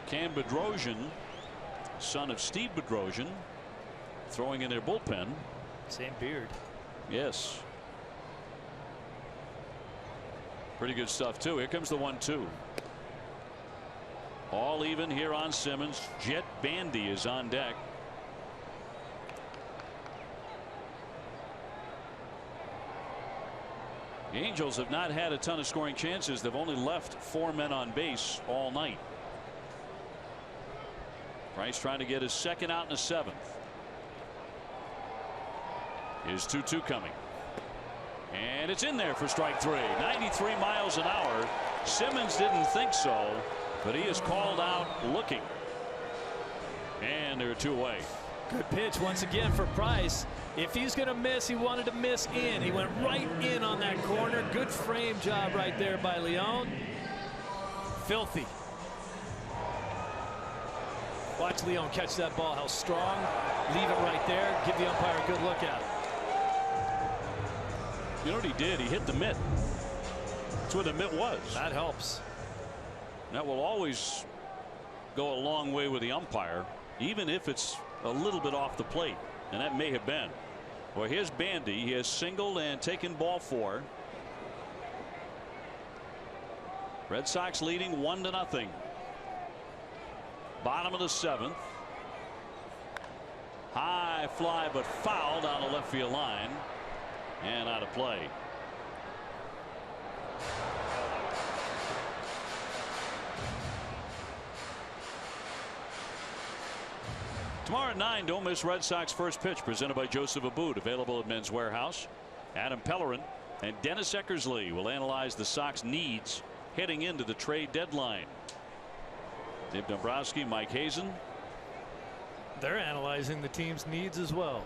Cam Bedrosian, son of Steve Bedrosian, throwing in their bullpen. Same beard. Yes. Pretty good stuff, too. Here comes the 1-2. All even here on Simmons. Jet Bandy is on deck. The Angels have not had a ton of scoring chances. They've only left 4 men on base all night. Price trying to get his 2nd out in the 7th. Is 2-2 coming. And it's in there for strike 3. 93 miles an hour. Simmons didn't think so, but he is called out looking. And they're 2 away. Good pitch once again for Price. If he's going to miss, he wanted to miss in. He went right in on that corner. Good frame job right there by Leon. Filthy. Watch Leon catch that ball. How strong. Leave it right there. Give the umpire a good look at it. You know what he did? He hit the mitt. That's where the mitt was. That helps. That will always go a long way with the umpire, even if it's a little bit off the plate. And that may have been. Well, here's Bandy. He has singled and taken ball 4. Red Sox leading 1-0. Bottom of the 7th. High fly, but foul down the left field line and out of play. Tomorrow at 9, don't miss Red Sox first pitch, presented by Joseph Abboud, available at Men's Warehouse. Adam Pellerin and Dennis Eckersley will analyze the Sox needs heading into the trade deadline. Dave Dombrowski, Mike Hazen. They're analyzing the team's needs as well.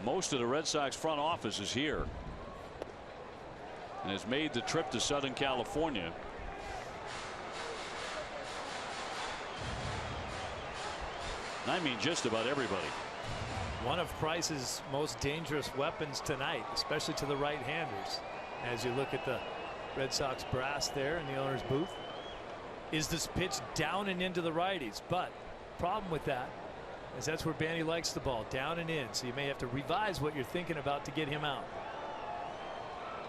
Most of the Red Sox front office is here and has made the trip to Southern California. I mean just about everybody. One of Price's most dangerous weapons tonight, especially to the right-handers, as you look at the Red Sox brass there in the owner's booth, is this pitch down and into the righties. But problem with that is that's where Bandy likes the ball, down and in. So you may have to revise what you're thinking about to get him out.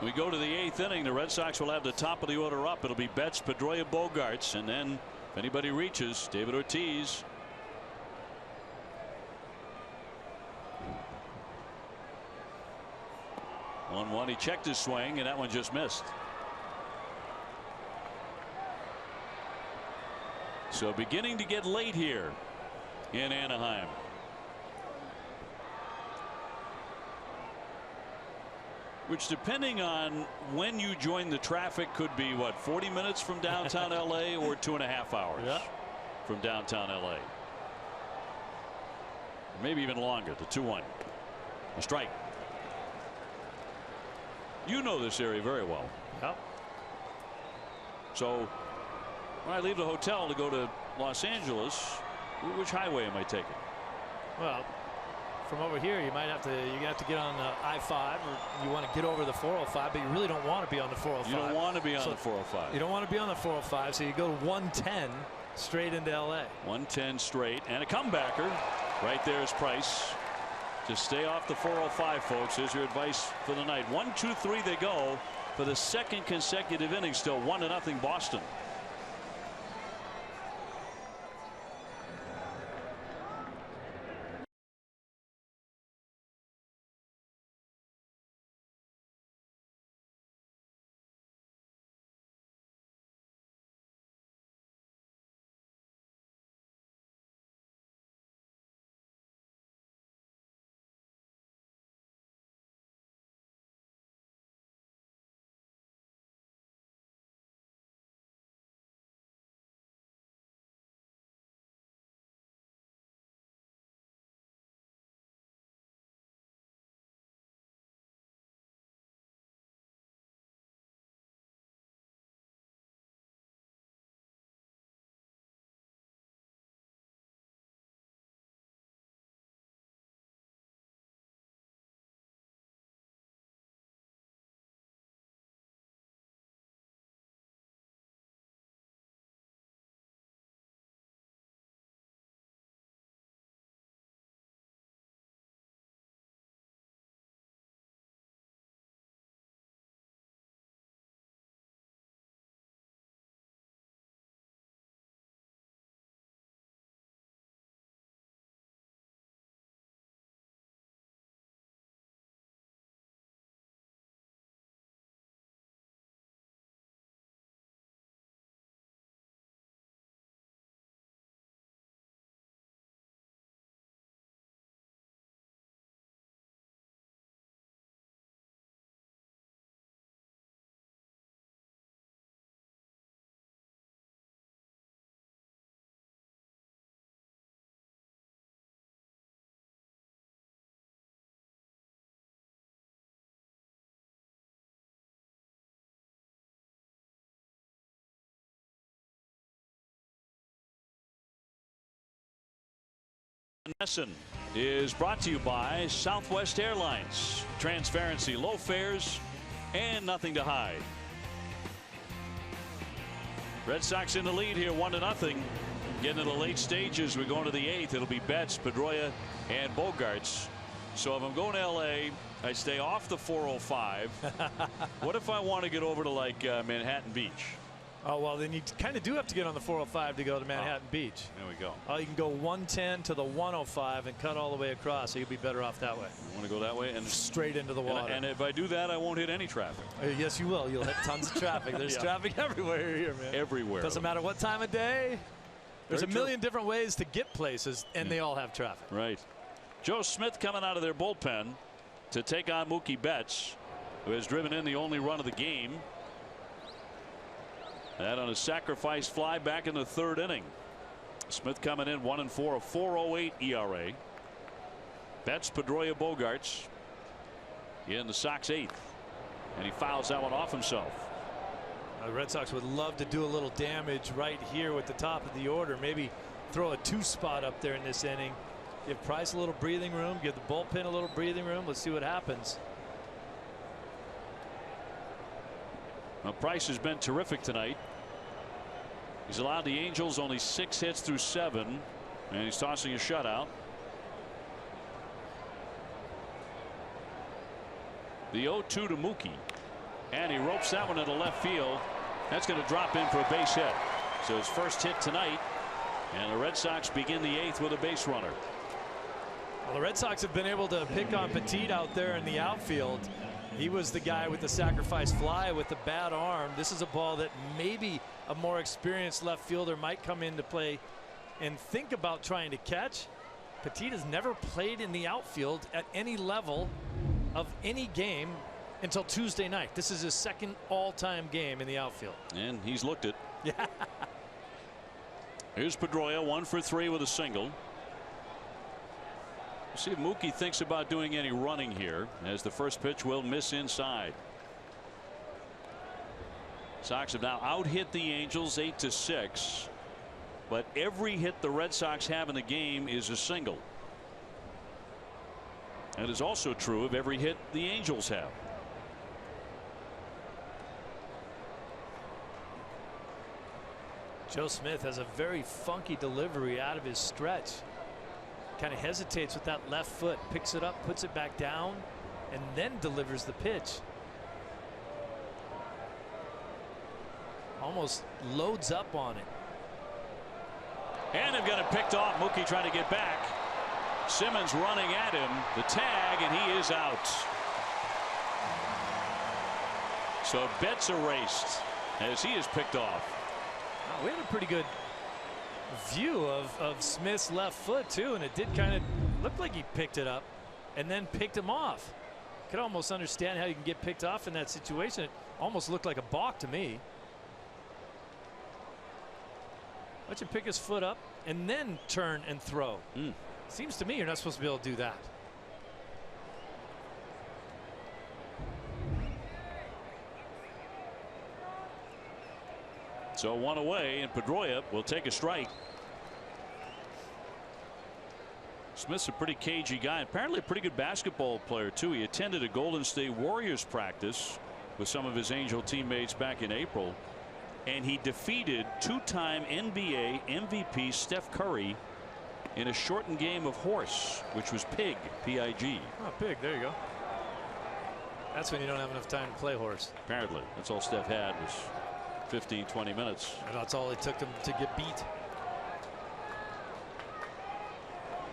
We go to the 8th inning. The Red Sox will have the top of the order up. It'll be Betts, Pedroia, Bogaerts, and then if anybody reaches, David Ortiz. He checked his swing, and that one just missed. So beginning to get late here in Anaheim. Which, depending on when you join the traffic, could be what, 40 minutes from downtown LA or 2.5 hours from downtown LA. Or maybe even longer. The 2-1. A strike. You know this area very well. Yep. So when I leave the hotel to go to Los Angeles, which highway am I taking? Well, from over here, you're gonna have to get on I-5, or you want to get over the 405, but you really don't want to be on the 405. You don't want to be on the 405. You don't want to be on the 405, so you go to 110 straight into LA. 110 straight, and a comebacker. Right there is Price. Just stay off the 405, folks. Here's your advice for the night. 1-2-3 they go for the second consecutive inning. Still 1-0 Boston. NESN is brought to you by Southwest Airlines. Transparency, low fares, and nothing to hide. Red Sox in the lead here, 1-0. Getting to the late stages. We're going to the 8th. It'll be Betts, Pedroia, and Bogaerts. So if I'm going to LA, I stay off the 405. What if I want to get over to like Manhattan Beach? Oh, well, then you kind of do have to get on the 405 to go to Manhattan Beach. There we go. Oh, you can go 110 to the 105 and cut all the way across, so you'll be better off that way. You want to go that way and straight into the water. And if I do that, I won't hit any traffic. Yes, you will. You'll hit tons of traffic. There's traffic everywhere here, man. Everywhere. Doesn't matter what time of day. There's a million different ways to get places, and they all have traffic. Right. Joe Smith coming out of their bullpen to take on Mookie Betts, who has driven in the only run of the game. That on a sacrifice fly back in the 3rd inning. Smith coming in 1-4, a 4.08 ERA. Betts, Pedroia, Bogaerts in the Sox 8th, and he fouls that one off himself. The Red Sox would love to do a little damage right here with the top of the order. Maybe throw a 2 spot up there in this inning. Give Price a little breathing room. Give the bullpen a little breathing room. Let's see what happens. Well, Price has been terrific tonight. He's allowed the Angels only 6 hits through 7, and he's tossing a shutout. The 0-2 to Mookie, and he ropes that one into left field. That's going to drop in for a base hit. So his first hit tonight, and the Red Sox begin the 8th with a base runner. Well, the Red Sox have been able to pick on Petit out there in the outfield. He was the guy with the sacrifice fly with the bad arm. This is a ball that maybe a more experienced left fielder might come into play and think about trying to catch. Petit has never played in the outfield at any level of any game until Tuesday night. This is his 2nd all-time game in the outfield. And he's looked it. Yeah. Here's Pedroia, 1 for 3 with a single. See if Mookie thinks about doing any running here, as the first pitch will miss inside. Sox have now out-hit the Angels 8-6, but every hit the Red Sox have in the game is a single. That is also true of every hit the Angels have. Joe Smith has a very funky delivery out of his stretch. Kind of hesitates with that left foot, picks it up, puts it back down, and then delivers the pitch. Almost loads up on it. And they've got it picked off. Mookie trying to get back. Simmons running at him. The tag, and he is out. So Betts erased as he is picked off. We had a pretty good view of Smith's left foot too, and it did kind of look like he picked it up and then picked him off. Could almost understand how you can get picked off in that situation. It almost looked like a balk to me. Let you pick his foot up and then turn and throw. Seems to me you're not supposed to be able to do that. So 1 away, and Pedroia will take a strike. Smith's a pretty cagey guy. Apparently a pretty good basketball player too. He attended a Golden State Warriors practice with some of his Angel teammates back in April, and he defeated 2-time NBA MVP Steph Curry in a shortened game of horse, which was Pig, P-I-G. Oh, Pig, there you go. That's when you don't have enough time to play horse. Apparently that's all Steph had was 15-20 minutes. And that's all it took him to get beat.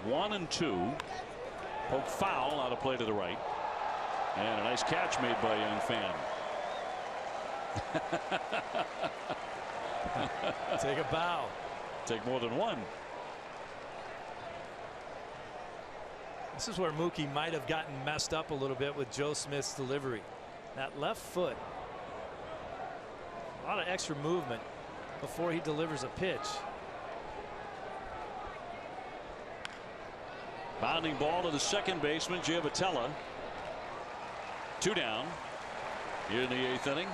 1-2. Poke foul out of play to the right, and a nice catch made by a young fan. Take a bow. Take more than one. This is where Mookie might have gotten messed up a little bit with Joe Smith's delivery. That left foot, a lot of extra movement before he delivers a pitch. Bounding ball to the second baseman, Giavotella. 2 down here in the 8th inning.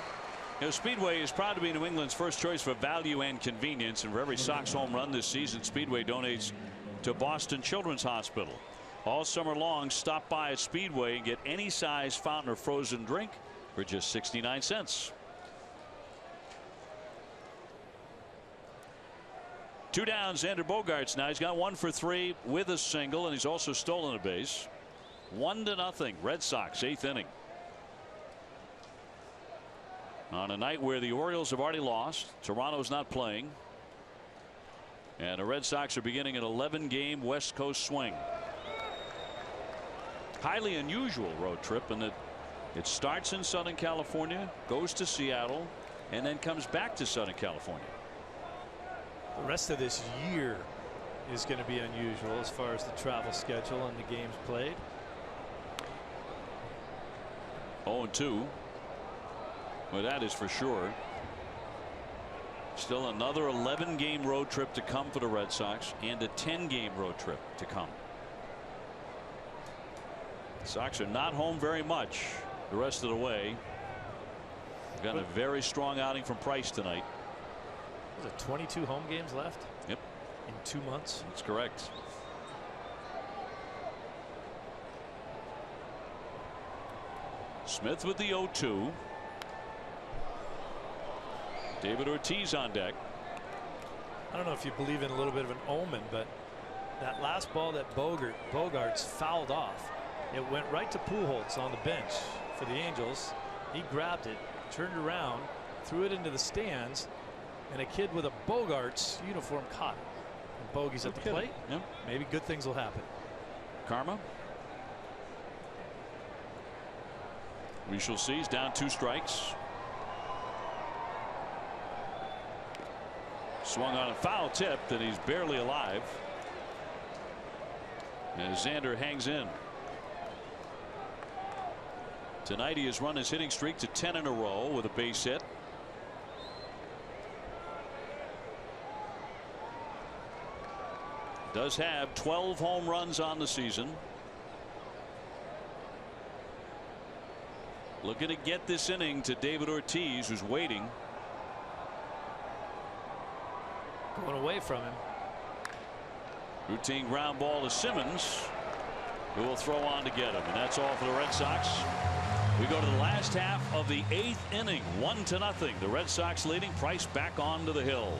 You know, Speedway is proud to be New England's first choice for value and convenience, and for every Sox home run this season, Speedway donates to Boston Children's Hospital. All summer long, stop by at Speedway and get any size fountain or frozen drink for just 69 cents. 2 down, Xander Bogaerts now. He's got 1 for 3 with a single, and he's also stolen a base. 1-0 Red Sox, 8th inning. On a night where the Orioles have already lost, Toronto's not playing, and the Red Sox are beginning an 11-game West Coast swing. Highly unusual road trip in that it starts in Southern California, goes to Seattle, and then comes back to Southern California. The rest of this year is going to be unusual as far as the travel schedule and the games played. 0-2. Well, that is for sure. Still another 11-game road trip to come for the Red Sox, and a 10-game road trip to come. The Sox are not home very much the rest of the way. Got a very strong outing from Price tonight. Is it 22 home games left? Yep. In 2 months. That's correct. Smith with the 0-2. David Ortiz on deck. I don't know if you believe in a little bit of an omen, but that last ball that Bogaerts fouled off, it went right to Pujols on the bench for the Angels. He grabbed it, turned around, threw it into the stands, and a kid with a Bogaerts uniform caught it. And Bogey's at the plate. Yep. Maybe good things will happen. Karma. We shall see. He's down 2 strikes. Swung on a foul tip that he's barely alive. And Xander hangs in. Tonight he has run his hitting streak to 10 in a row with a base hit. Does have 12 home runs on the season. Looking to get this inning to David Ortiz, who's waiting. Going away from him. Routine ground ball to Simmons, who will throw on to get him, and that's all for the Red Sox. We go to the last half of the 8th inning, 1-0. The Red Sox leading. Price back onto the hill.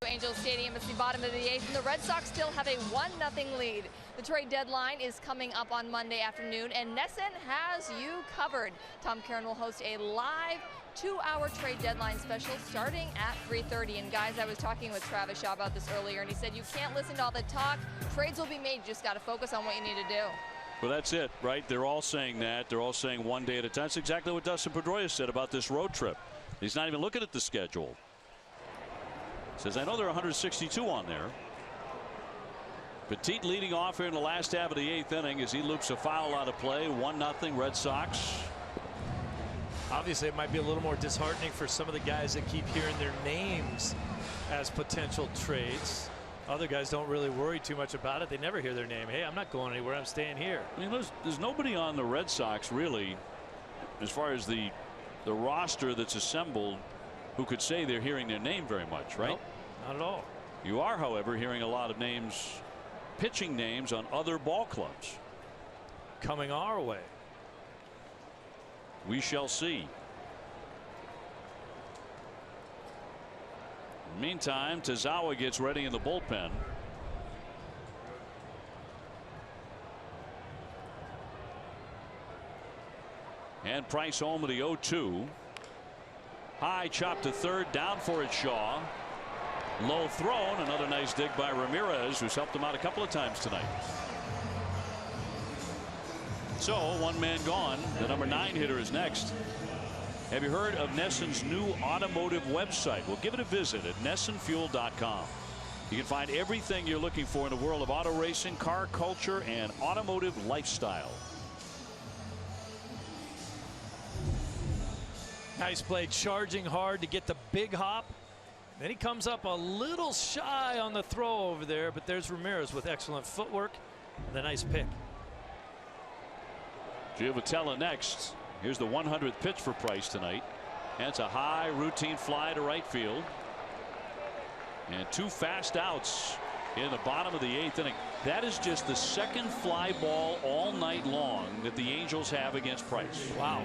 Angels Stadium. It's the bottom of the 8th, and the Red Sox still have a 1-0 lead. The trade deadline is coming up on Monday afternoon, and NESN has you covered. Tom Caron will host a live 2-hour trade deadline special starting at 3:30. And guys, I was talking with Travis Shaw about this earlier, and he said you can't listen to all the talk. Trades will be made. You just got to focus on what you need to do. Well, that's it, right? They're all saying that. They're all saying one day at a time. That's exactly what Dustin Pedroia said about this road trip. He's not even looking at the schedule. Says, I know there are 162 on there, Petit leading off here in the last half of the 8th inning as he loops a foul out of play. 1-0 Red Sox. Obviously, it might be a little more disheartening for some of the guys that keep hearing their names as potential trades. Other guys don't really worry too much about it. They never hear their name. Hey, I'm not going anywhere. I'm staying here. I mean, there's nobody on the Red Sox really, as far as the roster that's assembled, who could say they're hearing their name very much, right? Nope, not at all. You are, however, hearing a lot of names, pitching names on other ball clubs coming our way. We shall see. Meantime, Tazawa gets ready in the bullpen. And Price home with the 0-2. High chop to third, down for it Shaw. Low thrown, another nice dig by Ramirez, who's helped him out a couple of times tonight. So one man gone. The number 9 hitter is next. Have you heard of NESN's new automotive website? Well, give it a visit at NESNfuel.com. You can find everything you're looking for in the world of auto racing, car culture, and automotive lifestyle. Nice play, charging hard to get the big hop. Then he comes up a little shy on the throw over there, but there's Ramirez with excellent footwork and a nice pick. Giovatella next. Here's the 100th pitch for Price tonight. And it's a high routine fly to right field. And 2 fast outs in the bottom of the 8th inning. That is just the second fly ball all night long that the Angels have against Price. Wow.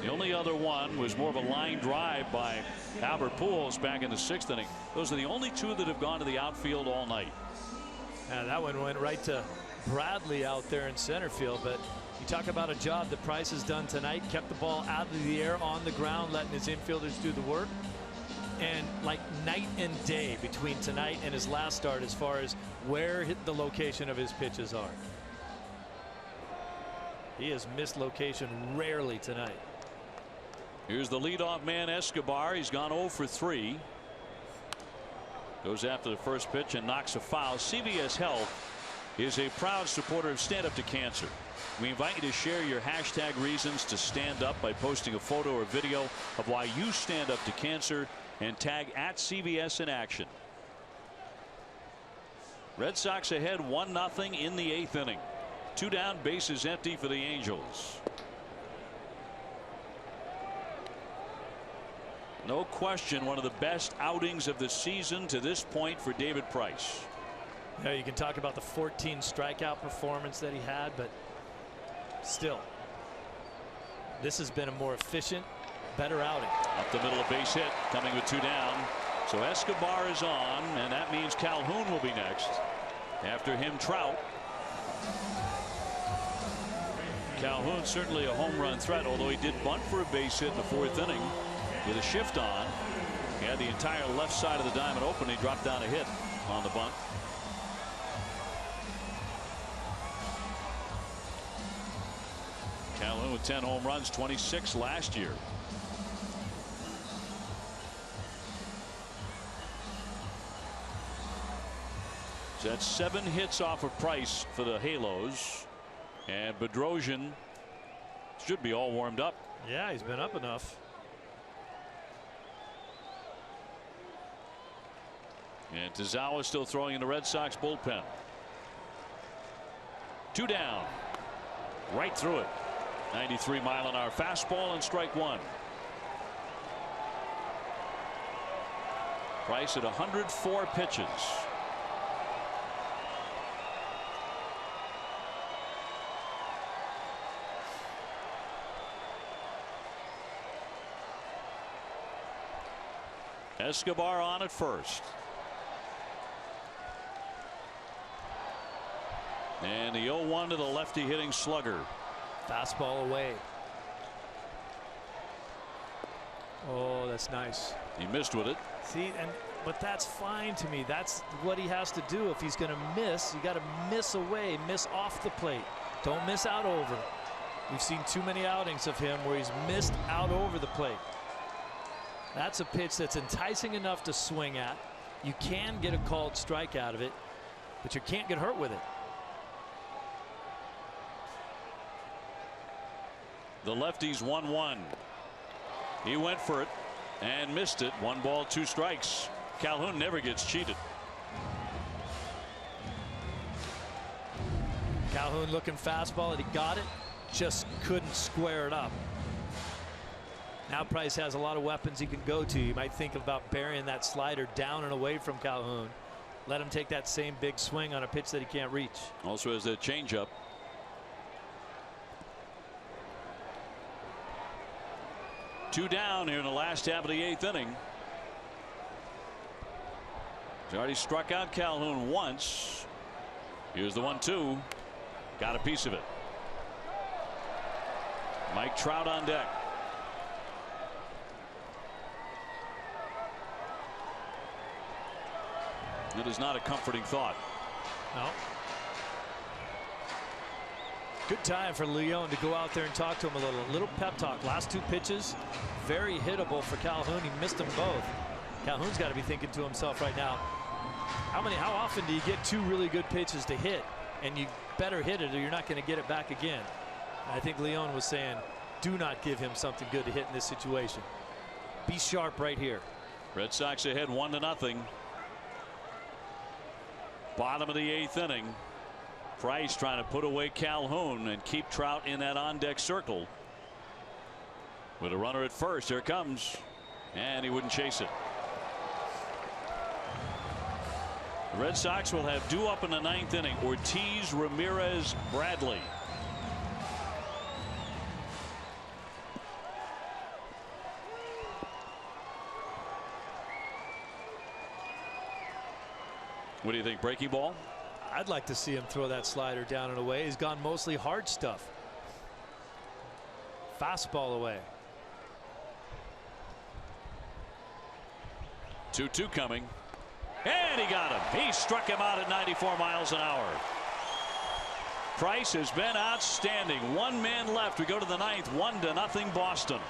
The only other one was more of a line drive by Albert Pujols back in the 6th inning. Those are the only 2 that have gone to the outfield all night. And that one went right to Bradley out there in center field. But you talk about a job that Price has done tonight. Kept the ball out of the air on the ground, letting his infielders do the work. And like night and day between tonight and his last start as far as where the location of his pitches are. He has missed location rarely tonight. Here's the leadoff man, Escobar. He's gone 0 for 3. Goes after the first pitch and knocks a foul. CVS Health is a proud supporter of Stand Up to Cancer. We invite you to share your hashtag reasons to stand up by posting a photo or video of why you stand up to cancer and tag at CVS in action. Red Sox ahead 1-0 in the 8th inning. 2 down, bases empty for the Angels. No question, one of the best outings of the season to this point for David Price. Yeah, you can talk about the 14 strikeout performance that he had, but still, this has been a more efficient, better outing. Up the middle, a base hit coming with 2 down. So Escobar is on, and that means Calhoun will be next. After him, Trout. Calhoun certainly a home run threat, although he did bunt for a base hit in the 4th inning with a shift on. He had the entire left side of the diamond open. He dropped down a hit on the bunt. Calhoun with 10 home runs, 26 last year. So that's 7 hits off of Price for the Halos. And Bedrosian should be all warmed up. Yeah, he's been up enough. And Tazawa still throwing in the Red Sox bullpen. 2 down. Right through it. 93-mile-an-hour fastball and strike 1. Price at 104 pitches. Escobar on at first. And the 0-1 to the lefty hitting Slugger. Fastball away. Oh, that's nice. He missed with it. See, but that's fine to me. That's what he has to do. If he's going to miss, you got to miss away, miss off the plate. Don't miss out over. We've seen too many outings of him where he's missed out over the plate. That's a pitch that's enticing enough to swing at. You can get a called strike out of it. but you can't get hurt with it. The lefty's 1-1. He went for it and missed it. 1 ball, 2 strikes. Calhoun never gets cheated. Calhoun looking fastball, and he got it, just couldn't square it up. Now Price has a lot of weapons he can go to. You might think about burying that slider down and away from Calhoun. Let him take that same big swing on a pitch that he can't reach. Also has that changeup. Two down here in the last half of the 8th inning. He's already struck out Calhoun once. Here's the 1-2. Got a piece of it. Mike Trout on deck. It is not a comforting thought. No. Good time for Leone to go out there and talk to him a little pep talk. Last 2 pitches, very hittable for Calhoun. He missed them both. Calhoun's got to be thinking to himself right now, how often do you get 2 really good pitches to hit, and you better hit it or you're not going to get it back again. And I think Leone was saying, do not give him something good to hit in this situation. Be sharp right here. Red Sox ahead 1-0. Bottom of the 8th inning. Price trying to put away Calhoun and keep Trout in that on deck circle. With a runner at first, here it comes, and he wouldn't chase it. The Red Sox will have due up in the 9th inning. Ortiz, Ramirez, Bradley. What do you think? Breaking ball? I'd like to see him throw that slider down and away. He's gone mostly hard stuff. Fastball away. 2-2 coming. And he got him. He struck him out at 94 miles an hour. Price has been outstanding. 1 man left. We go to the 9th. 1-0 Boston.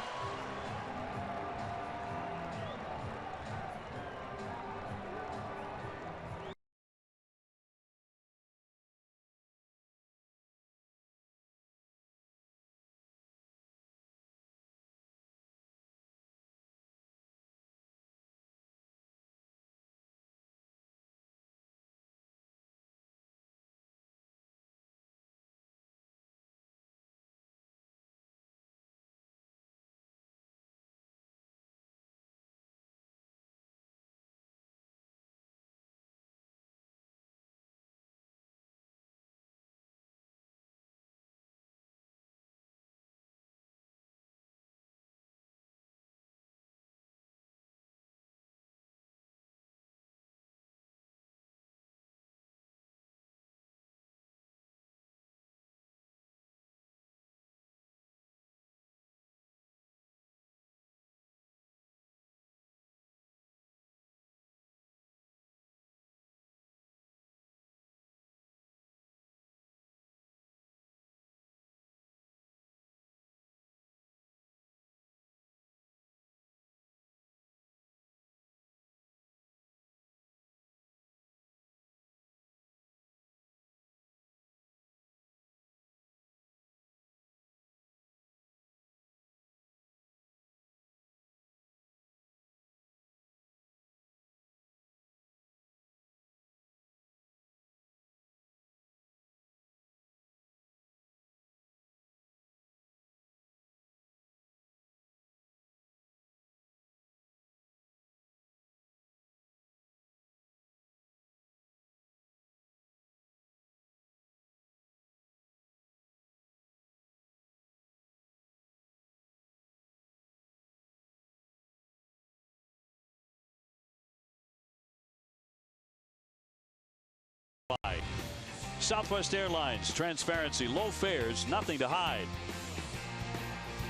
Southwest Airlines, transparency, low fares, nothing to hide.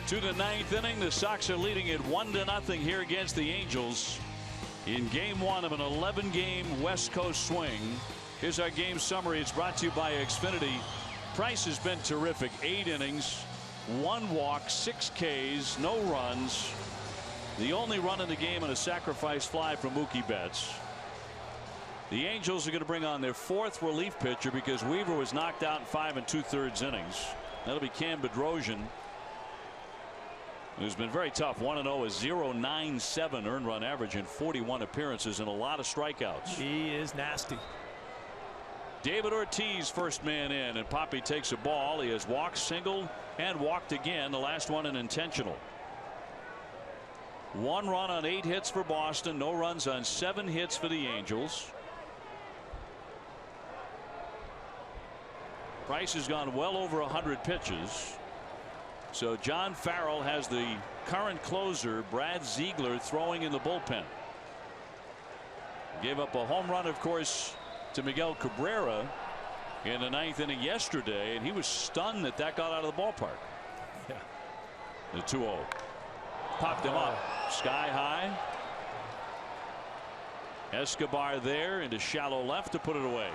To the 9th inning, the Sox are leading it 1-0 here against the Angels in game 1 of an 11-game West Coast swing. Here's our game summary. It's brought to you by Xfinity. Price has been terrific. 8 innings, 1 walk, 6 Ks, no runs. The only run in the game on a sacrifice fly from Mookie Betts. The Angels are going to bring on their 4th relief pitcher because Weaver was knocked out in 5 2/3 innings. That'll be Cam Bedrosian, who's been very tough. 1-0, a 0.97 earned run average in 41 appearances and a lot of strikeouts. He is nasty. David Ortiz, first man in, and Poppy takes a ball. He has walked, singled, and walked again. The last one an intentional. 1 run on 8 hits for Boston. No runs on 7 hits for the Angels. Price has gone well over 100 pitches. So John Farrell has the current closer, Brad Ziegler, throwing in the bullpen. Gave up a home run, of course, to Miguel Cabrera in the 9th inning yesterday, and he was stunned that got out of the ballpark. Yeah. The 2-0. Popped him up sky high. Escobar there into shallow left to put it away.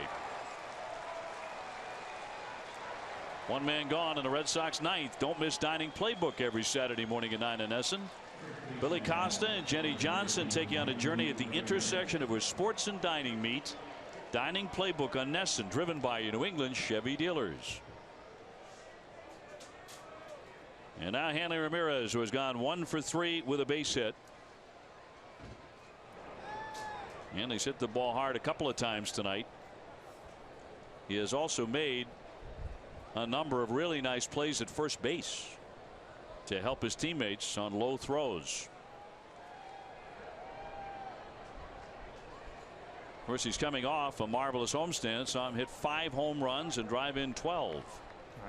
1 man gone in the Red Sox 9th. Don't miss Dining Playbook every Saturday morning at 9 in Essen. Billy Costa and Jenny Johnson take you on a journey at the intersection of where sports and dining meet. Dining Playbook on Nesson, driven by your New England Chevy dealers. And now Hanley Ramirez, who has gone 1 for 3 with a base hit. And he's hit the ball hard a couple of times tonight. He has also made a number of really nice plays at first base to help his teammates on low throws. Of course, he's coming off a marvelous homestand. Saw him hit 5 home runs and drive in 12.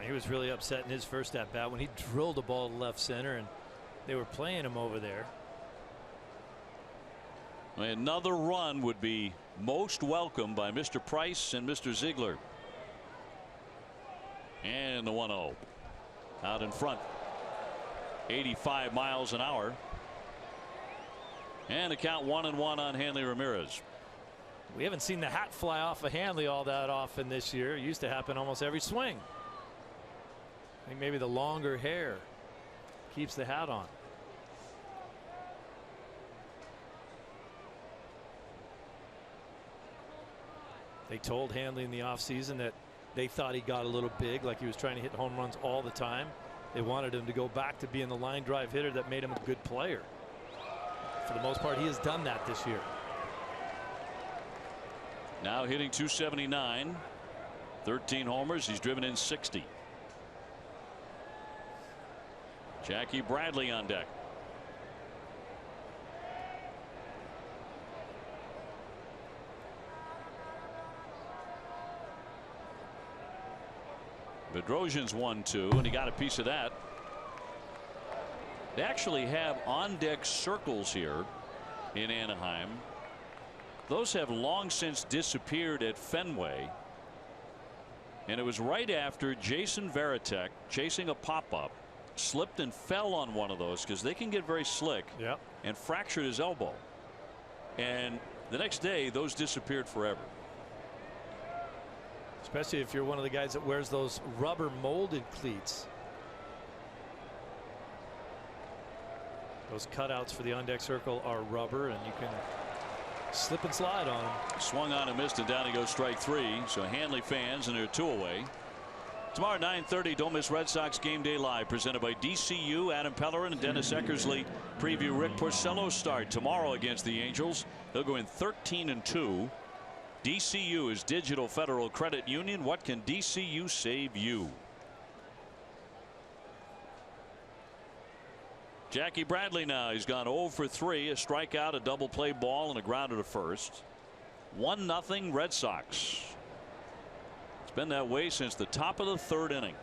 He was really upset in his first at bat when he drilled a ball to left center and they were playing him over there. Another run would be most welcome by Mr. Price and Mr. Ziegler. And the 1-0 out in front. 85 miles an hour. And the count 1-1 on Hanley Ramirez. We haven't seen the hat fly off of Hanley all that often this year. It used to happen almost every swing. I think maybe the longer hair keeps the hat on. They told Hanley in the offseason that they thought he got a little big, like he was trying to hit home runs all the time. They wanted him to go back to being the line drive hitter that made him a good player. For the most part, he has done that this year. Now hitting .279, 13 homers. He's driven in 60. Jackie Bradley on deck. Bedrosian's 1-2, and he got a piece of that. They actually have on deck circles here in Anaheim. Those have long since disappeared at Fenway. And it was right after Jason Varitek, chasing a pop-up, slipped and fell on one of those because they can get very slick. Yep. And fractured his elbow. And the next day, those disappeared forever. Especially if you're one of the guys that wears those rubber molded cleats. Those cutouts for the on deck circle are rubber, and you can slip and slide on them. Swung on and missed, and down he goes, strike 3. So Hanley fans, and they're 2 away. Tomorrow at 9:30, don't miss Red Sox Game Day Live, presented by DCU. Adam Pellerin and Dennis Eckersley preview Rick Porcello's start tomorrow against the Angels. They'll go in 13-2. DCU is Digital Federal Credit Union. What can DCU save you? Jackie Bradley now. He's gone 0 for 3. A strikeout, a double play ball, and a grounder to first. 1-0 Red Sox. It's been that way since the top of the 3rd inning.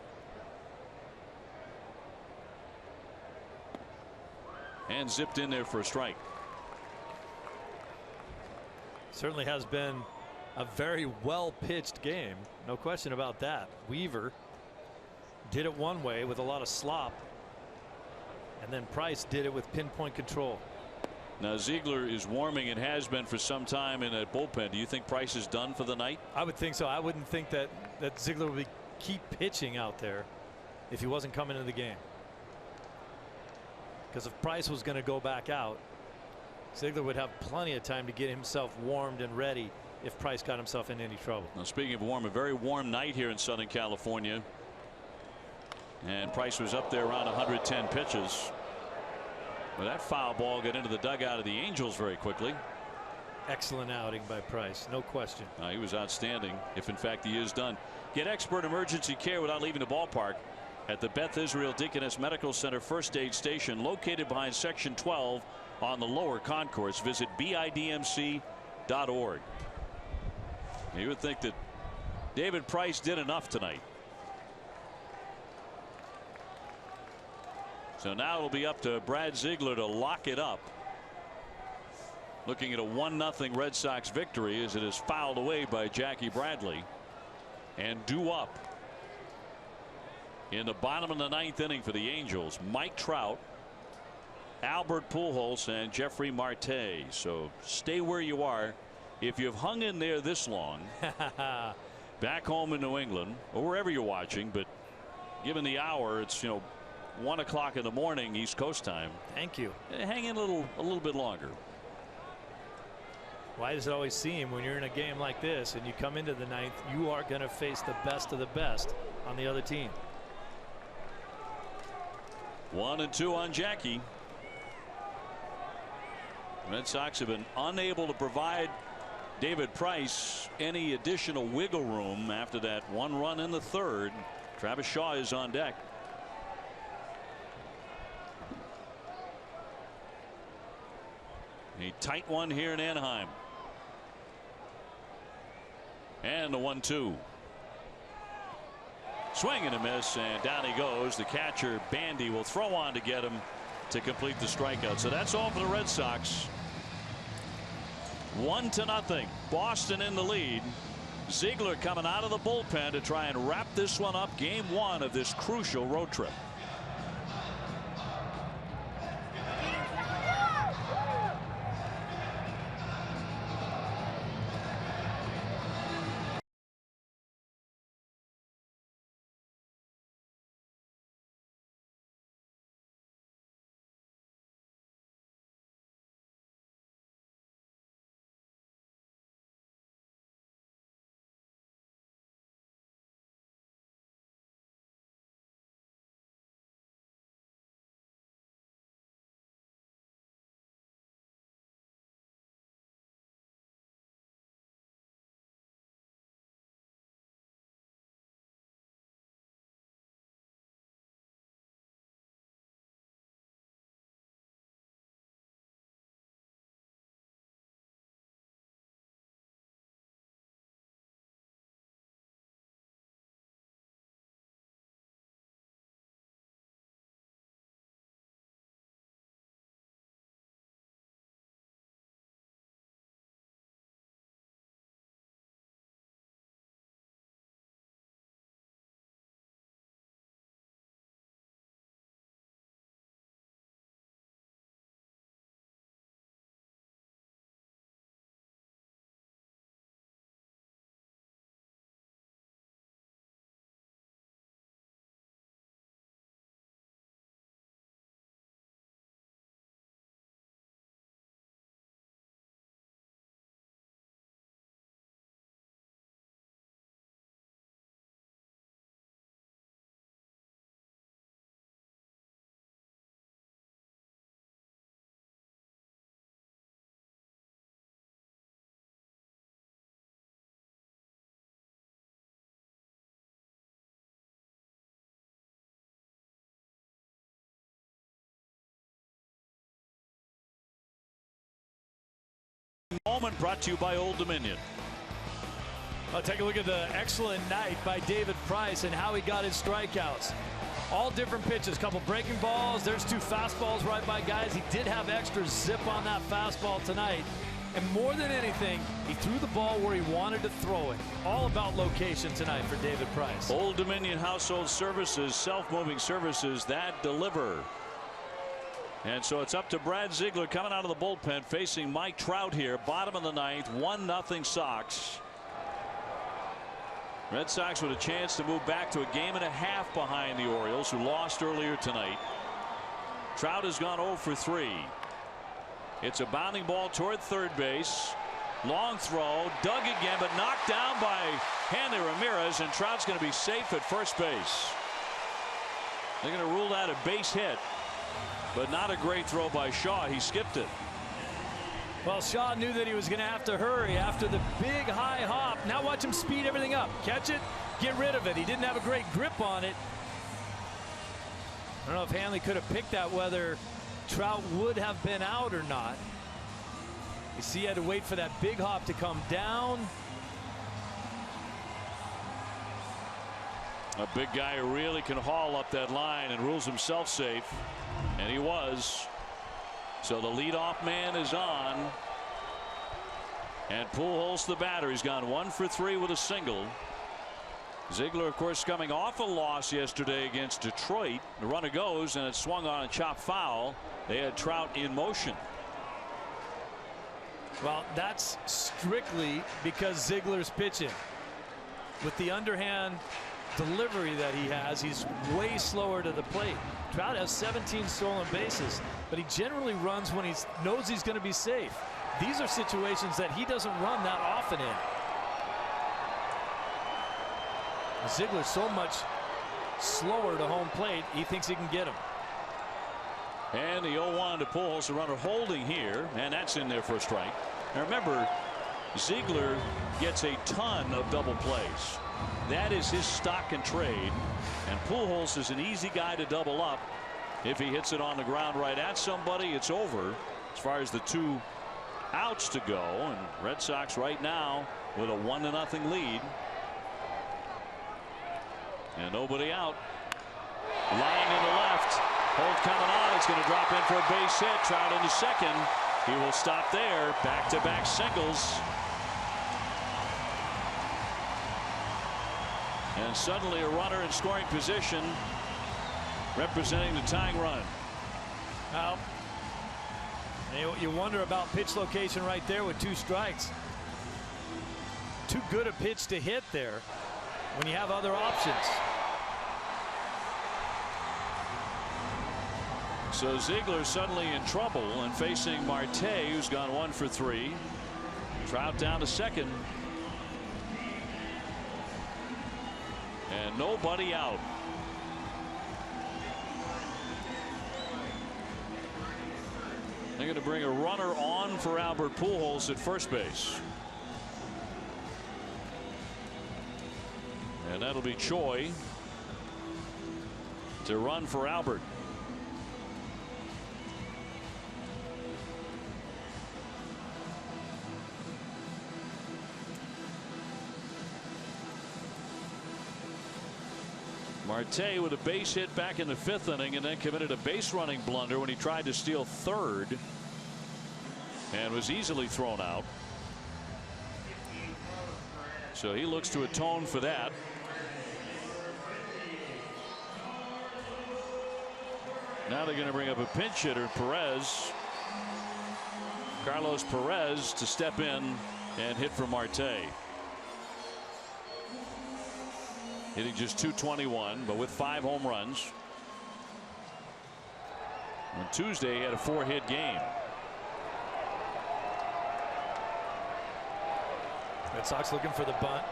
And zipped in there for a strike. Certainly has been a very well pitched game. No question about that. Weaver did it one way with a lot of slop. And then Price did it with pinpoint control. Now Ziegler is warming and has been for some time in that bullpen. Do you think Price is done for the night? I would think so. I wouldn't think that Ziegler would keep pitching out there if he wasn't coming into the game. Because if Price was going to go back out, Ziegler would have plenty of time to get himself warmed and ready if Price got himself in any trouble. Now, speaking of warm, a very warm night here in Southern California. And Price was up there around 110 pitches. But that foul ball got into the dugout of the Angels very quickly. Excellent outing by Price, no question. He was outstanding, if in fact he is done. Get expert emergency care without leaving the ballpark at the Beth Israel Deaconess Medical Center First Aid Station, located behind Section 12 on the lower concourse. Visit bidmc.org. You would think that David Price did enough tonight. So now it'll be up to Brad Ziegler to lock it up. Looking at a 1-0 Red Sox victory as it is fouled away by Jackie Bradley. And due up in the bottom of the 9th inning for the Angels, Mike Trout, Albert Pujols, and Jeffrey Marte. So stay where you are. If you've hung in there this long back home in New England or wherever you're watching, but given the hour, it's 1 o'clock in the morning East Coast time. Thank you. Hang in a little bit longer. Why does it always seem when you're in a game like this and you come into the 9th, you are going to face the best of the best on the other team? 1-2 on Jackie. Red Sox have been unable to provide David Price any additional wiggle room after that 1 run in the 3rd. Travis Shaw is on deck. A tight one here in Anaheim. And the 1-2. Swing and a miss, and down he goes. The catcher Bandy will throw on to get him to complete the strikeout. So that's all for the Red Sox. 1-0. Boston in the lead. Ziegler coming out of the bullpen to try and wrap this one up. Game 1 of this crucial road trip. Moment brought to you by Old Dominion. Well, take a look at the excellent night by David Price and how he got his strikeouts. All different pitches, couple breaking balls. There's 2 fastballs right by guys. He did have extra zip on that fastball tonight. And more than anything, he threw the ball where he wanted to throw it. All about location tonight for David Price. Old Dominion Household Services, self-moving services that deliver. And so it's up to Brad Ziegler coming out of the bullpen facing Mike Trout here. Bottom of the 9th, 1-0 Sox. Red Sox with a chance to move back to a game and a half behind the Orioles, who lost earlier tonight. Trout has gone 0 for 3. It's a bounding ball toward third base. Long throw, dug again, but knocked down by Hanley Ramirez, and Trout's going to be safe at first base. They're going to rule that a base hit, but not a great throw by Shaw. He skipped it. Well, Shaw knew that he was going to have to hurry after the big high hop. Now watch him speed everything up. Catch it, get rid of it. He didn't have a great grip on it. I don't know if Hanley could have picked that, whether Trout would have been out or not. You see, he had to wait for that big hop to come down. A big guy who really can haul up that line and rules himself safe, and he was. So the leadoff man is on, and Pujols, the batter, he's gone 1 for 3 with a single. Ziegler, of course, coming off a loss yesterday against Detroit. The runner goes, and it swung on a chopped foul. They had Trout in motion. Well, that's strictly because Ziegler's pitching. With the underhand delivery that he has, he's way slower to the plate. Trout has 17 stolen bases, but he generally runs when he knows he's going to be safe. These are situations that he doesn't run that often in. Ziegler's so much slower to home plate, he thinks he can get him. And the 0-1 to Pujols, the runner holding here, and that's in there for a strike. Now remember, Ziegler gets a ton of double plays. That is his stock and trade, and Pujols is an easy guy to double up. If he hits it on the ground right at somebody, it's over as far as the 2 outs to go. And Red Sox right now with a 1-0 lead, and nobody out. Line to the left. Holt coming on. It's going to drop in for a base hit. Trout into second. He will stop there. Back-to-back singles. And suddenly a runner in scoring position, representing the tying run. Well, you wonder about pitch location right there with 2 strikes. Too good a pitch to hit there when you have other options. So Ziegler suddenly in trouble and facing Marte, who's gone 1 for 3. Trout down to second. And nobody out. They're going to bring a runner on for Albert Pujols at first base. And that'll be Choi to run for Albert. Marte with a base hit back in the 5th inning, and then committed a base running blunder when he tried to steal third and was easily thrown out. So he looks to atone for that. Now they're going to bring up a pinch hitter, Perez. Carlos Perez to step in and hit for Marte. Hitting just .221, but with 5 home runs. On Tuesday, he had a 4-hit game. Red Sox looking for the bunt.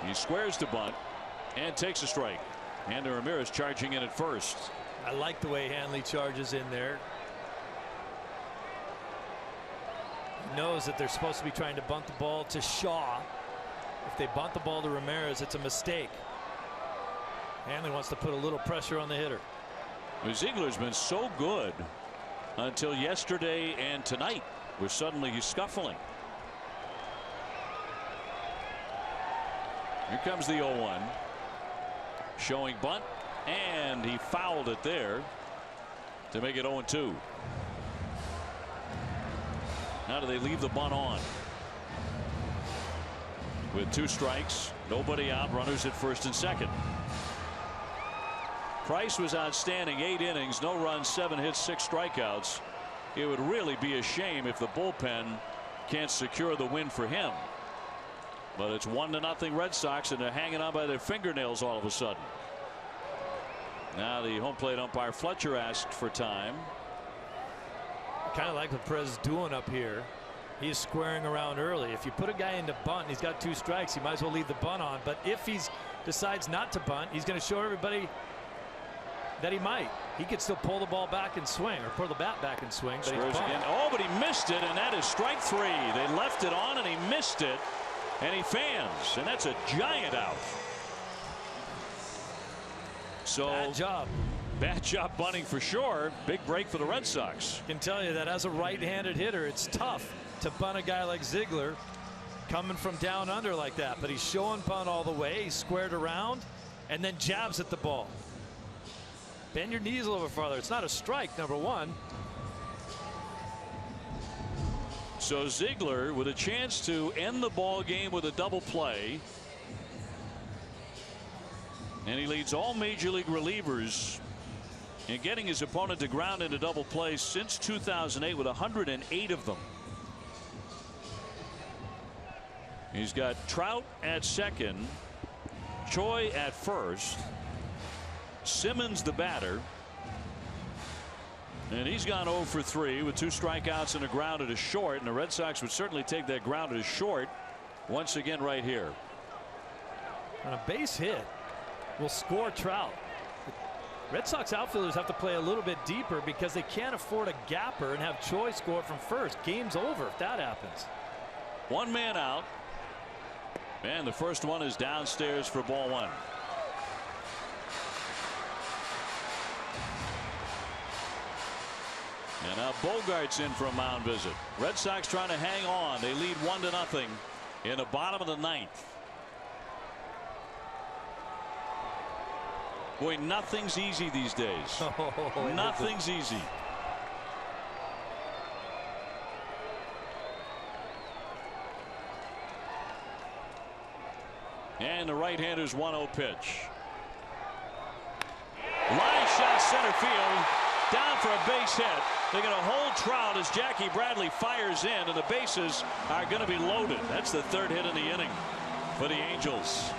He squares the bunt and takes a strike. Hanley Ramirez charging in at first. I like the way Hanley charges in there. He knows that they're supposed to be trying to bunt the ball to Shaw. If they bunt the ball to Ramirez, it's a mistake. Hanley wants to put a little pressure on the hitter. Ziegler's been so good until yesterday and tonight, where suddenly he's scuffling. Here comes the 0-1. Showing bunt, and he fouled it there to make it 0-2. Now do they leave the bunt on? With 2 strikes, nobody out, runners at first and second. Price was outstanding, 8 innings, no runs, 7 hits, 6 strikeouts. It would really be a shame if the bullpen can't secure the win for him. But it's 1-0 Red Sox, and they're hanging on by their fingernails all of a sudden. Now the home plate umpire Fletcher asked for time. Kind of like what Perez is doing up here. He's squaring around early. If you put a guy into bunt and he's got 2 strikes, you might as well leave the bunt on. But if he decides not to bunt, he's going to show everybody that he might. He could still pull the ball back and swing, or pull the bat back and swing. But he's again. Oh, but he missed it, and that is strike 3. They left it on, and he missed it, and he fans, and that's a giant out. So bad job. Bad job bunting for sure. Big break for the Red Sox. I can tell you that as a right-handed hitter, it's tough to bunt a guy like Ziegler coming from down under like that. But he's showing bunt all the way. He's squared around and then jabs at the ball. Bend your knees a little bit farther. It's not a strike, number 1. So Ziegler with a chance to end the ball game with a double play. And he leads all major league relievers in getting his opponent to ground into double play since 2008 with 108 of them. He's got Trout at second, Choi at first, Simmons the batter, and he's gone 0 for 3 with 2 strikeouts and a grounded to short, and the Red Sox would certainly take that grounded to short once again right here. On a base hit will score Trout. Red Sox outfielders have to play a little bit deeper because they can't afford a gapper and have Choi score from first. Game's over if that happens. 1 man out, and the first one is downstairs for ball 1. And now Bogart's in for a mound visit. Red Sox trying to hang on. They lead 1-0 in the bottom of the 9th. Boy, nothing's easy these days. Nothing's easy. And the right-hander's 1-0 pitch. Line shot center field. Down for a base hit. They're going to hold Trout as Jackie Bradley fires in, and the bases are going to be loaded. That's the 3rd hit in the inning for the Angels.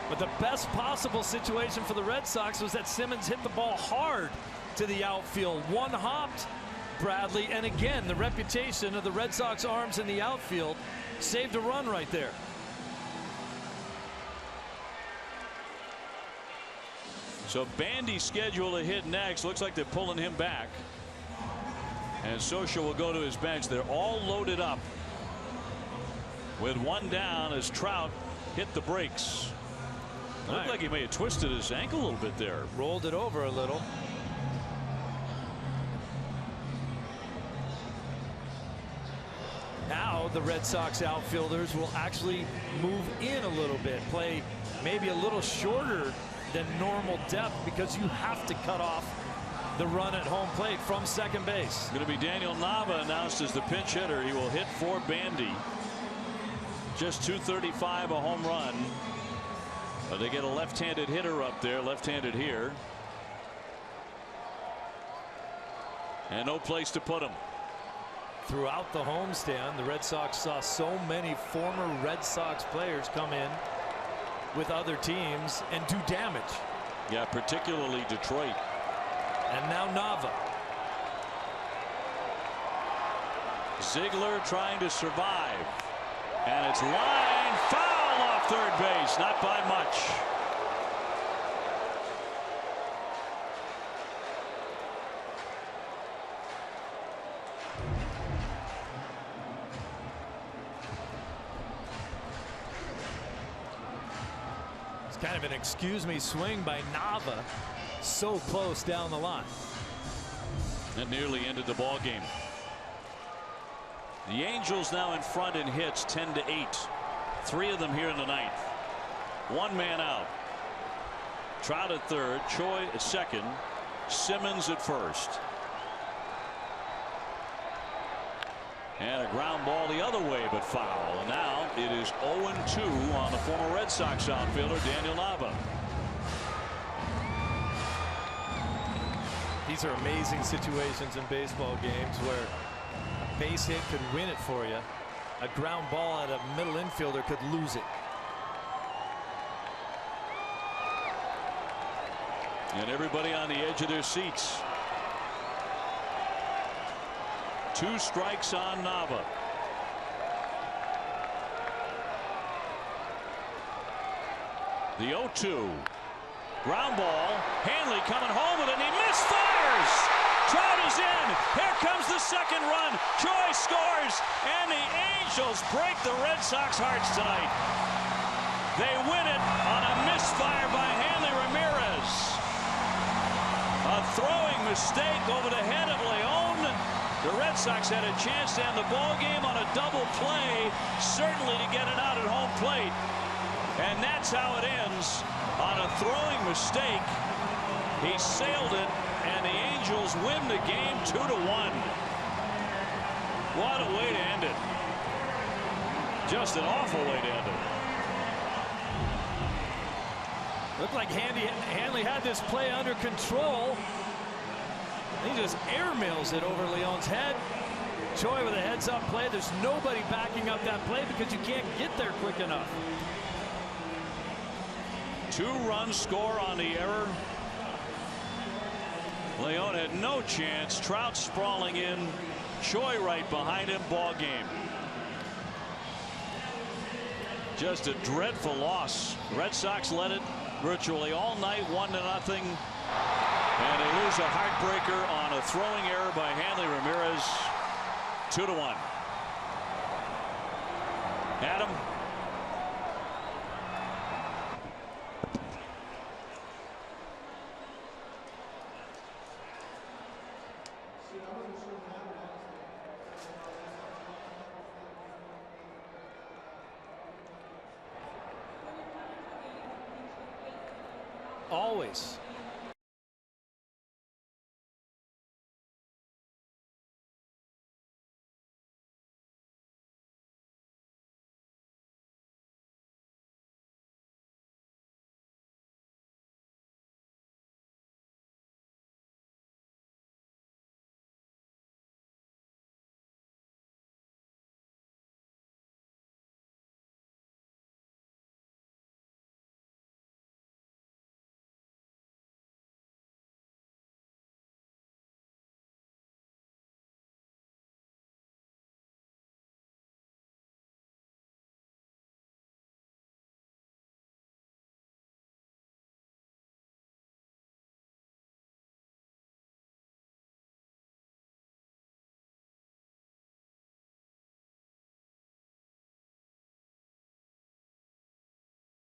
But the best possible situation for the Red Sox was that Simmons hit the ball hard to the outfield. One-hopped Bradley, and again the reputation of the Red Sox arms in the outfield saved a run right there. So Bandy's scheduled to hit next. Looks like they're pulling him back. And Socha will go to his bench. They're all loaded up with 1 down as Trout hit the brakes. Looked like he may have twisted his ankle a little bit there. Rolled it over a little. Now the Red Sox outfielders will actually move in a little bit, play maybe a little shorter than normal depth because you have to cut off the run at home plate from second base. Going to be Daniel Nava announced as the pinch hitter. He will hit for Bandy. Just .235, a home run. But they get a left-handed hitter up there, left-handed here. And no place to put him. Throughout the homestand, the Red Sox saw so many former Red Sox players come in with other teams and do damage. Yeah, particularly Detroit. And now Nava. Ziegler trying to survive. And it's line foul off third base. Not by much. It's kind of an excuse me swing by Nava. So close down the line. That nearly ended the ball game. The Angels now in front in hits 10-8. 3 of them here in the 9th. 1 man out. Trout at third, Choi at second, Simmons at first. And a ground ball the other way, but foul. And now it is 0-2 on the former Red Sox outfielder Daniel Nava. These are amazing situations in baseball games where a base hit could win it for you. A ground ball at a middle infielder could lose it. And everybody on the edge of their seats. 2 strikes on Nava. The 0-2. Ground ball. Hanley coming home with it, and he misfires. Trout is in. Here comes the second run. Choi scores, and the Angels break the Red Sox hearts tonight. They win it on a misfire by Hanley Ramirez. A throwing mistake over the head of Leon. The Red Sox had a chance to end the ball game on a double play, certainly to get it out at home plate. And that's how it ends, on a throwing mistake. He sailed it, and the Angels win the game 2-1. What a way to end it. Just an awful way to end it. Looked like Hanley had this play under control. He just airmails it over Leon's head. Choi with a heads-up play. There's nobody backing up that play because you can't get there quick enough. 2-run score on the error. Leon had no chance. Trout sprawling in. Choi right behind him. Ball game. Just a dreadful loss. Red Sox led it virtually all night, 1-0. And they lose a heartbreaker on a throwing error by Hanley Ramirez. 2-1. Adam. Always